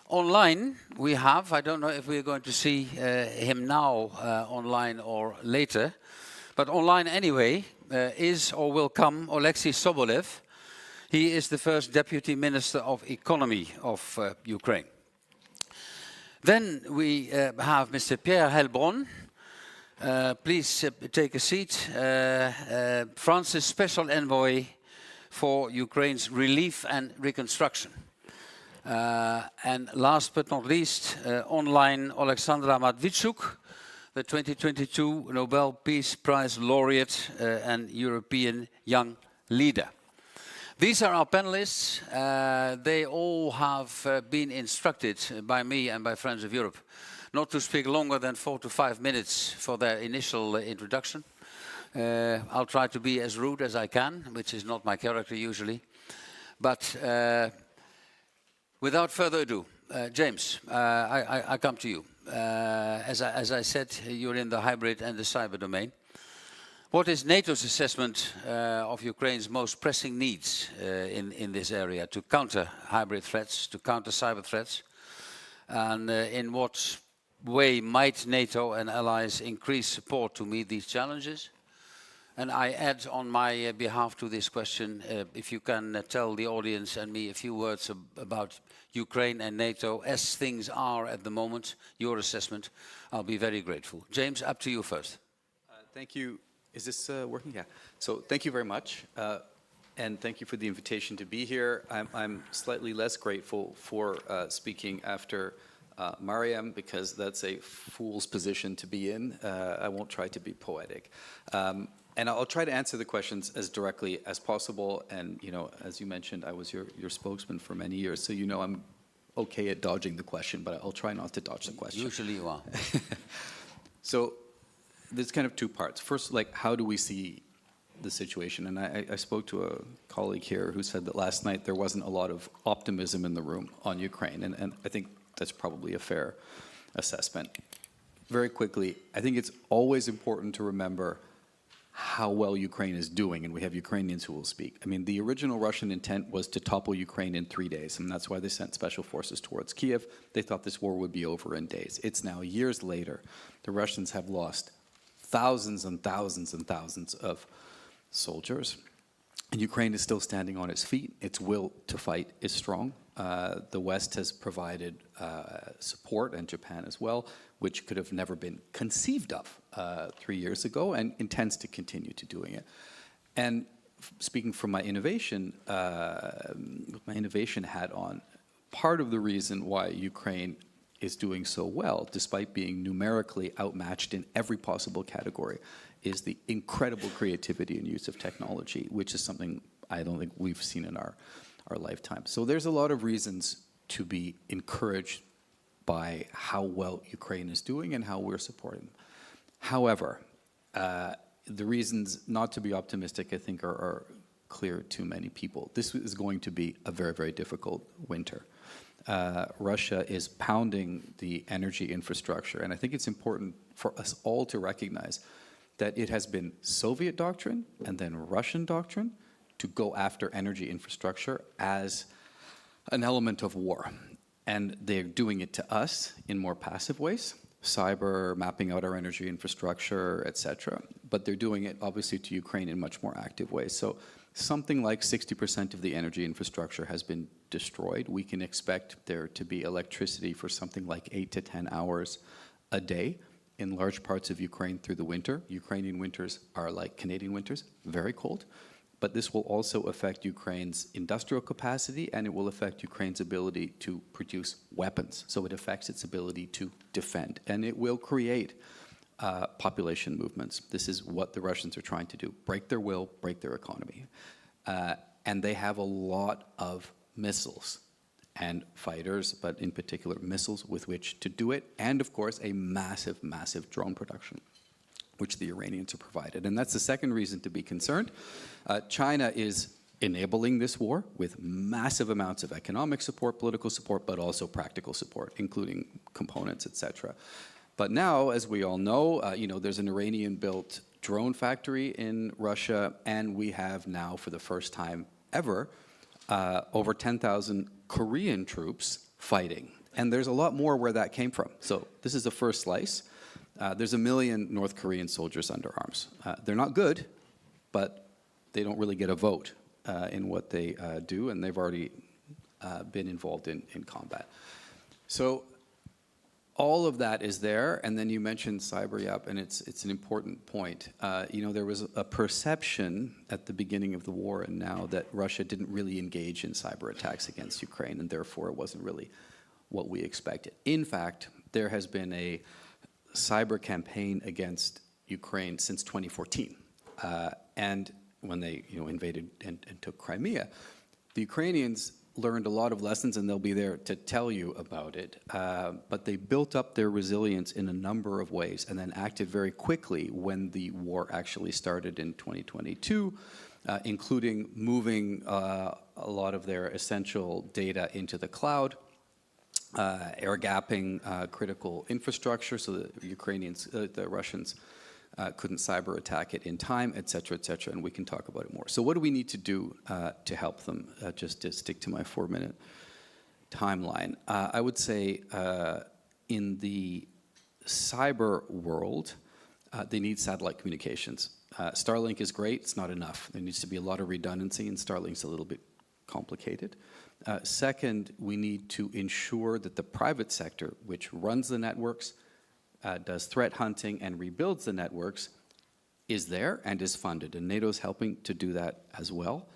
Online, we have, I don't know if we're going to see him now online or later, but online anyway, is or will come Oleksiy Sobolev. He is the first Deputy Minister of Economy of Ukraine. Then we have Mr. Pierre Heilbronn. Please take a seat. France's Special Envoy for Ukraine's Relief and Reconstruction. And last but not least, online, Alexandra Matvichuk, the 2022 Nobel Peace Prize laureate and European Young Leader. These are our panelists. They all have been instructed by me and by Friends of Europe not to speak longer than 4 to 5 minutes for their initial introduction. I'll try to be as rude as I can, which is not my character usually. But without further ado, James, I come to you. As I said, you're in the hybrid and the cyber domain. What is NATO's assessment of Ukraine's most pressing needs in this area to counter hybrid threats, to counter cyber threats? And in what way might NATO and allies increase support to meet these challenges? And I add on my behalf to this question, if you can tell the audience and me a few words about Ukraine and NATO as things are at the moment, your assessment, I'll be very grateful. James, up to you first. Thank you. Is this working? Yeah. So thank you very much. And thank you for the invitation to be here. I'm slightly less grateful for speaking after Mariam, because that's a fool's position to be in. I won't try to be poetic. And I'll try to answer the questions as directly as possible. And, you know, as you mentioned, I was your spokesman for many years, so you know I'm okay at dodging the question, but I'll try not to dodge the question. Usually you are. So there's kind of two parts. First, like, how do we see the situation? And I spoke to a colleague here who said that last night there wasn't a lot of optimism in the room on Ukraine, and I think that's probably a fair assessment. Very quickly, I think it's always important to remember how well Ukraine is doing, and we have Ukrainians who will speak. I mean, the original Russian intent was to topple Ukraine in 3 days, and that's why they sent special forces towards Kiev. They thought this war would be over in days. It's now years later. The Russians have lost thousands and thousands and thousands of soldiers, and Ukraine is still standing on its feet. Its will to fight is strong. The West has provided support, and Japan as well, which could have never been conceived of 3 years ago, and intends to continue to doing it. And speaking from my innovation, with my innovation hat on, part of the reason why Ukraine is doing so well, despite being numerically outmatched in every possible category, is the incredible creativity and use of technology, which is something I don't think we've seen in our lifetime. So there's a lot of reasons to be encouraged by how well Ukraine is doing and how we're supporting them. However, the reasons not to be optimistic, I think, are clear to many people. This is going to be a very, very difficult winter. Russia is pounding the energy infrastructure, and I think it's important for us all to recognize that it has been Soviet doctrine and then Russian doctrine to go after energy infrastructure as an element of war. And they're doing it to us in more passive ways, cyber, mapping out our energy infrastructure, etc. But they're doing it, obviously, to Ukraine in much more active ways. So something like 60% of the energy infrastructure has been destroyed. We can expect there to be electricity for something like 8 to 10 hours a day in large parts of Ukraine through the winter. Ukrainian winters are like Canadian winters, very cold. But this will also affect Ukraine's industrial capacity, and it will affect Ukraine's ability to produce weapons. So it affects its ability to defend, and it will create population movements. This is what the Russians are trying to do: break their will, break their economy. And they have a lot of missiles and fighters, but in particular missiles with which to do it, and of course a massive, massive drone production, which the Iranians have provided. And that's the second reason to be concerned. China is enabling this war with massive amounts of economic support, political support, but also practical support, including components, etc. But now, as we all know, there's an Iranian-built drone factory in Russia, and we have now, for the first time ever, over 10,000 Korean troops fighting. And there's a lot more where that came from. So this is the first slice. There's 1 million North Korean soldiers under arms. They're not good, but they don't really get a vote in what they do, and they've already been involved in combat. So all of that is there, and then you mentioned cyber, Jaap, and it's an important point. There was a perception at the beginning of the war and now that Russia didn't really engage in cyber attacks against Ukraine, and therefore it wasn't really what we expected. In fact, there has been a cyber campaign against Ukraine since 2014. And when they invaded and took Crimea, the Ukrainians learned a lot of lessons, and they'll be there to tell you about it. But they built up their resilience in a number of ways and then acted very quickly when the war actually started in 2022, including moving a lot of their essential data into the cloud, air gapping critical infrastructure so that the Russians couldn't cyber attack it in time, et cetera, and we can talk about it more. So what do we need to do to help them, just to stick to my 4-minute timeline? I would say in the cyber world, they need satellite communications. Starlink is great, it's not enough. There needs to be a lot of redundancy, and Starlink's a little bit complicated. Second, we need to ensure that the private sector, which runs the networks, does threat hunting and rebuilds the networks, is there and is funded. And NATO's helping to do that as well.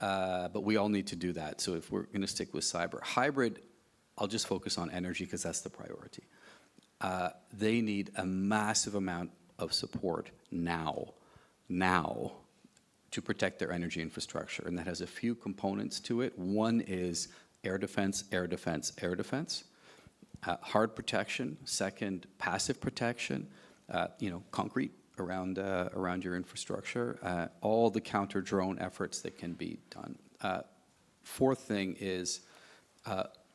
but we all need to do that. So if we're going to stick with cyber. Hybrid, I'll just focus on energy because that's the priority. They need a massive amount of support now, to protect their energy infrastructure. And that has a few components to it. One is air defense, air defense, air defense. Hard protection. Second, passive protection. Concrete around your infrastructure. All the counter-drone efforts that can be done. Fourth thing is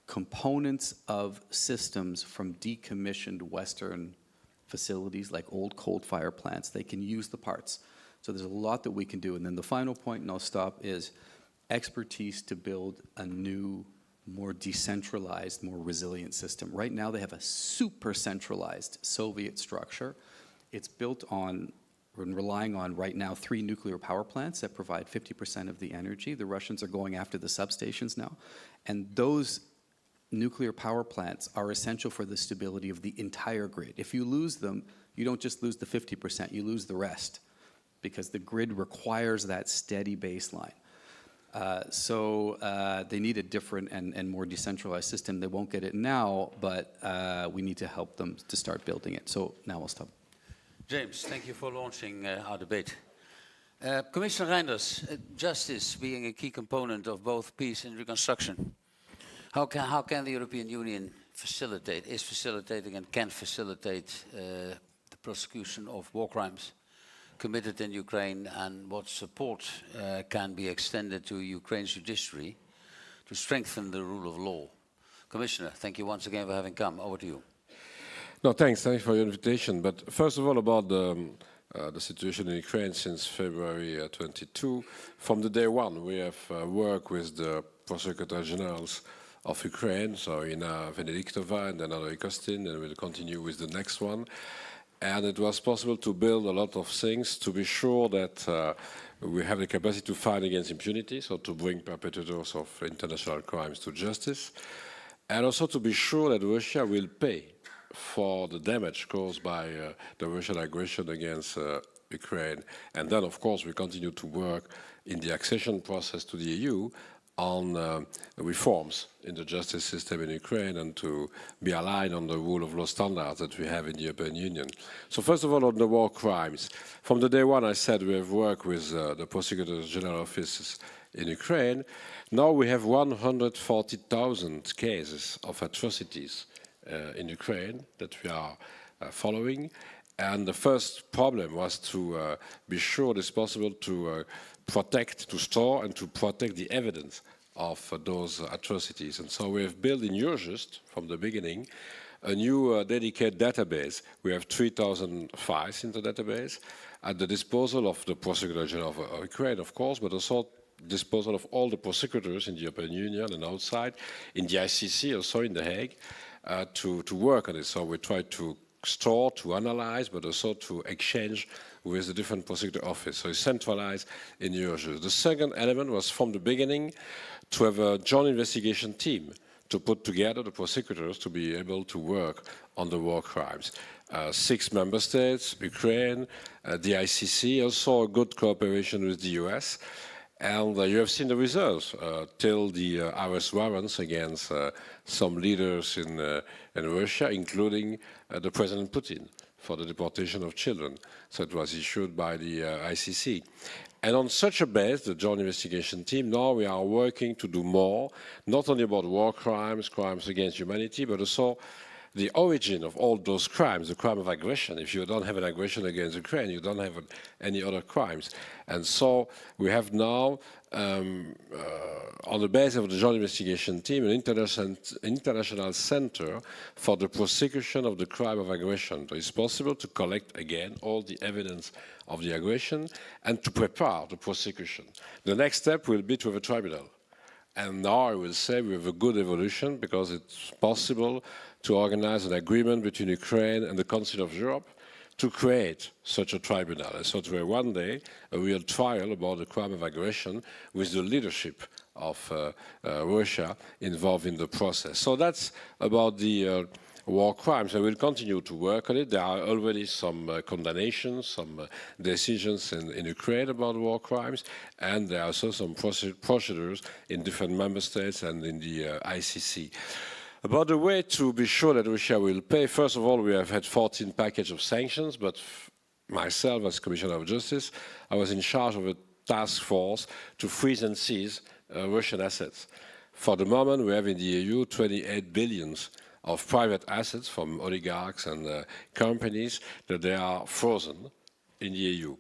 components of systems from decommissioned Western facilities like old coal-fired plants. They can use the parts. So there's a lot that we can do. And then the final point, and I'll stop, is expertise to build a new, more decentralized, more resilient system. Right now they have a super centralized Soviet structure. It's built on, and relying on right now 3 nuclear power plants that provide 50% of the energy. The Russians are going after the substations now. And those nuclear power plants are essential for the stability of the entire grid. If you lose them, you don't just lose the 50%, you lose the rest, because the grid requires that steady baseline. So they need a different and more decentralized system. They won't get it now, but we need to help them to start building it. So now I'll stop. James, thank you for launching our debate. Commissioner Reinders, justice being a key component of both peace and reconstruction. How can the European Union is facilitating and can facilitate the prosecution of war crimes committed in Ukraine, and what support can be extended to Ukraine's judiciary to strengthen the rule of law? Commissioner, thank you once again for having come. Over to you. No, thanks for your invitation. But first of all, about the situation in Ukraine since February 22. From the day one, we have worked with the Prosecutor Generals of Ukraine, so Ina Venediktova and then Anna Kostin, and we'll continue with the next one. And it was possible to build a lot of things to be sure that we have the capacity to fight against impunity, so to bring perpetrators of international crimes to justice, and also to be sure that Russia will pay for the damage caused by the Russian aggression against Ukraine. And then, of course, we continue to work in the accession process to the EU on reforms in the justice system in Ukraine and to be aligned on the rule of law standards that we have in the European Union. So first of all, on the war crimes. From the day one, I said we have worked with the Prosecutor General offices in Ukraine. Now we have 140,000 cases of atrocities in Ukraine that we are following. And the first problem was to be sure it is possible to protect, to store and to protect the evidence of those atrocities. And so we have built in Eurojust, from the beginning, a new dedicated database. We have 3,000 files in the database at the disposal of the Prosecutor General of Ukraine, of course, but also disposal of all the prosecutors in the European Union and outside, in the ICC, also in The Hague, to work on it. So we try to store, to analyze, but also to exchange with the different prosecutor office. So it's centralized in Eurojust. The second element was from the beginning to have a joint investigation team to put together the prosecutors to be able to work on the war crimes. 6 member states, Ukraine, the ICC, also a good cooperation with the US. And you have seen the results till the arrest warrants against some leaders in Russia, including the President Putin, for the deportation of children. So it was issued by the ICC. And on such a base, the joint investigation team, now we are working to do more, not only about war crimes, crimes against humanity, but also the origin of all those crimes, the crime of aggression. If you don't have an aggression against Ukraine, you don't have any other crimes. And so we have now, on the basis of the joint investigation team, an international center for the prosecution of the crime of aggression. So it's possible to collect again all the evidence of the aggression and to prepare the prosecution. The next step will be to have a tribunal. And now I will say we have a good evolution because it's possible to organize an agreement between Ukraine and the Council of Europe to create such a tribunal. And so to have one day a real trial about the crime of aggression with the leadership of Russia involved in the process. So that's about the war crimes, and we'll continue to work on it. There are already some condemnations, some decisions in Ukraine about war crimes, and there are also some procedures in different member states and in the ICC. About the way to be sure that Russia will pay, first of all, we have had 14 packages of sanctions, but myself, as Commissioner of Justice, I was in charge of a task force to freeze and seize Russian assets. For the moment, we have in the EU 28 billion of private assets from oligarchs and companies that they are frozen in the EU.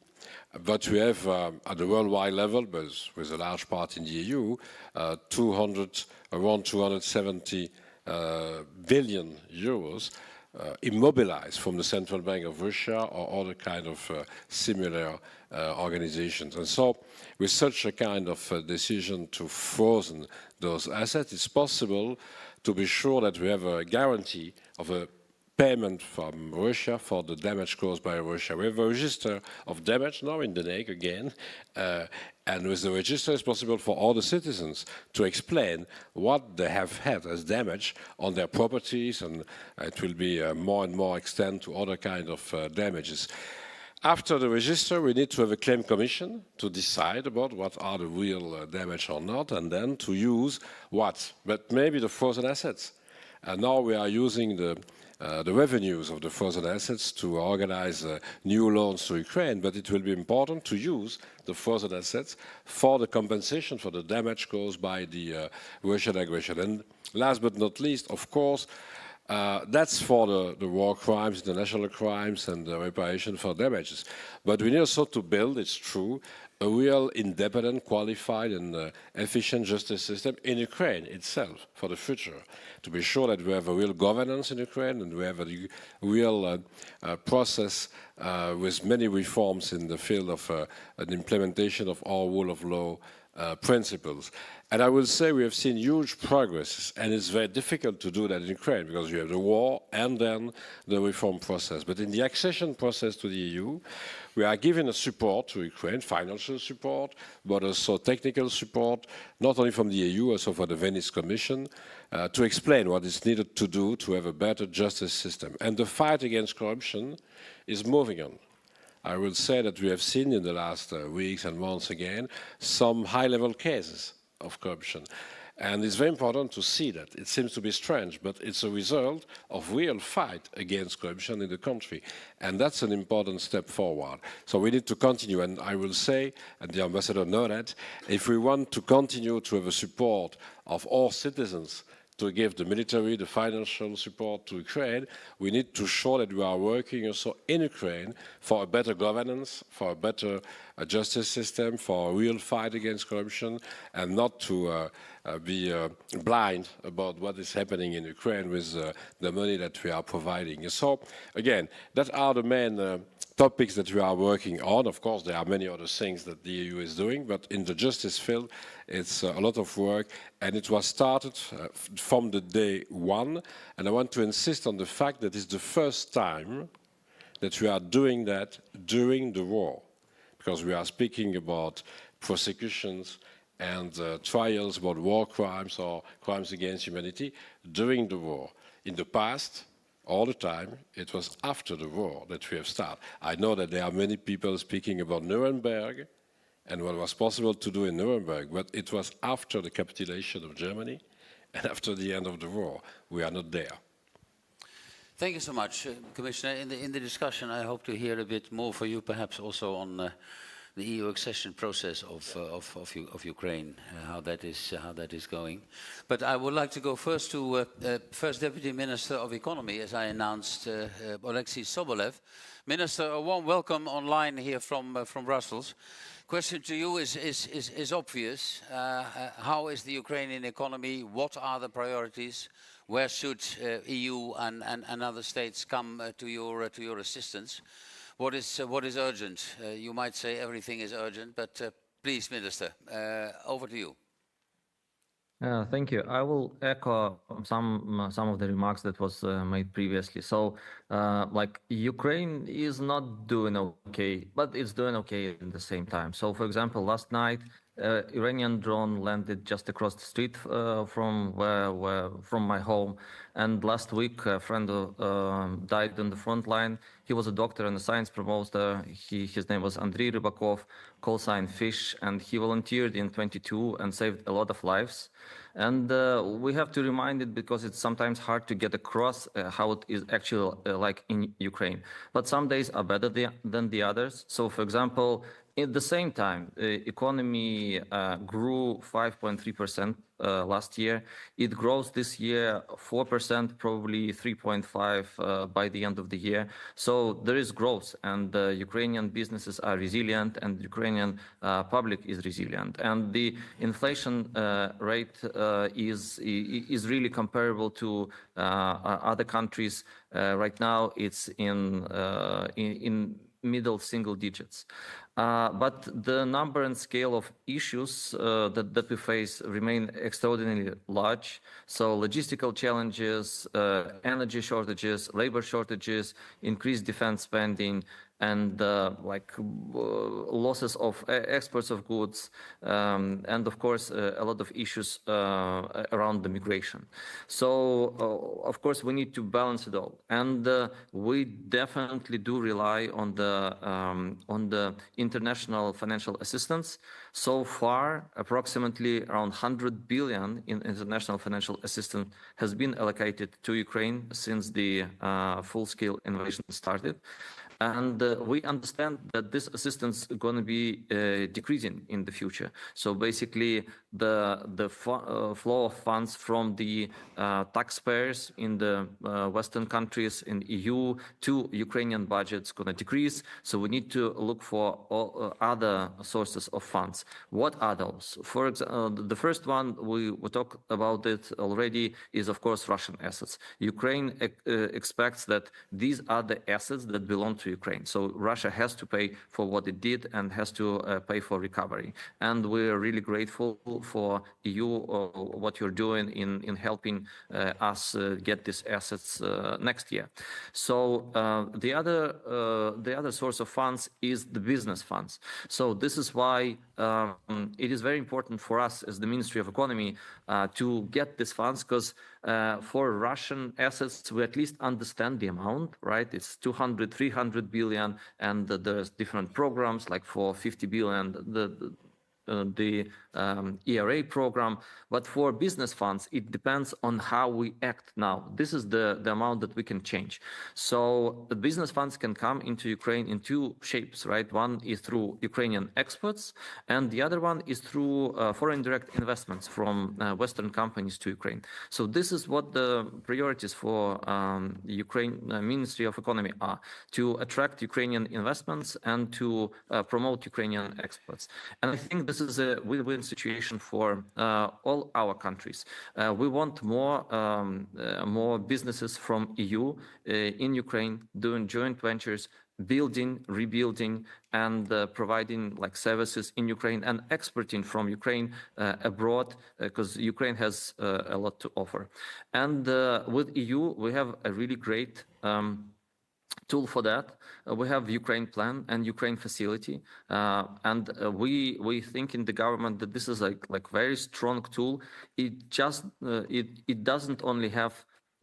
But we have, at the worldwide level, but with a large part in the EU, around 270 billion euros immobilized from the Central Bank of Russia or other kind of similar organizations. And so with such a kind of decision to frozen those assets, it's possible to be sure that we have a guarantee of a payment from Russia for the damage caused by Russia. We have a register of damage now in The Hague again, and with the register it's possible for all the citizens to explain what they have had as damage on their properties, and it will be more and more extend to other kind of damages. After the register, we need to have a claim commission to decide about what are the real damage or not, and then to use what, but maybe the frozen assets. And now we are using the revenues of the frozen assets to organize new loans to Ukraine, but it will be important to use the frozen assets for the compensation for the damage caused by the Russian aggression. And last but not least, of course, that's for the war crimes, the national crimes, and the reparation for damages. But we need also to build, it's true, a real independent, qualified, and efficient justice system in Ukraine itself for the future, to be sure that we have a real governance in Ukraine and we have a real process with many reforms in the field of an implementation of our rule of law principles. And I will say we have seen huge progress, and it's very difficult to do that in Ukraine because you have the war and then the reform process. But in the accession process to the EU, we are giving a support to Ukraine, financial support, but also technical support, not only from the EU, also for the Venice Commission, to explain what is needed to do to have a better justice system. And the fight against corruption is moving on. I will say that we have seen in the last weeks and months again some high-level cases of corruption. And it's very important to see that. It seems to be strange, but it's a result of real fight against corruption in the country. And that's an important step forward. So we need to continue. And I will say, and the ambassador knows that, if we want to continue to have a support of all citizens to give the military, the financial support to Ukraine, we need to show that we are working also in Ukraine for a better governance, for a better justice system, for a real fight against corruption, and not to be blind about what is happening in Ukraine with the money that we are providing. So, again, that are the main topics that we are working on. Of course, there are many other things that the EU is doing, but in the justice field, it's a lot of work, and it was started from the day one. And I want to insist on the fact that it's the first time that we are doing that during the war, because we are speaking about prosecutions and trials about war crimes or crimes against humanity during the war. In the past, all the time, it was after the war that we have started. I know that there are many people speaking about Nuremberg and what was possible to do in Nuremberg, but it was after the capitulation of Germany and after the end of the war. We are not there. Thank you so much, Commissioner. In the discussion, I hope to hear a bit more for you, perhaps also on the EU accession process of Ukraine, how that is going. But I would like to go first to First Deputy Minister of Economy, as I announced, Alexei Sobolev. Minister, a warm welcome online here from Brussels. Question to you is obvious. How is the Ukrainian economy? What are the priorities? Where should EU and other states come to your assistance? What is urgent? You might say everything is urgent, but please, Minister, over to you. Thank you. I will echo some of the remarks that was made previously. So, like, Ukraine is not doing okay, but it's doing okay at the same time. So, for example, last night Iranian drone landed just across the street from my home. And last week, a friend died on the front line. He was a doctor and a science promoter. His name was Andrei Rybakov, call sign Fish, and he volunteered in 22 and saved a lot of lives. And we have to remind it because it's sometimes hard to get across how it is actually like in Ukraine. But some days are better than the others. So, for example, at the same time, economy grew 5.3% last year. It grows this year 4%, probably 3.5 by the end of the year. So there is growth, and Ukrainian businesses are resilient, and Ukrainian public is resilient. And the inflation rate is really comparable to other countries. Right now, it's in middle single digits. But the number and scale of issues that we face remain extraordinarily large. So logistical challenges, energy shortages, labor shortages, increased defense spending, and losses of exports of goods, and of course a lot of issues around the migration. So of course we need to balance it all, and we definitely do rely on the international financial assistance. So far, approximately around 100 billion in international financial assistance has been allocated to Ukraine since the full-scale invasion started. And we understand that this assistance is going to be decreasing in the future. So basically, the flow of funds from the taxpayers in the Western countries in EU to Ukrainian budgets going to decrease. So we need to look for other sources of funds. What are those? For example, the first one we talked about it already is of course Russian assets. Ukraine expects that these are the assets that belong to Ukraine. So Russia has to pay for what it did and has to pay for recovery. And we're really grateful for EU what you're doing in helping us get these assets next year. So the other source of funds is the business funds. So this is why it is very important for us as the Ministry of Economy to get these funds, because for Russian assets, we at least understand the amount, right? It's 200, 300 billion, and there's different programs, like for 50 billion, the ERA program. But for business funds, it depends on how we act now. This is the amount that we can change. So the business funds can come into Ukraine in two shapes, right? One is through Ukrainian exports, and the other one is through foreign direct investments from Western companies to Ukraine. So this is what the priorities for the Ukraine Ministry of Economy are: to attract Ukrainian investments and to promote Ukrainian exports. And I think this is a win-win situation for all our countries. We want more businesses from EU in Ukraine doing joint ventures, building, rebuilding, and providing like services in Ukraine and exporting from Ukraine abroad, because Ukraine has a lot to offer. And with EU, we have a really great tool for that. We have Ukraine Plan and Ukraine Facility, and we think in the government that this is like very strong tool. It just it doesn't only have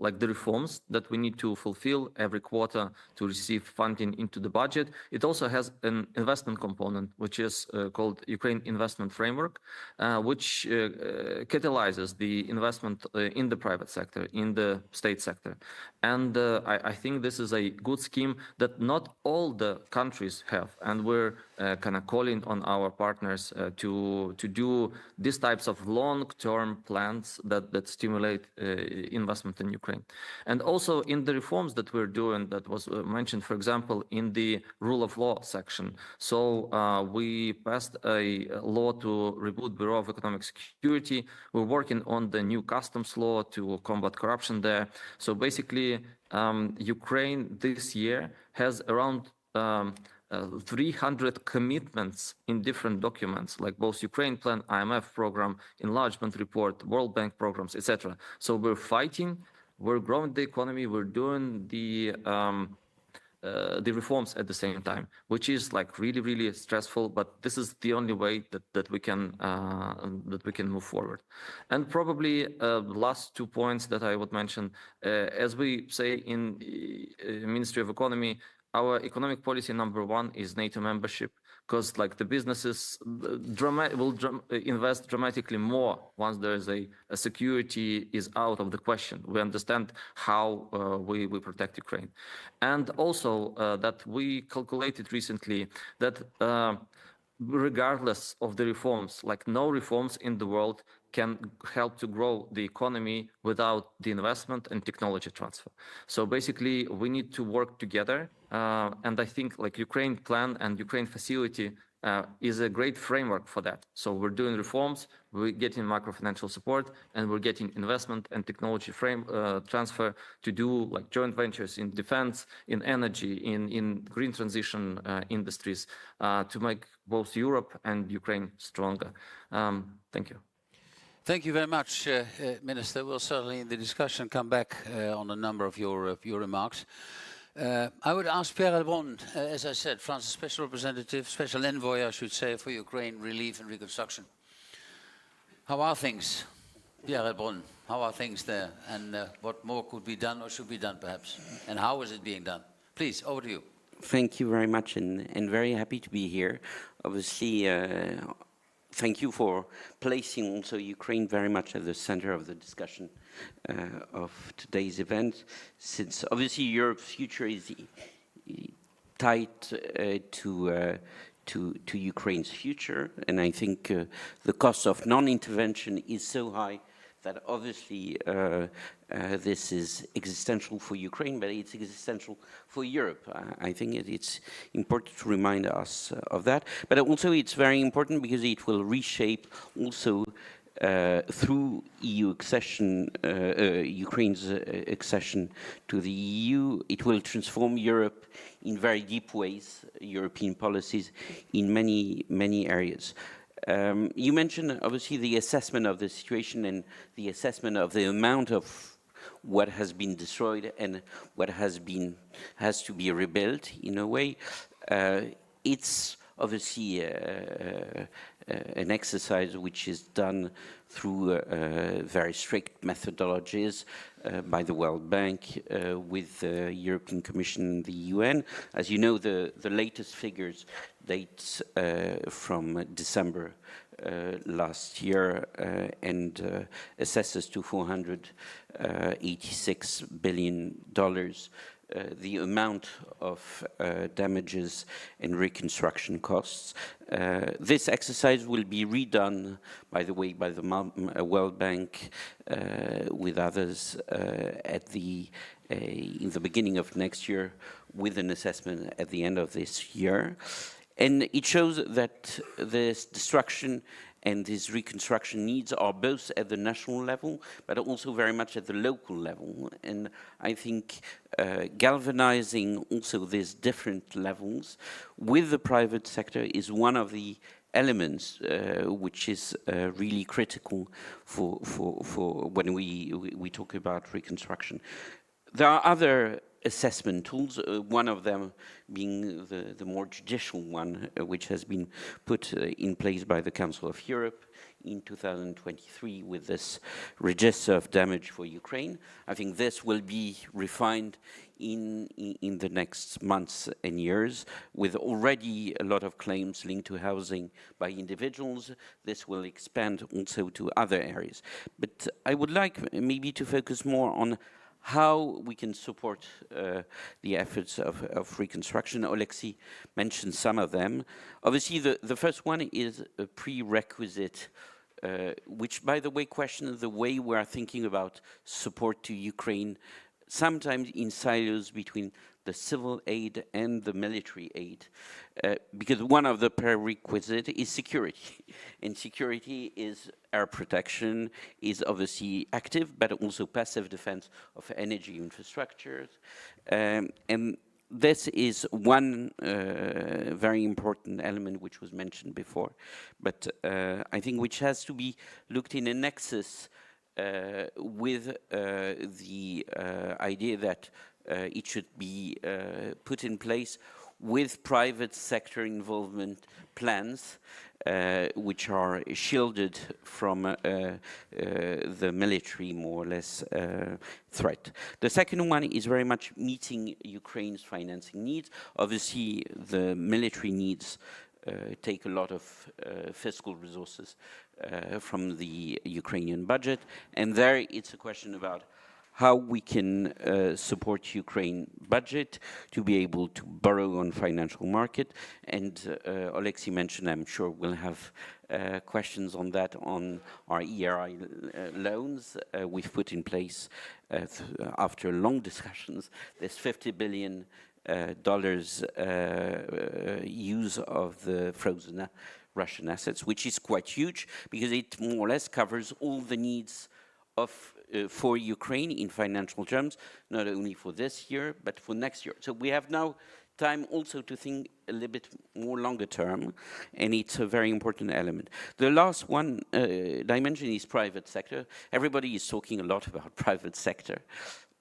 like the reforms that we need to fulfill every quarter to receive funding into the budget. It also has an investment component, which is called Ukraine Investment Framework, which catalyzes the investment in the private sector, in the state sector. And I think this is a good scheme that not all the countries have. And we're kind of calling on our partners to do these types of long-term plans that stimulate investment in Ukraine. And also in the reforms that we're doing, that was mentioned, for example, in the rule of law section. So we passed a law to reboot Bureau of Economic Security. We're working on the new customs law to combat corruption there. So basically, Ukraine this year has around 300 commitments in different documents, like both Ukraine Plan, IMF program, enlargement report, World Bank programs, etc. So we're fighting. We're growing the economy. We're doing the the reforms at the same time, which is like really, really stressful. But this is the only way that we can move forward. And probably the last 2 points that I would mention, as we say in Ministry of Economy, our economic policy #1 is NATO membership, because like the businesses will invest dramatically more once there is a security is out of the question. We understand how we protect Ukraine. And also that we calculated recently that regardless of the reforms, like no reforms in the world can help to grow the economy without the investment and technology transfer. So basically, we need to work together. And I think like Ukraine plan and Ukraine facility is a great framework for that. So we're doing reforms, we're getting macro-financial support, and we're getting investment and technology transfer to do like joint ventures in defense, in energy, in green transition industries to make both Europe and Ukraine stronger. Thank you. Thank you very much, Minister. We'll certainly in the discussion come back on a number of your remarks. I would ask Pierre Heilbronn, as I said, France's special representative, special envoy, I should say, for Ukraine relief and reconstruction. How are things, Pierre Heilbronn? How are things there? And what more could be done or should be done, perhaps? And how is it being done? Please, over to you. Thank you very much, and very happy to be here. Obviously, thank you for placing also Ukraine very much at the center of the discussion of today's event, since obviously Europe's future is tied to Ukraine's future, and I think the cost of non-intervention is so high that obviously this is existential for Ukraine, but it's existential for Europe. I think it's important to remind us of that. But also it's very important because it will reshape also through EU accession, Ukraine's accession to the EU. It will transform Europe in very deep ways, European policies in many, many areas. You mentioned obviously the assessment of the situation and the assessment of the amount of what has been destroyed and what has to be rebuilt in a way. It's obviously an exercise which is done through very strict methodologies by the World Bank with the European Commission and the UN. As you know, the latest figures date from December last year and assesses to $486 billion the amount of damages and reconstruction costs. This exercise will be redone, by the way, by the World Bank with others in the beginning of next year, with an assessment at the end of this year. And it shows that this destruction and this reconstruction needs are both at the national level, but also very much at the local level. And I think galvanizing also these different levels with the private sector is one of the elements which is really critical for when we talk about reconstruction. There are other assessment tools, one of them being the more judicial one, which has been put in place by the Council of Europe in 2023 with this register of damage for Ukraine. I think this will be refined in the next months and years, with already a lot of claims linked to housing by individuals. This will expand also to other areas. But I would like maybe to focus more on how we can support the efforts of reconstruction. Oleksiy mentioned some of them. Obviously, the first one is a prerequisite, which, by the way, questions the way we are thinking about support to Ukraine, sometimes in silos between the civil aid and the military aid, because one of the prerequisites is security. And security is air protection, is obviously active, but also passive defense of energy infrastructures. And this is one very important element which was mentioned before, but I think which has to be looked in a nexus with the idea that it should be put in place with private sector involvement plans, which are shielded from the military, more or less, threat. The second one is very much meeting Ukraine's financing needs. Obviously, the military needs take a lot of fiscal resources from the Ukrainian budget, and there it's a question about how we can support Ukraine budget to be able to borrow on financial market. And Alexei mentioned, I'm sure we'll have questions on that on our ERI loans. We've put in place, after long discussions, this $50 billion use of the frozen Russian assets, which is quite huge because it more or less covers all the needs of for Ukraine in financial terms, not only for this year, but for next year. So we have now time also to think a little bit more longer term, and it's a very important element. The last one dimension is private sector. Everybody is talking a lot about private sector.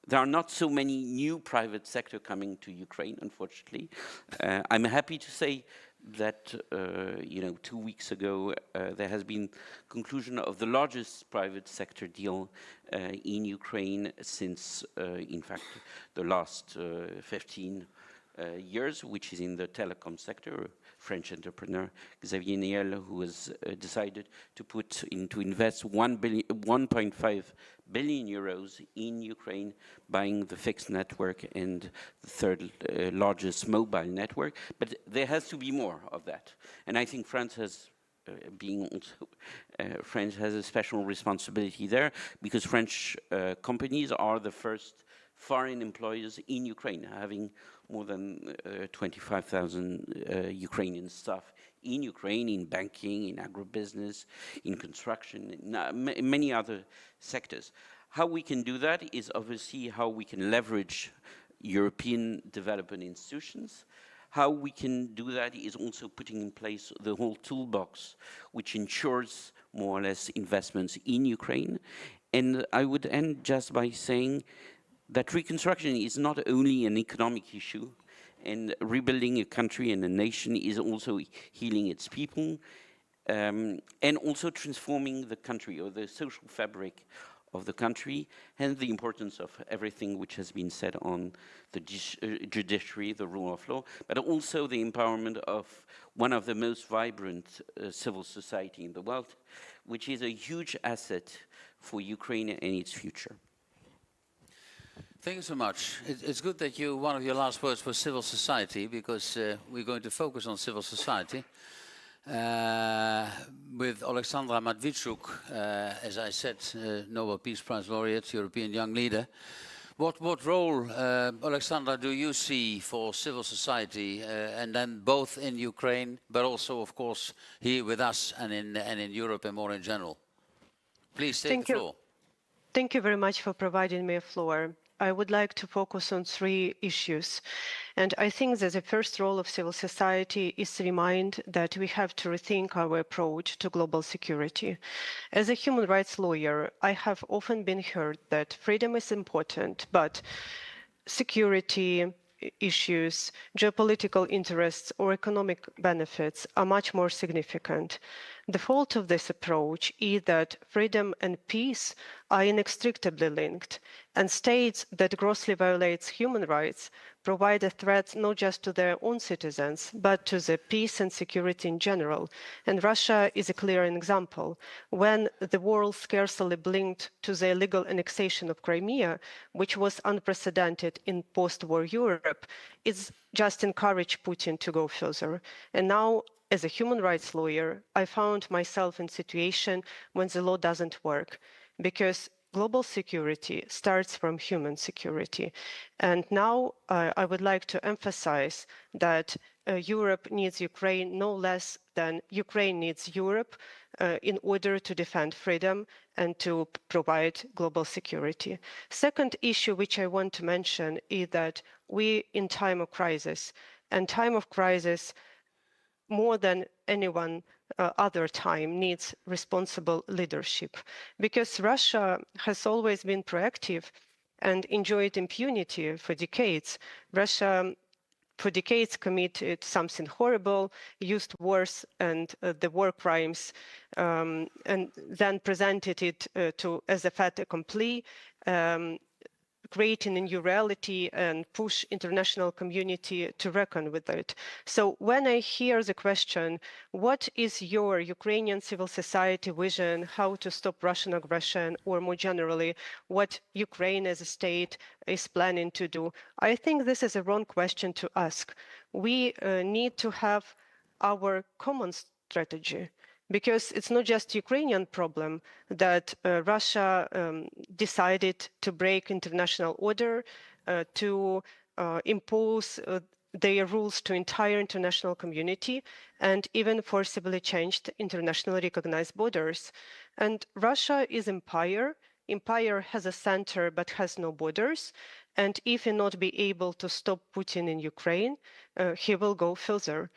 There are not so many new private sector coming to Ukraine, unfortunately. I'm happy to say that 2 weeks ago there has been conclusion of the largest private sector deal in Ukraine since, in fact, the last 15 years, which is in the telecom sector. French entrepreneur Xavier Niel, who has decided to invest 1.5 billion euros in Ukraine, buying the fixed network and the third largest mobile network. But there has to be more of that, and I think France has. France has a special responsibility there because French companies are the first foreign employers in Ukraine, having more than 25,000 Ukrainian staff in Ukraine, in banking, in agribusiness, in construction, in many other sectors. How we can do that is obviously how we can leverage European development institutions. How we can do that is also putting in place the whole toolbox, which ensures more or less investments in Ukraine. And I would end just by saying that reconstruction is not only an economic issue, and rebuilding a country and a nation is also healing its people, and also transforming the country or the social fabric of the country, and the importance of everything which has been said on the judiciary, the rule of law, but also the empowerment of one of the most vibrant civil society in the world, which is a huge asset for Ukraine and its future. Thank you so much. It's good that one of your last words was civil society, because we're going to focus on civil society. With Alexandra Matvichuk, as I said, Nobel Peace Prize laureate, European young leader. What role, Alexandra, do you see for civil society, and then both in Ukraine, but also, of course, here with us and in Europe and more in general? Please take the floor. Thank you very much for providing me a floor. I would like to focus on 3 issues. And I think that the first role of civil society is to remind that we have to rethink our approach to global security. As a human rights lawyer, I have often been heard that freedom is important, but security issues, geopolitical interests, or economic benefits are much more significant. The fault of this approach is that freedom and peace are inextricably linked, and states that grossly violate human rights provide a threat not just to their own citizens, but to the peace and security in general. And Russia is a clear example. When the world scarcely blinked to the illegal annexation of Crimea, which was unprecedented in post-war Europe, it's just encouraged Putin to go further. And now, as a human rights lawyer, I found myself in a situation when the law doesn't work, because global security starts from human security. And now I would like to emphasize that Europe needs Ukraine no less than Ukraine needs Europe in order to defend freedom and to provide global security. Second issue which I want to mention is that we in time of crisis, and time of crisis more than anyone other time needs responsible leadership, because Russia has always been proactive and enjoyed impunity for decades. Russia for decades committed something horrible, used wars and the war crimes, and then presented it as a fait accompli, creating a new reality and push international community to reckon with it. So when I hear the question, what is your Ukrainian civil society vision, how to stop Russian aggression, or more generally, what Ukraine as a state is planning to do, I think this is a wrong question to ask. We need to have our common strategy, because it's not just Ukrainian problem that Russia decided to break international order, to impose their rules to entire international community, and even forcibly changed internationally recognized borders. And Russia is empire. Empire has a center but has no borders. And if he not be able to stop Putin in Ukraine, he will go further.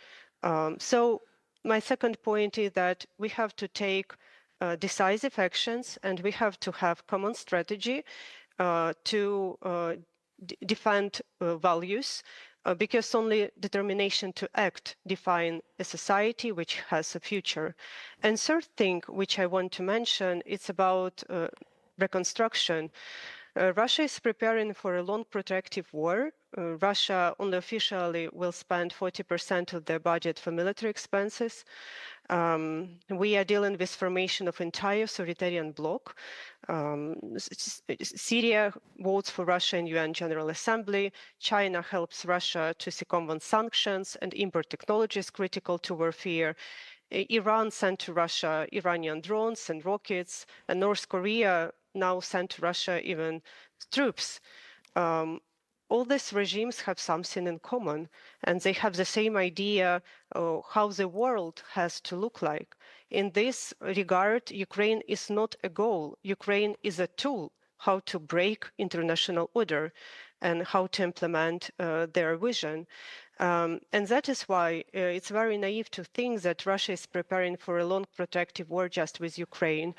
So my second point is that we have to take decisive actions, and we have to have common strategy to defend values, because only determination to act define a society which has a future. And third thing which I want to mention, it's about reconstruction. Russia is preparing for a long protracted war. Russia only officially will spend 40% of their budget for military expenses. We are dealing with formation of entire authoritarian bloc. Syria votes for Russia in UN General Assembly. China helps Russia to circumvent sanctions and import technologies critical to warfare. Iran sent to Russia Iranian drones and rockets, and North Korea now sent to Russia even troops. All these regimes have something in common, and they have the same idea of how the world has to look like. In this regard, Ukraine is not a goal. Ukraine is a tool how to break international order and how to implement their vision. And that is why it's very naive to think that Russia is preparing for a long protracted war just with Ukraine.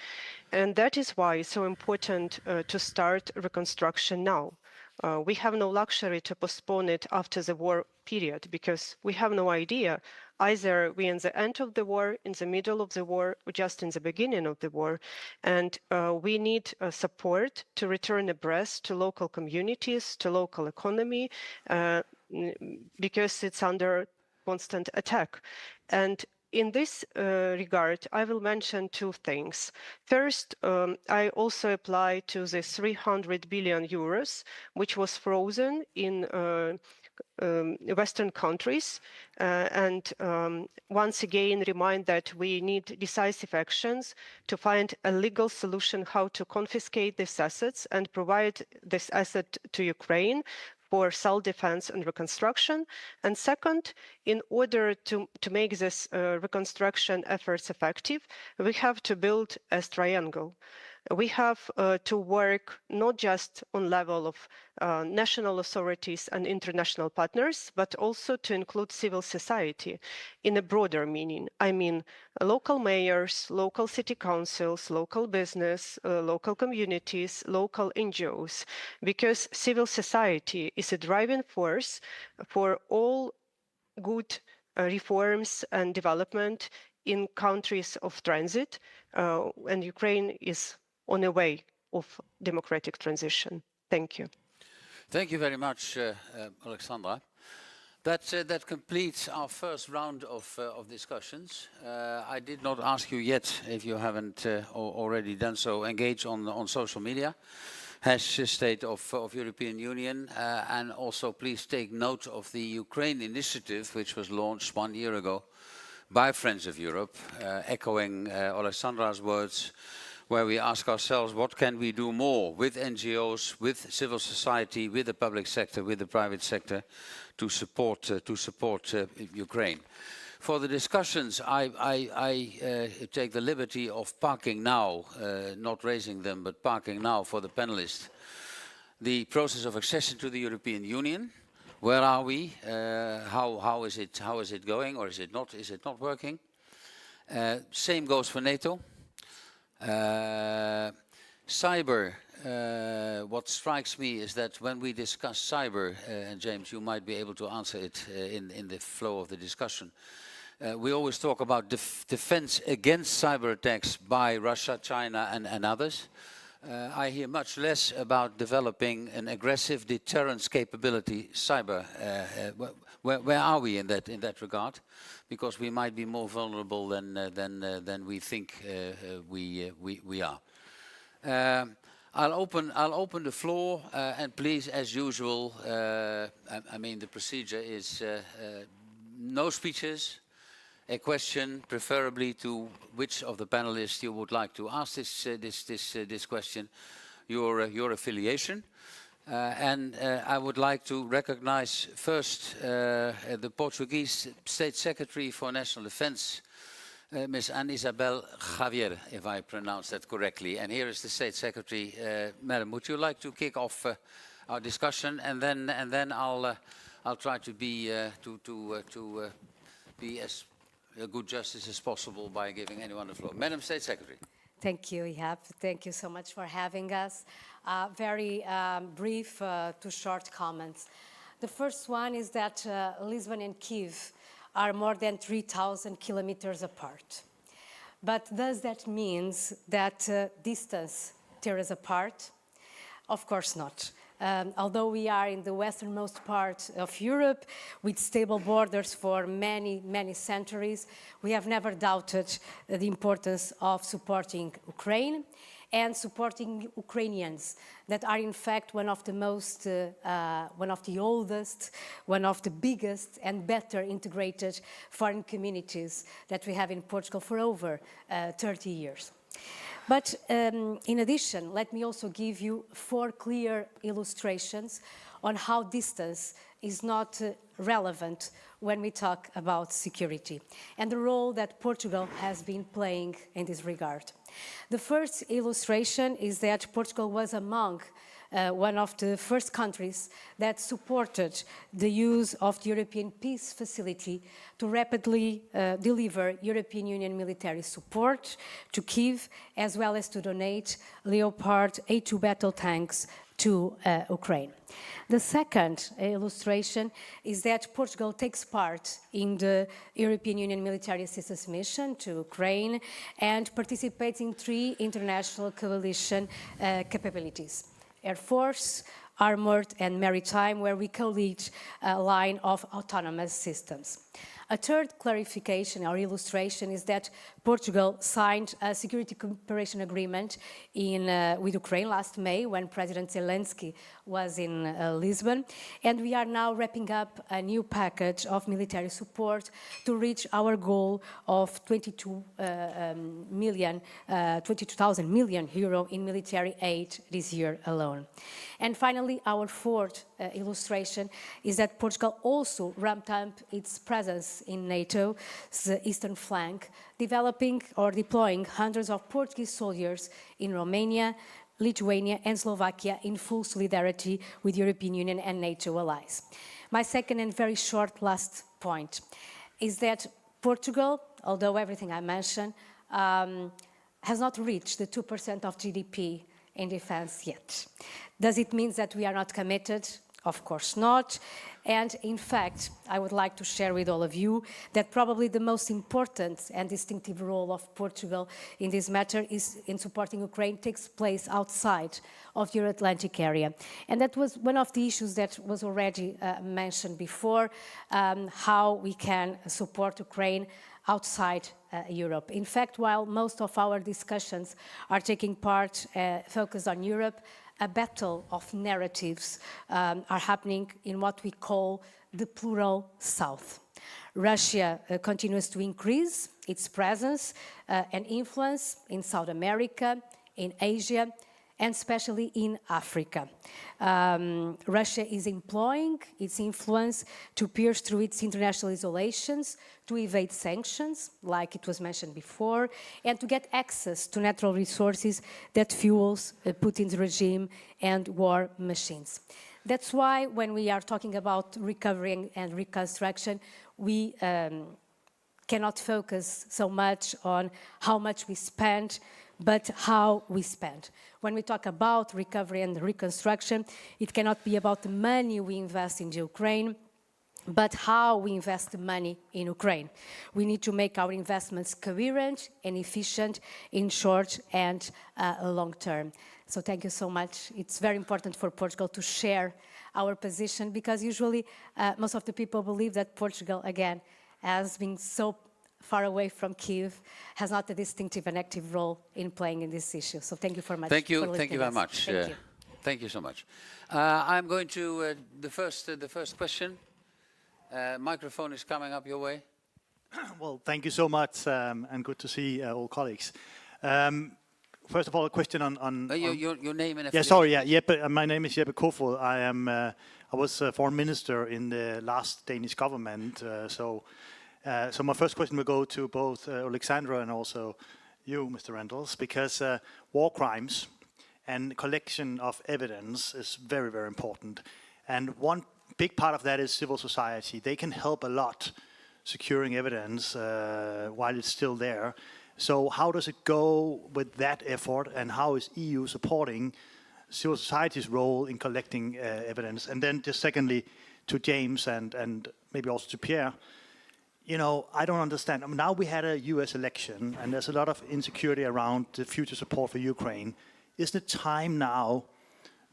And that is why it's so important to start reconstruction now. We have no luxury to postpone it after the war period, because we have no idea. Either we're in the end of the war, in the middle of the war, or just in the beginning of the war. And we need support to return a breath to local communities, to local economy, because it's under constant attack. And in this regard, I will mention two things. First, I also apply to the 300 billion euros, which was frozen in Western countries, and once again remind that we need decisive actions to find a legal solution how to confiscate these assets and provide this asset to Ukraine for self-defense and reconstruction. And second, in order to make this reconstruction efforts effective, we have to build a triangle. We have to work not just on level of national authorities and international partners, but also to include civil society in a broader meaning. I mean, local mayors, local city councils, local business, local communities, local NGOs, because civil society is a driving force for all good reforms and development in countries of transit, and Ukraine is on a way of democratic transition. Thank you. Thank you very much, Alexandra. That completes our first round of discussions. I did not ask you yet, if you haven't already done so, engage on social media. #State of European Union, and also please take note of the Ukraine initiative, which was launched 1 year ago by Friends of Europe, echoing Alexandra's words, where we ask ourselves, what can we do more with NGOs, with civil society, with the public sector, with the private sector to support Ukraine. For the discussions, I take the liberty of parking now, not raising them, but parking now for the panelists. The process of accession to the European Union, where are we? How is it going, or is it not working? Same goes for NATO. Cyber, what strikes me is that when we discuss cyber, and James, you might be able to answer it in the flow of the discussion, we always talk about defense against cyber attacks by Russia, China, and others. I hear much less about developing an aggressive deterrence capability cyber. Where are we in that regard? Because we might be more vulnerable than we think we are. I'll open the floor, and please, as usual, I mean the procedure is no speeches. A question, preferably to which of the panelists you would like to ask this question, your affiliation, and I would like to recognize first the Portuguese State Secretary for National Defense, Ms. Ana Isabel Javier, if I pronounce that correctly. And here is the State Secretary. Madam, would you like to kick off our discussion, and then I'll try to be be as a good justice as possible by giving anyone the floor. Madam State Secretary. Thank you, Ihab. Thank you so much for having us. Very brief, two short comments. The first one is that Lisbon and Kyiv are more than 3,000 kilometers apart. But does that mean that distance tears us apart? Of course not. Although we are in the westernmost part of Europe with stable borders for many, many centuries, we have never doubted the importance of supporting Ukraine and supporting Ukrainians that are in fact one of the most, one of the oldest, one of the biggest and better integrated foreign communities that we have in Portugal for over 30 years. But in addition, let me also give you 4 clear illustrations on how distance is not relevant when we talk about security and the role that Portugal has been playing in this regard. The first illustration is that Portugal was among one of the first countries that supported the use of the European Peace Facility to rapidly deliver European Union military support to Kyiv, as well as to donate Leopard A2 battle tanks to Ukraine. The second illustration is that Portugal takes part in the European Union military assistance mission to Ukraine and participates in 3 international coalition capabilities: Air Force, Armored and Maritime, where we co-lead a line of autonomous systems. A third clarification or illustration is that Portugal signed a security cooperation agreement with Ukraine last May when President Zelensky was in Lisbon, and we are now wrapping up a new package of military support to reach our goal of 22,000 million euro in military aid this year alone. And finally, our fourth illustration is that Portugal also ramped up its presence in NATO's eastern flank, developing or deploying hundreds of Portuguese soldiers in Romania, Lithuania and Slovakia in full solidarity with European Union and NATO allies. My second and very short last point is that Portugal, although everything I mentioned, has not reached the 2% of GDP in defense yet. Does it mean that we are not committed? Of course not. And in fact, I would like to share with all of you that probably the most important and distinctive role of Portugal in this matter is in supporting Ukraine takes place outside of the Euro-Atlantic area. And that was one of the issues that was already mentioned before, how we can support Ukraine outside Europe. In fact, while most of our discussions are taking part focused on Europe, a battle of narratives are happening in what we call the plural South. Russia continues to increase its presence and influence in South America, in Asia, and especially in Africa. Russia is employing its influence to pierce through its international isolations, to evade sanctions, like it was mentioned before, and to get access to natural resources that fuels Putin's regime and war machines. That's why when we are talking about recovery and reconstruction, we cannot focus so much on how much we spend, but how we spend. When we talk about recovery and reconstruction, it cannot be about the money we invest in Ukraine, but how we invest the money in Ukraine. We need to make our investments coherent and efficient in short and long term. So thank you so much. It's very important for Portugal to share our position, because usually most of the people believe that Portugal, again, as being so far away from Kyiv, has not a distinctive and active role in playing in this issue. So thank you very much. Thank you very much. Thank you. Thank you so much. I'm going to the first question. Microphone is coming up your way. Well, thank you so much, and good to see all colleagues. First of all, a question on your name and affiliation. yeah, sorry, yeah, Jeppe, my name is Jeppe Kofod. I was a foreign minister in the last Danish government. So my first question will go to both Alexandra and also you, Mr. Rendels, because war crimes and collection of evidence is very, very important. And one big part of that is civil society. They can help a lot securing evidence while it's still there. So how does it go with that effort, and how is EU supporting civil society's role in collecting evidence? And then just secondly, to James and maybe also to Pierre, you know, I don't understand. I mean, now we had a US election, and there's a lot of insecurity around the future support for Ukraine. Isn't it time now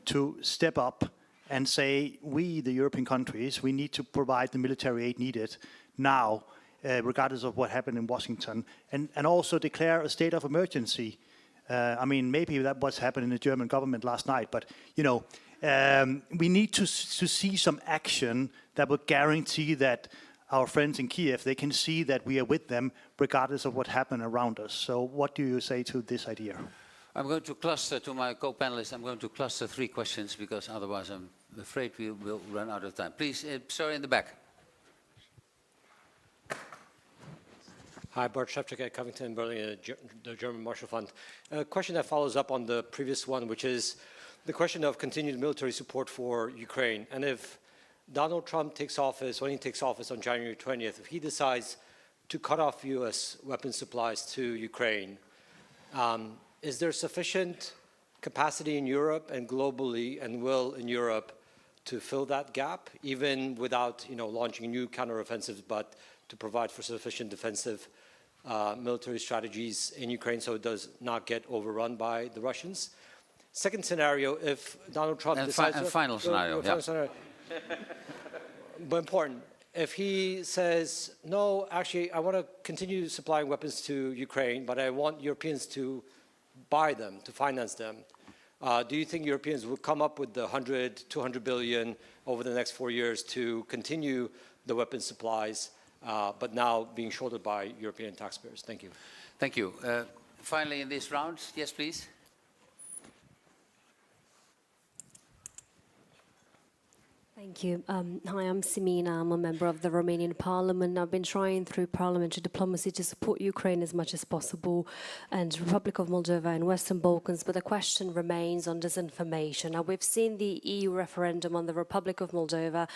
to step up and say, we, the European countries, we need to provide the military aid needed now, regardless of what happened in Washington, and also declare a state of emergency? I mean, maybe that was happening in the German government last night, but, you know, we need to see some action that will guarantee that our friends in Kiev, they can see that we are with them regardless of what happened around us. So what do you say to this idea? I'm going to cluster, to my co-panelists, I'm going to cluster 3 questions, because otherwise I'm afraid we will run out of time. Please, sir, in the back. Hi, Bart Shevchik at Covington, Berlin, the German Marshall Fund. A question that follows up on the previous one, which is the question of continued military support for Ukraine. And if Donald Trump takes office, when he takes office on January 20th, if he decides to cut off US weapons supplies to Ukraine, is there sufficient capacity in Europe and globally, and will in Europe, to fill that gap, even without, you know, launching new counteroffensives, but to provide for sufficient defensive military strategies in Ukraine so it does not get overrun by the Russians? Second scenario, if Donald Trump decides... final scenario, yeah. But important, if he says, no, actually, I want to continue supplying weapons to Ukraine, but I want Europeans to buy them, to finance them, do you think Europeans would come up with the 100, 200 billion over the next 4 years to continue the weapon supplies, but now being shouldered by European taxpayers? Thank you. Thank you. Finally, in this round, yes, please. Thank you. Hi, I'm Simina. I'm a member of the Romanian Parliament. I've been trying through parliamentary diplomacy to support Ukraine as much as possible, and Republic of Moldova and Western Balkans, but the question remains on disinformation. Now, we've seen the EU referendum on the Republic of Moldova.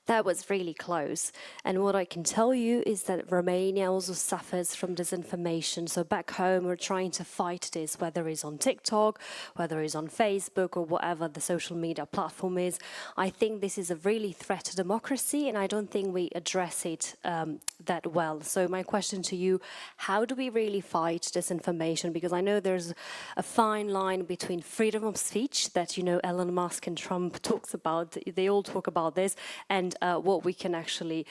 That was really close. And what I can tell you is that Romania also suffers from disinformation. So back home, we're trying to fight this, whether it's on TikTok, whether it's on Facebook, or whatever the social media platform is. I think this is a really threat to democracy, and I don't think we address it that well. So my question to you, how do we really fight disinformation? Because I know there's a fine line between freedom of speech that, you know, Elon Musk and Trump talks about, they all talk about this, and what we can actually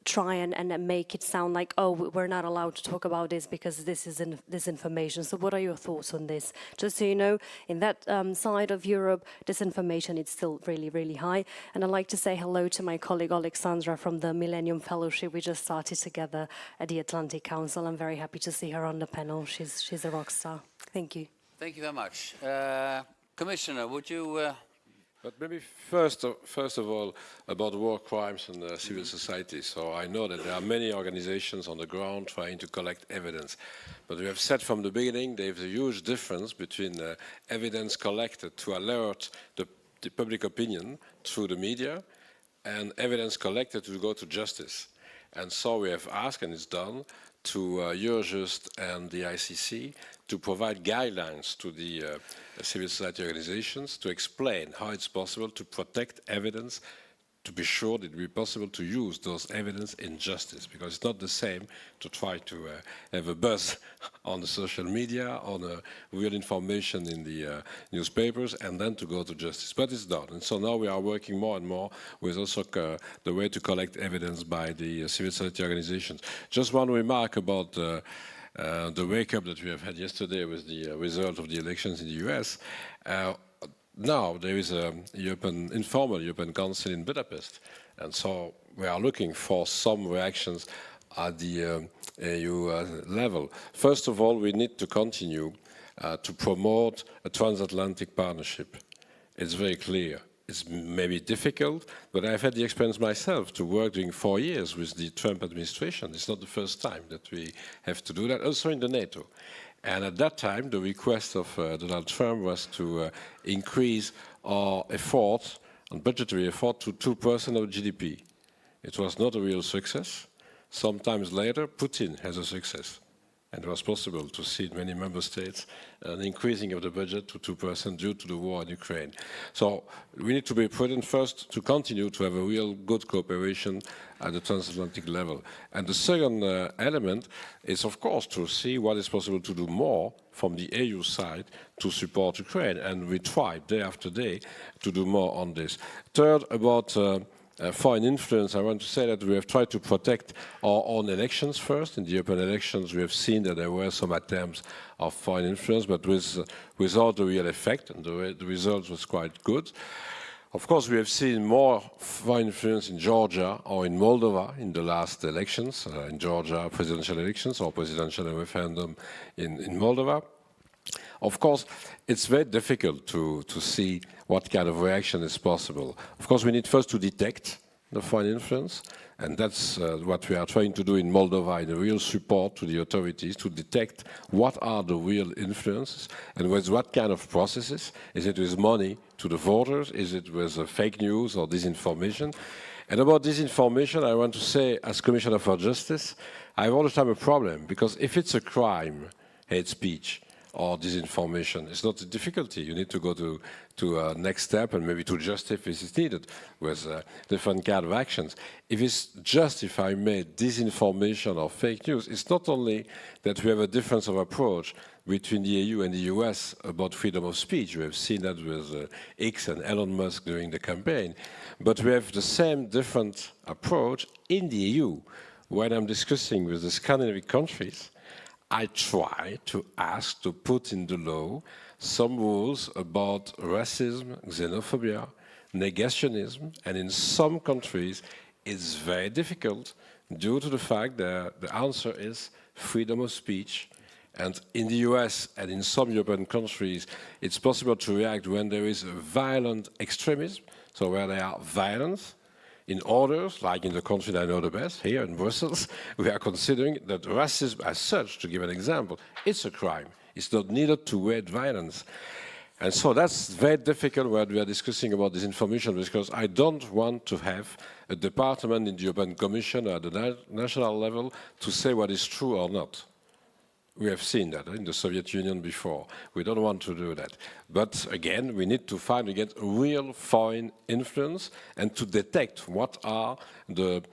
try and make it sound like, oh, we're not allowed to talk about this because this is disinformation. So what are your thoughts on this? Just so you know, in that side of Europe, disinformation is still really, really high. And I'd like to say hello to my colleague Alexandra from the Millennium Fellowship. We just started together at the Atlantic Council. I'm very happy to see her on the panel. She's a rock star. Thank you. Thank you very much. Commissioner, would you... But maybe first of all, about war crimes and civil society. So I know that there are many organizations on the ground trying to collect evidence. But we have said from the beginning, there's a huge difference between evidence collected to alert the public opinion through the media and evidence collected to go to justice. And so we have asked, and it's done, to Eurojust and the ICC to provide guidelines to the civil society organizations to explain how it's possible to protect evidence, to be sure that it will be possible to use those evidence in justice, because it's not the same to try to have a buzz on the social media, on real information in the newspapers, and then to go to justice. But it's done. And so now we are working more and more with also the way to collect evidence by the civil society organizations. Just one remark about the wake-up that we have had yesterday with the result of the elections in the US. Now there is a informal European Council in Budapest, and so we are looking for some reactions at the EU level. First of all, we need to continue to promote a transatlantic partnership. It's very clear. It's maybe difficult, but I've had the experience myself to work during 4 years with the Trump administration. It's not the first time that we have to do that, also in the NATO. And at that time, the request of Donald Trump was to increase our effort, and budgetary effort, to 2% of GDP. It was not a real success. Sometimes later, Putin has a success. And it was possible to see in many member states an increasing of the budget to 2% due to the war in Ukraine. So we need to be prudent first to continue to have a real good cooperation at the transatlantic level. And the second element is, of course, to see what is possible to do more from the EU side to support Ukraine. And we try day after day to do more on this. Third, about foreign influence, I want to say that we have tried to protect our own elections first. In the European elections, we have seen that there were some attempts of foreign influence, but without the real effect, and the result was quite good. Of course, we have seen more foreign influence in Georgia or in Moldova in the last elections, in Georgia presidential elections or presidential referendum in Moldova. Of course, it's very difficult to see what kind of reaction is possible. Of course, we need first to detect the foreign influence, and that's what we are trying to do in Moldova, in a real support to the authorities to detect what are the real influences and with what kind of processes. Is it with money to the voters? Is it with fake news or disinformation? And about disinformation, I want to say, as Commissioner for Justice, I have all the time a problem, because if it's a crime, hate speech, or disinformation, it's not a difficulty. You need to go to a next step and maybe to justice if it's needed with different kind of actions. If it's just, if I may, disinformation or fake news, it's not only that we have a difference of approach between the EU and the US about freedom of speech. We have seen that with X and Elon Musk during the campaign. But we have the same different approach in the EU. When I'm discussing with the Scandinavian countries, I try to ask to put in the law some rules about racism, xenophobia, negationism, and in some countries it's very difficult due to the fact that the answer is freedom of speech. And in the US and in some European countries, it's possible to react when there is violent extremism, so where there are violence. In orders, like in the country that I know the best, here in Brussels, we are considering that racism as such, to give an example, it's a crime. It's not needed to wage violence. And so that's very difficult when we are discussing about this information, because I don't want to have a department in the European Commission or at the national level to say what is true or not. We have seen that in the Soviet Union before. We don't want to do that. But again, we need to find again real foreign influence and to detect what are the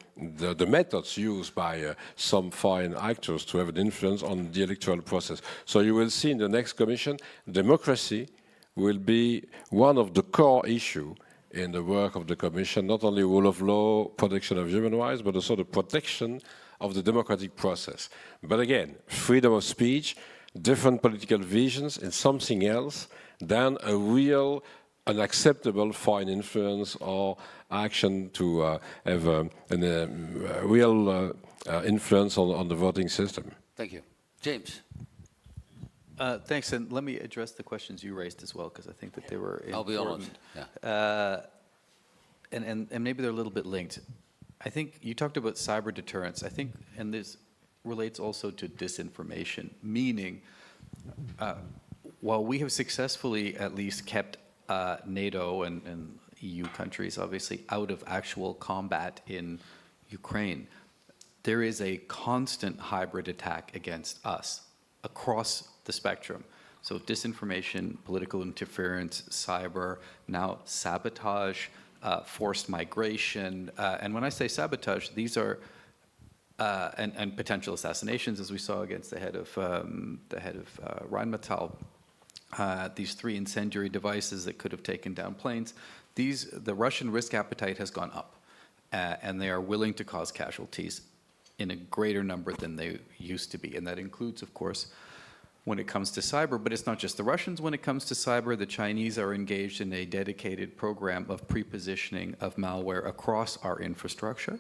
methods used by some foreign actors to have an influence on the electoral process. So you will see in the next Commission, democracy will be one of the core issues in the work of the Commission, not only rule of law, protection of human rights, but also the protection of the democratic process. But again, freedom of speech, different political visions, and something else than a real unacceptable foreign influence or action to have a real influence on the voting system. Thank you. James. Thanks, and let me address the questions you raised as well, because I think that they were important. I'll be honest. Yeah. And maybe they're a little bit linked. I think you talked about cyber deterrence. I think, and this relates also to disinformation, meaning while we have successfully at least kept NATO and EU countries obviously out of actual combat in Ukraine, there is a constant hybrid attack against us across the spectrum. So disinformation, political interference, cyber, now sabotage, forced migration. And when I say sabotage, these are, and potential assassinations, as we saw against the head of Rheinmetall, these 3 incendiary devices that could have taken down planes. The Russian risk appetite has gone up, and they are willing to cause casualties in a greater number than they used to be. And that includes, of course, when it comes to cyber, but it's not just the Russians. When it comes to cyber, the Chinese are engaged in a dedicated program of pre-positioning of malware across our infrastructure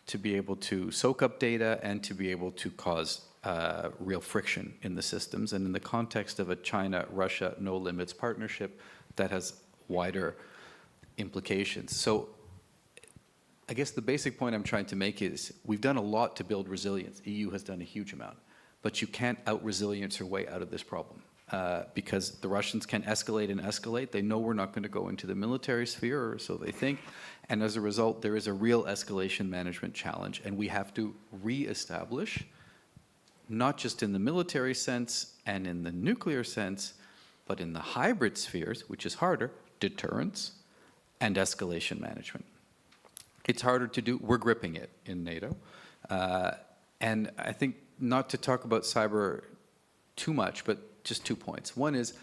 to be able to soak up data and to be able to cause real friction in the systems. And in the context of a China-Russia no-limits partnership, that has wider implications. So I guess the basic point I'm trying to make is we've done a lot to build resilience. EU has done a huge amount. But you can't out-resilience your way out of this problem because the Russians can escalate and escalate. They know we're not going to go into the military sphere, or so they think. And as a result, there is a real escalation management challenge. And we have to re-establish, not just in the military sense and in the nuclear sense, but in the hybrid spheres, which is harder, deterrence and escalation management. It's harder to do. We're gripping it in NATO. And I think not to talk about cyber too much, but just 2 points. One is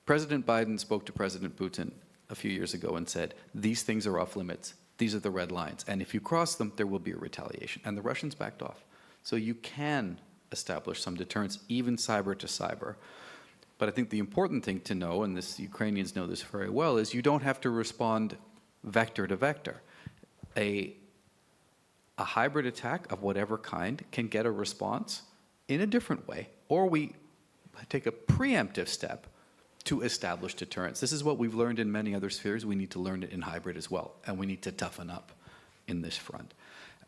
President Biden spoke to President Putin a few years ago and said, these things are off limits. These are the red lines. And if you cross them, there will be a retaliation. And the Russians backed off. So you can establish some deterrence, even cyber to cyber. But I think the important thing to know, and this Ukrainians know this very well, is you don't have to respond vector to vector. A hybrid attack of whatever kind can get a response in a different way, or we take a preemptive step to establish deterrence. This is what we've learned in many other spheres. We need to learn it in hybrid as well, and we need to toughen up in this front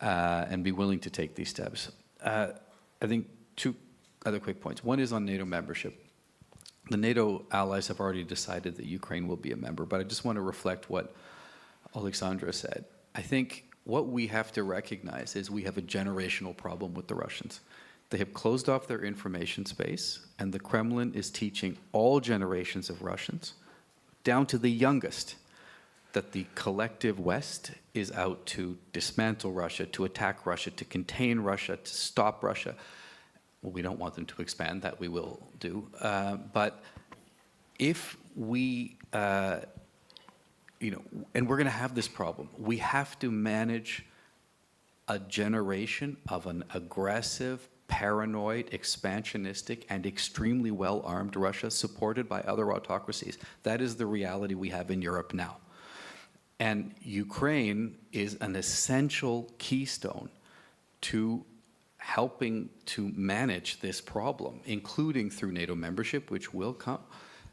and be willing to take these steps. I think 2 other quick points. One is on NATO membership. The NATO allies have already decided that Ukraine will be a member, but I just want to reflect what Alexandra said. I think what we have to recognize is we have a generational problem with the Russians. They have closed off their information space, and the Kremlin is teaching all generations of Russians, down to the youngest, that the collective West is out to dismantle Russia, to attack Russia, to contain Russia, to stop Russia. Well, we don't want them to expand, that we will do. But if we and we're going to have this problem. We have to manage a generation of an aggressive, paranoid, expansionistic, and extremely well-armed Russia supported by other autocracies. That is the reality we have in Europe now. And Ukraine is an essential keystone to helping to manage this problem, including through NATO membership, which will come.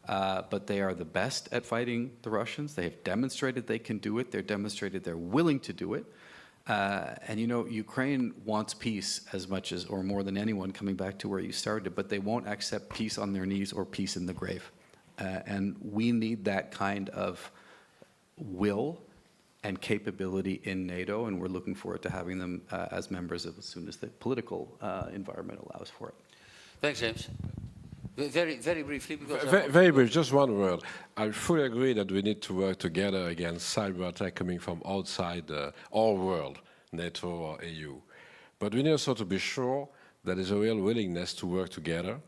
But they are the best at fighting the Russians. They have demonstrated they can do it. They've demonstrated they're willing to do it. And Ukraine wants peace as much as, or more than anyone, coming back to where you started, but they won't accept peace on their knees or peace in the grave. And we need that kind of will and capability in NATO, and we're looking forward to having them as members as soon as the political environment allows for it. Thanks, James. Very, very briefly, because very brief, just one word. I fully agree that we need to work together against cyber attack coming from outside our world, NATO or EU. But we need also to be sure that there is a real willingness to work together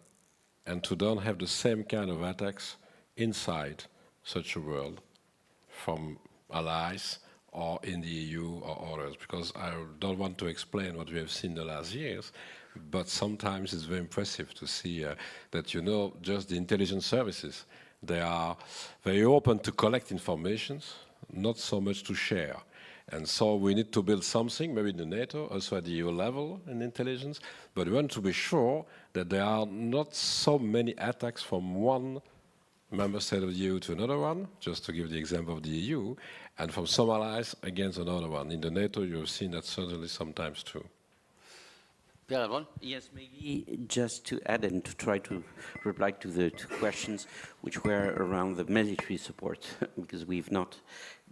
and to don't have the same kind of attacks inside such a world from allies or in the EU or others, because I don't want to explain what we have seen the last years, but sometimes it's very impressive to see that, just the intelligence services, they are very open to collect information, not so much to share. And so we need to build something, maybe in the NATO, also at the EU level in intelligence, but we want to be sure that there are not so many attacks from one member state of the EU to another one, just to give the example of the EU, and from some allies against another one. In the NATO, you've seen that certainly sometimes too. Yes, maybe just to add and to try to reply to the 2 questions which were around the military support, because we've not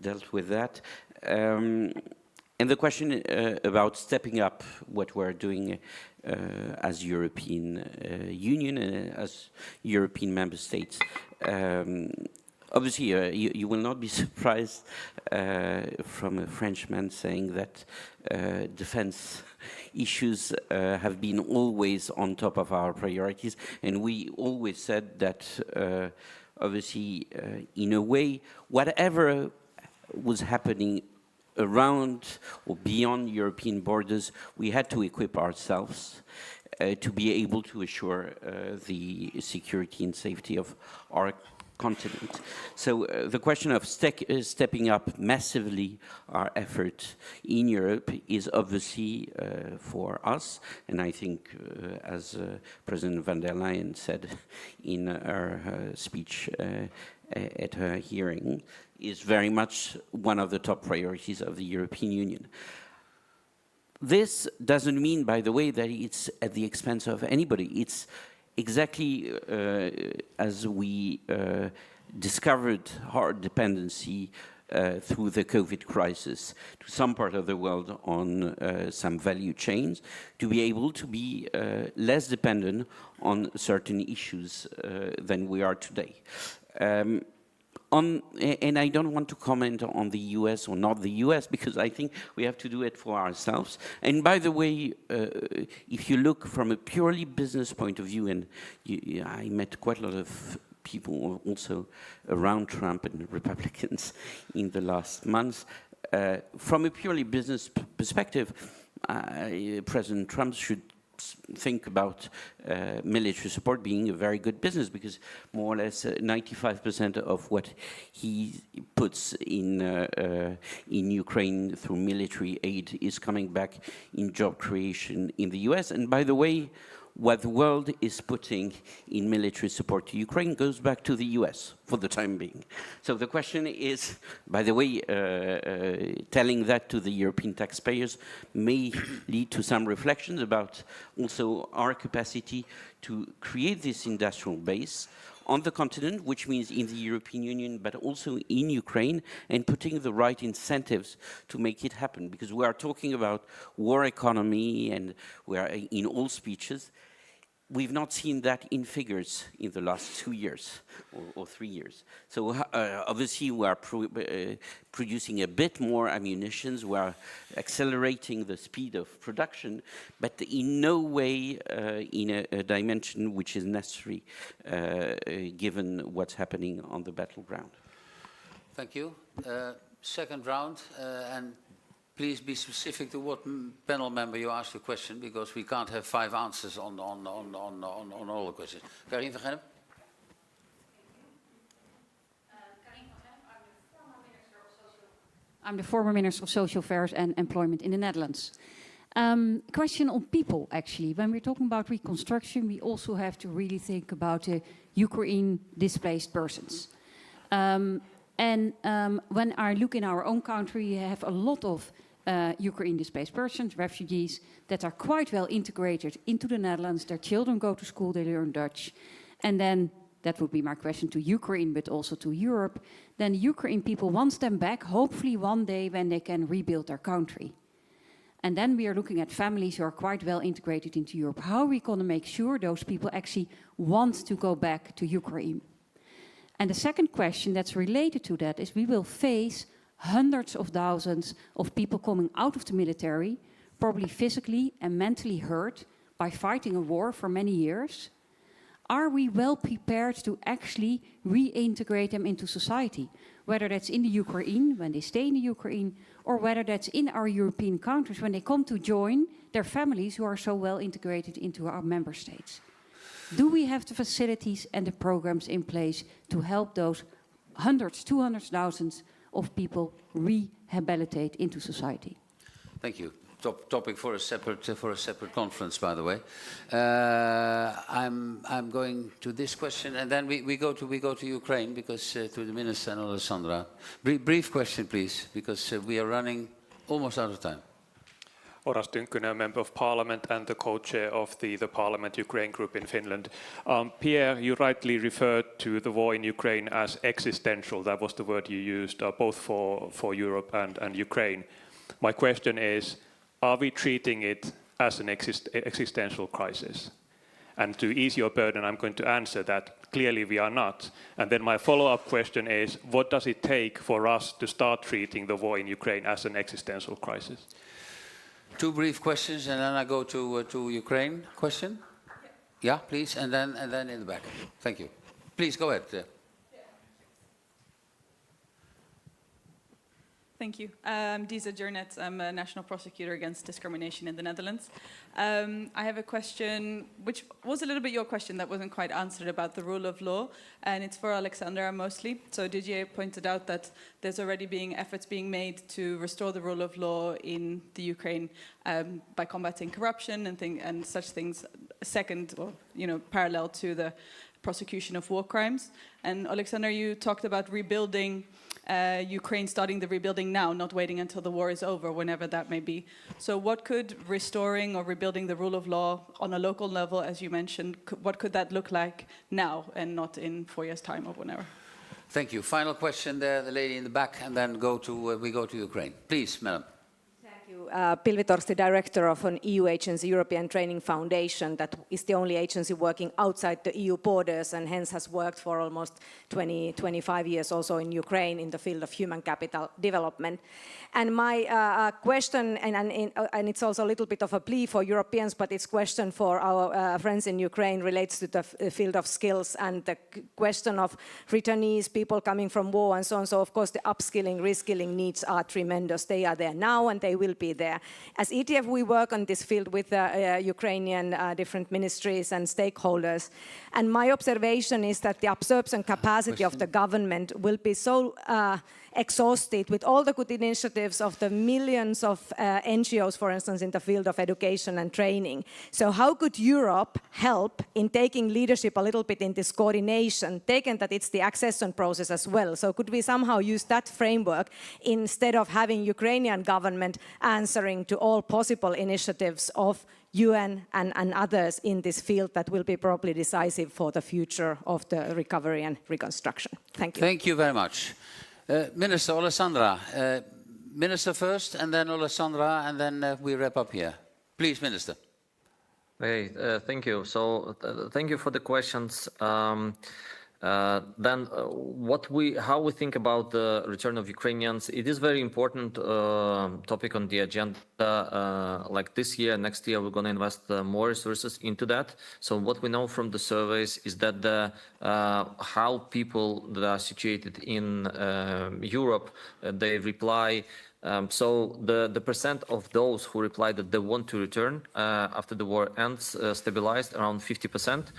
dealt with that. And And the question about stepping up what we're doing as European Union and as European member states. Obviously, you will not be surprised from a Frenchman saying that defense issues have been always on top of our priorities, and we always said that obviously, in a way, whatever was happening around or beyond European borders, we had to equip ourselves to be able to assure the security and safety of our continent. So the question of stepping up massively our effort in Europe is obviously for us, and I think as President von der Leyen said in her speech at her hearing, is very much one of the top priorities of the European Union. This doesn't mean, by the way, that it's at the expense of anybody. It's exactly as we discovered hard dependency through the COVID crisis to some part of the world on some value chains, to be able to be less dependent on certain issues than we are today. And I don't want to comment on the US or not the US, because I think we have to do it for ourselves. And by the way, if you look from a purely business point of view, and I met quite a lot of people also around Trump and Republicans in the last months, from a purely business perspective, President Trump should think about military support being a very good business, because more or less 95% of what he puts in Ukraine through military aid is coming back in job creation in the US. And by the way, what the world is putting in military support to Ukraine goes back to the US for the time being. So the question is, by the way, telling that to the European taxpayers may lead to some reflections about also our capacity to create this industrial base on the continent, which means in the European Union, but also in Ukraine, and putting the right incentives to make it happen. Because we are talking about war economy, and we are in all speeches. We've not seen that in figures in the last 2 years or 3 years. So obviously we are producing a bit more ammunitions, we are accelerating the speed of production, but in no way in a dimension which is necessary given what's happening on the battleground. Thank you. Second round, and please be specific to what panel member you ask the question, because we can't have 5 answers on all the questions. Karin van Gennep. I'm the former Minister of Social Affairs and Employment in the Netherlands. Question on people, actually. When we're talking about reconstruction, we also have to really think about the Ukraine displaced persons. When I look in our own country, we have a lot of Ukraine displaced persons, refugees, that are quite well integrated into the Netherlands. Their children go to school, they learn Dutch. And then, that would be my question to Ukraine, but also to Europe. Then Ukraine people want them back, hopefully one day when they can rebuild their country. And then we are looking at families who are quite well integrated into Europe. How are we going to make sure those people actually want to go back to Ukraine? And the second question that's related to that is we will face hundreds of thousands of people coming out of the military, probably physically and mentally hurt by fighting a war for many years. Are we well prepared to actually reintegrate them into society? Whether that's in the Ukraine, when they stay in the Ukraine, or whether that's in our European countries when they come to join their families who are so well integrated into our member states. Do we have the facilities and the programs in place to help those hundreds, 200,000 of people rehabilitate into society? Thank you. Topic for a separate conference, by the way. I'm going to this question, and then we go to Ukraine, because to the Minister and Alessandra. Brief question, please, because we are running almost out of time. Oras Tynkkynen, Member of Parliament and the co-chair of the Parliament Ukraine Group in Finland. Pierre, you rightly referred to the war in Ukraine as existential. That was the word you used, both for Europe and Ukraine. My question is, are we treating it as an existential crisis? And to ease your burden, I'm going to answer that. Clearly, we are not. And then my follow-up question is, what does it take for us to start treating the war in Ukraine as an existential crisis? 2 brief questions, and then I go to Ukraine. Question? Yeah, please, and then in the back. Thank you. Please go ahead. Thank you. Disa Jurnet, I'm a national prosecutor against discrimination in the Netherlands. I have a question, which was a little bit your question that wasn't quite answered about the rule of law, and it's for Alexandra mostly. So Didier pointed out that there's already efforts being made to restore the rule of law in the Ukraine by combating corruption and such things. Second, or parallel to the prosecution of war crimes. And Alexander, you talked about rebuilding. Ukraine starting the rebuilding now, not waiting until the war is over, whenever that may be. So what could restoring or rebuilding the rule of law on a local level, as you mentioned, what could that look like now and not in 4 years' time or whenever? Thank you. Final question there, the lady in the back, and then we go to Ukraine. Please, madam. Pilvi Torsti, director of an EU agency, European Training Foundation, that is the only agency working outside the EU borders and hence has worked for almost 25 years also in Ukraine in the field of human capital development. And my question, and it's also a little bit of a plea for Europeans, but it's question for our friends in Ukraine, relates to the field of skills and the question of returnees, people coming from war and so on. So of course the upskilling, reskilling needs are tremendous. They are there now and they will be there. As ETF, we work on this field with Ukrainian different ministries and stakeholders. And my observation is that the absorption capacity of the government will be so exhausted with all the good initiatives of the millions of NGOs, for instance, in the field of education and training. So how could Europe help in taking leadership a little bit in this coordination, taken that it's the accession process as well? So could we somehow use that framework instead of having Ukrainian government answering to all possible initiatives of UN and others in this field that will be probably decisive for the future of the recovery and reconstruction? Thank you. Thank you very much. Minister Alessandra, Minister first, and then Alessandra, and then we wrap up here. Please, Minister. Hey, thank you. So thank you for the questions. Then how we think about the return of Ukrainians, it is very important topic on the agenda. Like this year, next year, we're going to invest more resources into that. So what we know from the surveys is that how people that are situated in Europe, they reply. So the percent of those who reply that they want to return after the war ends stabilized around 50%,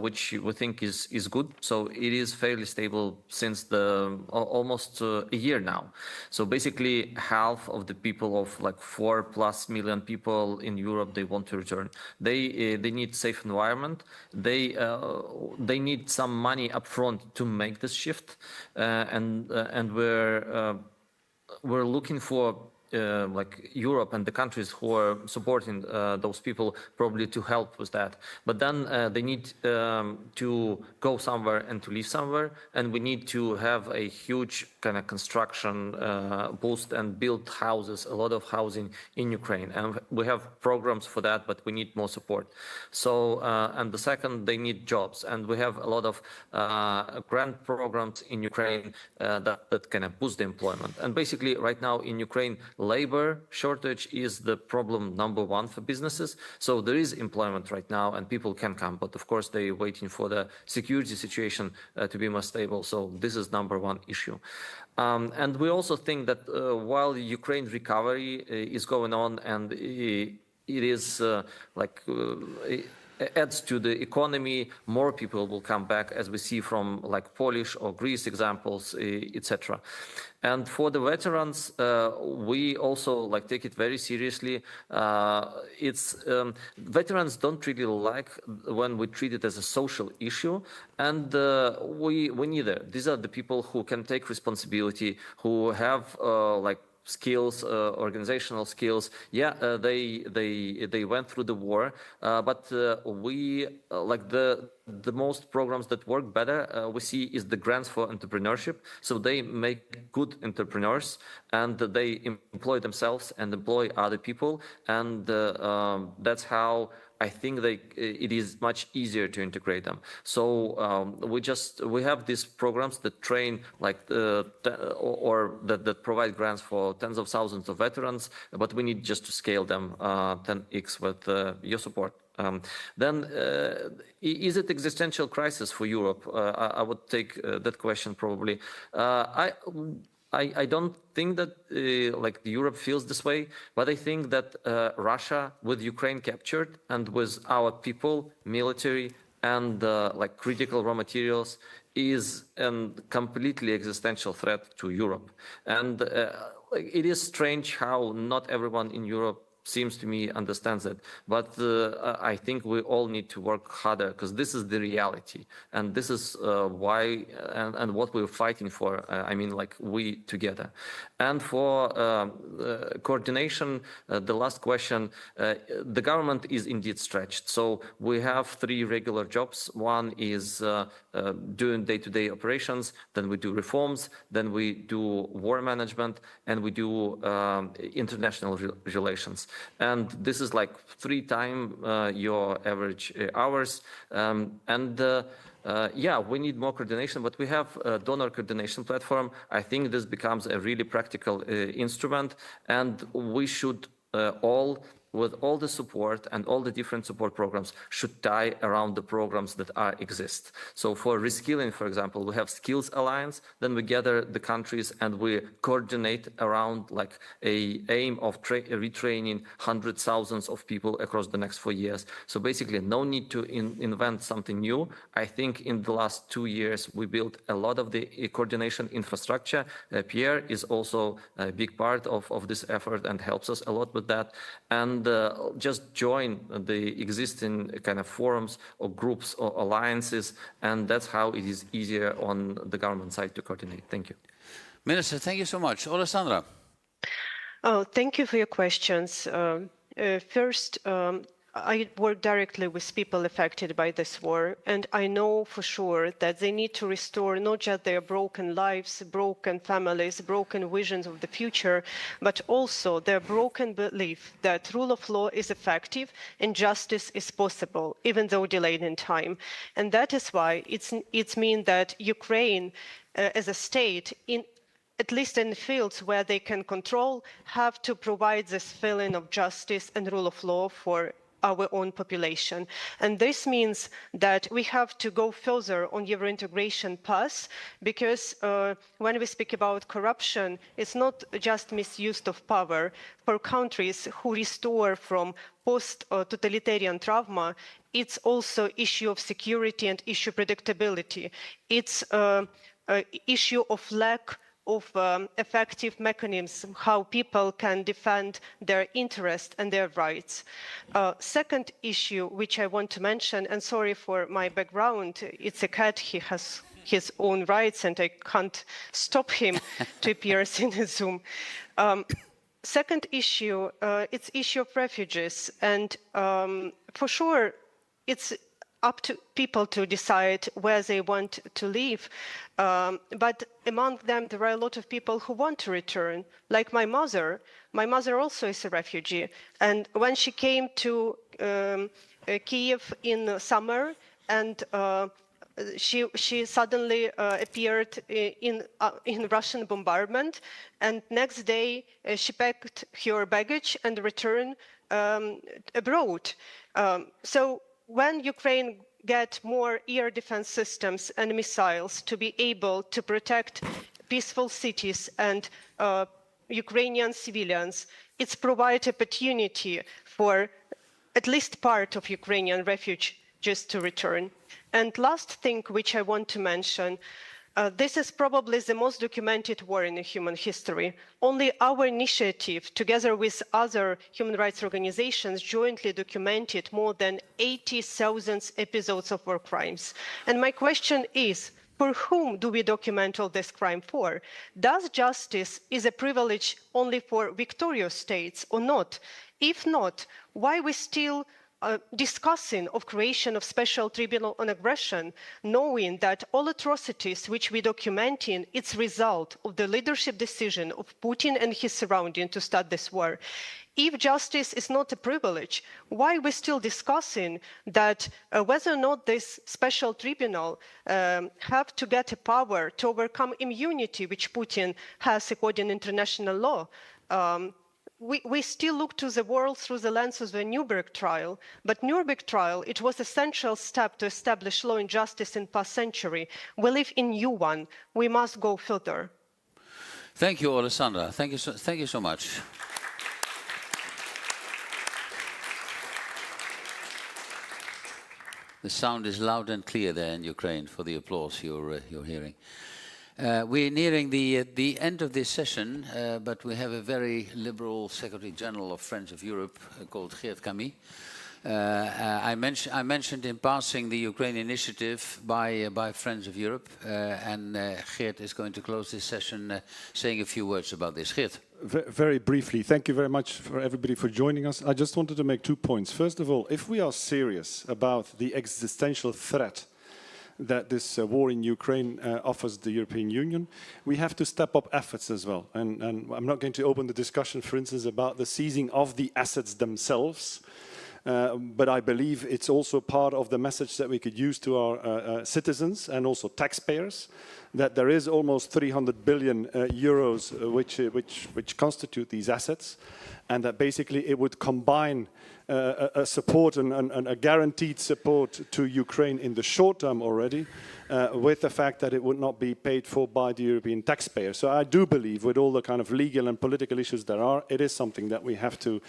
which we think is good. So it is fairly stable since almost a year now. So basically half of the people of like 4+ million people in Europe, they want to return. They need safe environment. They need some money upfront to make this shift, and we're looking for like Europe and the countries who are supporting those people probably to help with that. But then they need to go somewhere and to live somewhere, and we need to have a huge kind of construction boost and build houses, a lot of housing in Ukraine. And we have programs for that, but we need more support. So, and the second, they need jobs. And we have a lot of grant programs in Ukraine that kind of boost the employment. And basically right now in Ukraine, labor shortage is the problem #1 for businesses. So there is employment right now and people can come, but of course they're waiting for the security situation to be more stable. So this is #1 issue. And we also think that while Ukraine recovery is going on and it is adds to the economy, more people will come back, as we see from like Polish or Greece examples, etc. And for the veterans, we also take it very seriously. Veterans don't really like when we treat it as a social issue, and we neither. These are the people who can take responsibility, who have skills, organizational skills. Yeah, they went through the war, but we like the most programs that work better we see is the grants for entrepreneurship. So they make good entrepreneurs and they employ themselves and employ other people, and that's how I think it is much easier to integrate them. So we have these programs that train or that provide grants for tens of thousands of veterans, but we need just to scale them 10x with your support. Then, is it existential crisis for Europe? I would take that question probably. I don't think that Europe feels this way, but I think that Russia, with Ukraine captured and with our people, military, and critical raw materials, is a completely existential threat to Europe. And it is strange how not everyone in Europe seems to me understands it, but I think we all need to work harder, because this is the reality, and this is why and what we're fighting for. I mean, we together. And for coordination, the last question, the government is indeed stretched. So we have 3 regular jobs. One is doing day-to-day operations, then we do reforms, then we do war management, and we do international relations. And this is 3 times your average hours. Yeah, we need more coordination, but we have a donor coordination platform. I think this becomes a really practical instrument, and we should all, with all the support and all the different support programs, should tie around the programs that exist. So for reskilling, for example, we have Skills Alliance, then we gather the countries and we coordinate around a aim of retraining hundreds, thousands of people across the next 4 years. So basically no need to invent something new. I think in the last 2 years, we built a lot of the coordination infrastructure. Pierre is also a big part of this effort and helps us a lot with that. And just join the existing kind of forums or groups or alliances, and that's how it is easier on the government side to coordinate. Thank you. Minister, thank you so much. Alessandra. Oh, thank you for your questions. First, I work directly with people affected by this war, and I know for sure that they need to restore not just their broken lives, broken families, broken visions of the future, but also their broken belief that rule of law is effective and justice is possible, even though delayed in time. And that is why it's mean that Ukraine, as a state, at least in the fields where they can control, have to provide this feeling of justice and rule of law for our own population. And this means that we have to go further on Euro integration path, because when we speak about corruption, it's not just misuse of power. For countries who restore from post-totalitarian trauma, it's also issue of security and issue predictability. It's an issue of lack of effective mechanisms, how people can defend their interests and their rights. Second issue, which I want to mention, and sorry for my background, it's a cat, he has his own rights and I can't stop him to appear in the Zoom. Second issue, it's issue of refugees, and for sure, it's up to people to decide where they want to live. But among them, there are a lot of people who want to return, like my mother. My mother also is a refugee. And when she came to Kiev in summer, and she suddenly appeared in Russian bombardment, and next day she packed her baggage and returned abroad. So when Ukraine get more air defense systems and missiles to be able to protect peaceful cities and Ukrainian civilians, it's provide opportunity for at least part of Ukrainian refugees to return. And last thing which I want to mention, this is probably the most documented war in human history. Only our initiative, together with other human rights organizations, jointly documented more than 80,000 episodes of war crimes. And my question is, For whom do we document all this crime for? Does justice is a privilege only for victorious states or not? If not, why we still discussing of creation of special tribunal on aggression, knowing that all atrocities which we documenting, it's result of the leadership decision of Putin and his surrounding to start this war? If justice is not a privilege, why are we still discussing that whether or not this special tribunal have to get a power to overcome immunity, which Putin has according to international law? We still look to the world through the lens of the Nuremberg trial, but Nuremberg trial, it was an essential step to establish law and justice in past century. We live in new one. We must go further. Thank you, Alessandra. Thank you so much. The sound is loud and clear there in Ukraine for the applause you're hearing. We're nearing the end of this session, but we have a very liberal Secretary General of Friends of Europe called Geert Camille. I mentioned in passing the Ukraine initiative by Friends of Europe, and Geert is going to close this session saying a few words about this. Geert. Very briefly, thank you very much for everybody for joining us. I just wanted to make 2 points. First of all, if we are serious about the existential threat that this war in Ukraine offers the European Union, we have to step up efforts as well. And I'm not going to open the discussion, for instance, about the seizing of the assets themselves, but I believe it's also part of the message that we could use to our citizens and also taxpayers, that there is almost 300 billion euros which constitute these assets, and that basically it would combine a support and a guaranteed support to Ukraine in the short term already, with the fact that it would not be paid for by the European taxpayer. So I do believe, with all the kind of legal and political issues there are, it is something that we have to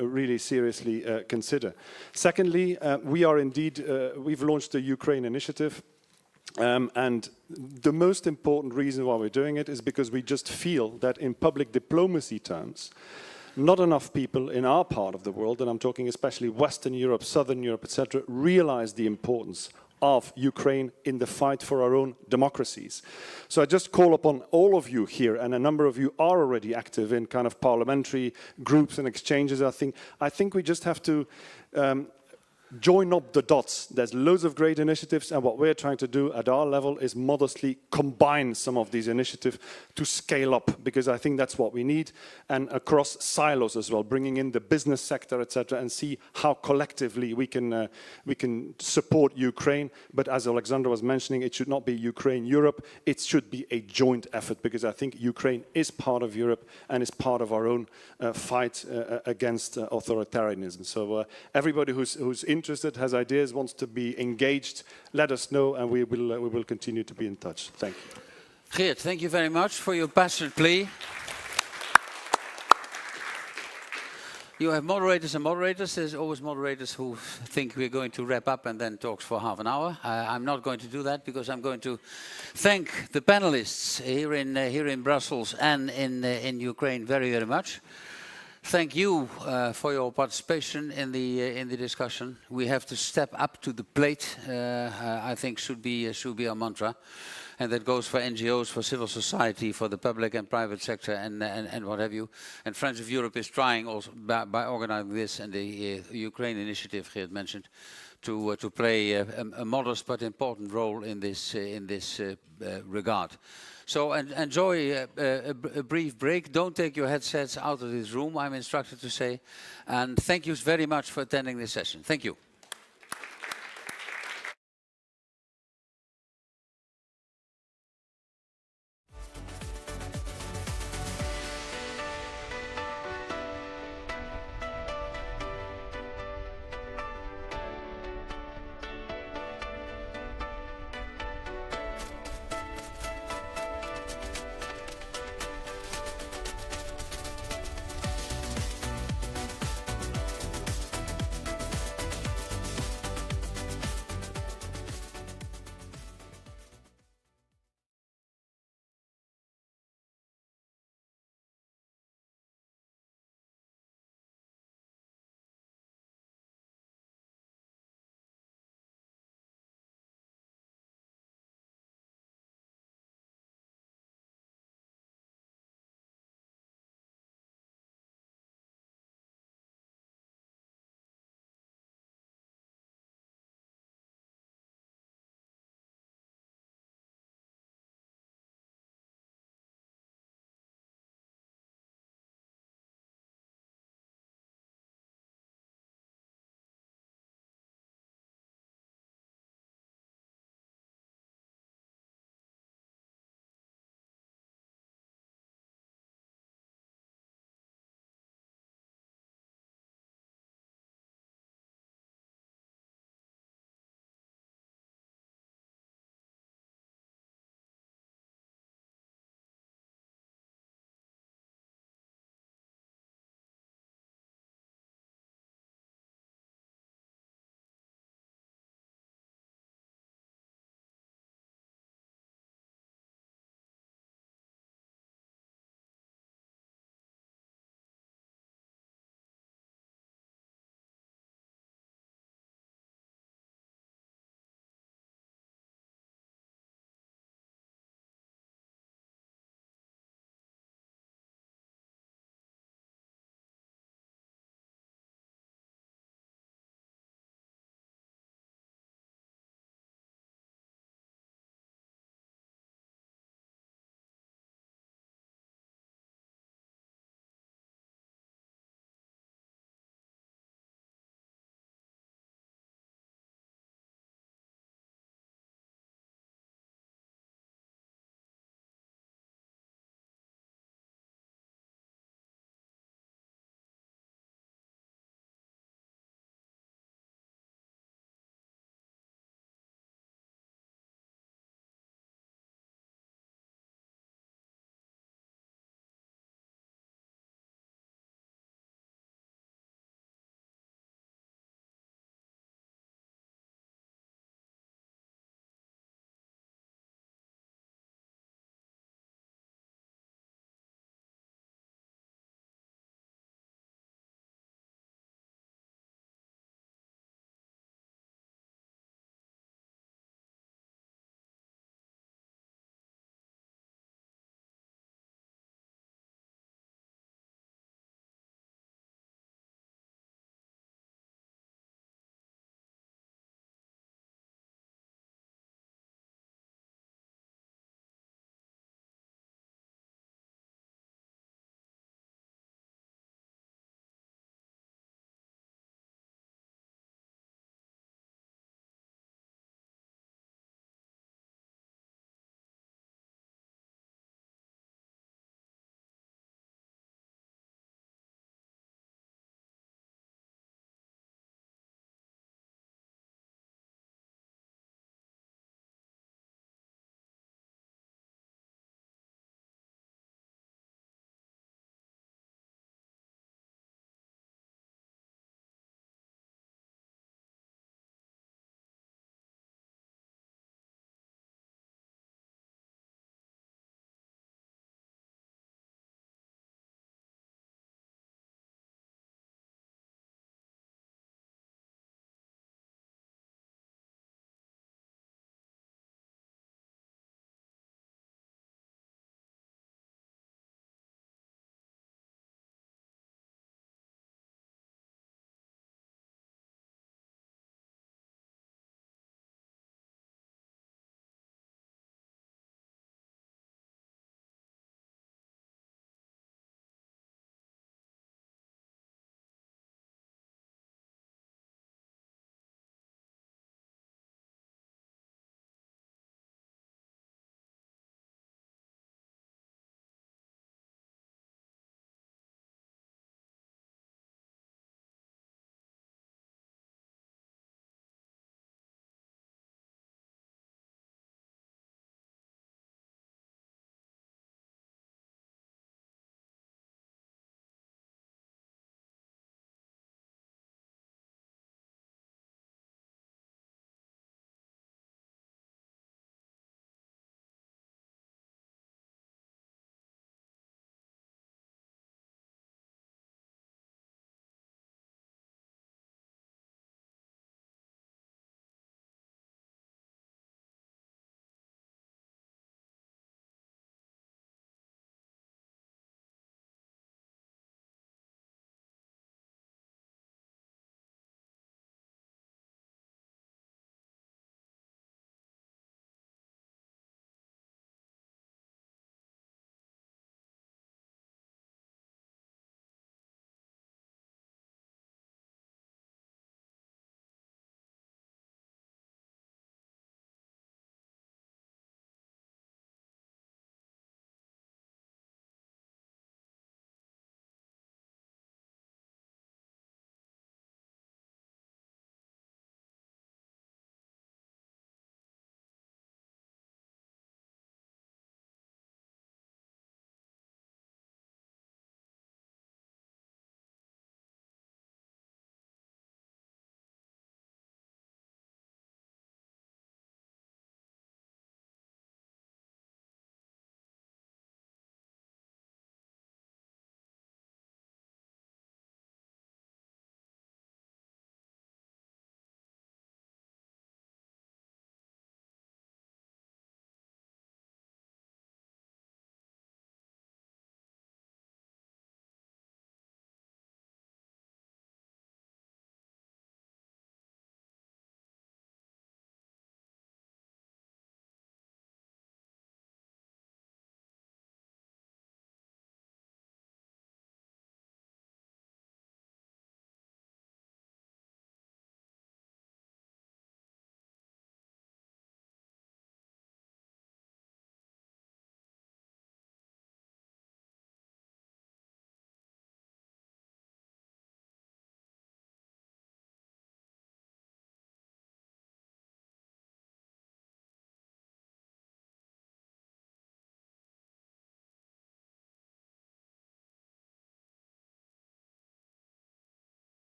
really seriously consider. Secondly, we've launched the Ukraine initiative. And the most important reason why we're doing it is because we just feel that in public diplomacy terms, not enough people in our part of the world, and I'm talking especially Western Europe, Southern Europe, etc., realize the importance of Ukraine in the fight for our own democracies. So I just call upon all of you here, and a number of you are already active in kind of parliamentary groups and exchanges. I think we just have to join up the dots. There's loads of great initiatives, and what we're trying to do at our level is modestly combine some of these initiatives to scale up, because I think that's what we need, and across silos as well, bringing in the business sector, etc., and see how collectively we can support Ukraine. But as Alexandra was mentioning, it should not be Ukraine-Europe, it should be a joint effort, because I think Ukraine is part of Europe and is part of our own fight against authoritarianism. So everybody who's interested, has ideas, wants to be engaged, let us know, and we will continue to be in touch. Thank you. Geert, thank you very much for your passionate plea. You have moderators and moderators. There's always moderators who think we're going to wrap up and then talk for half an hour. I'm not going to do that, because I'm going to thank the panelists here in Brussels and in Ukraine very, very much. Thank you for your participation in the discussion. We have to step up to the plate, I think should be our mantra. And that goes for NGOs, for civil society, for the public and private sector, and what have you. And Friends of Europe is trying also by organizing this and the Ukraine initiative Geert mentioned, to play a modest but important role in this regard. So enjoy a brief break. Don't take your headsets out of this room, I'm instructed to say. And thank you very much for attending this session. Thank you.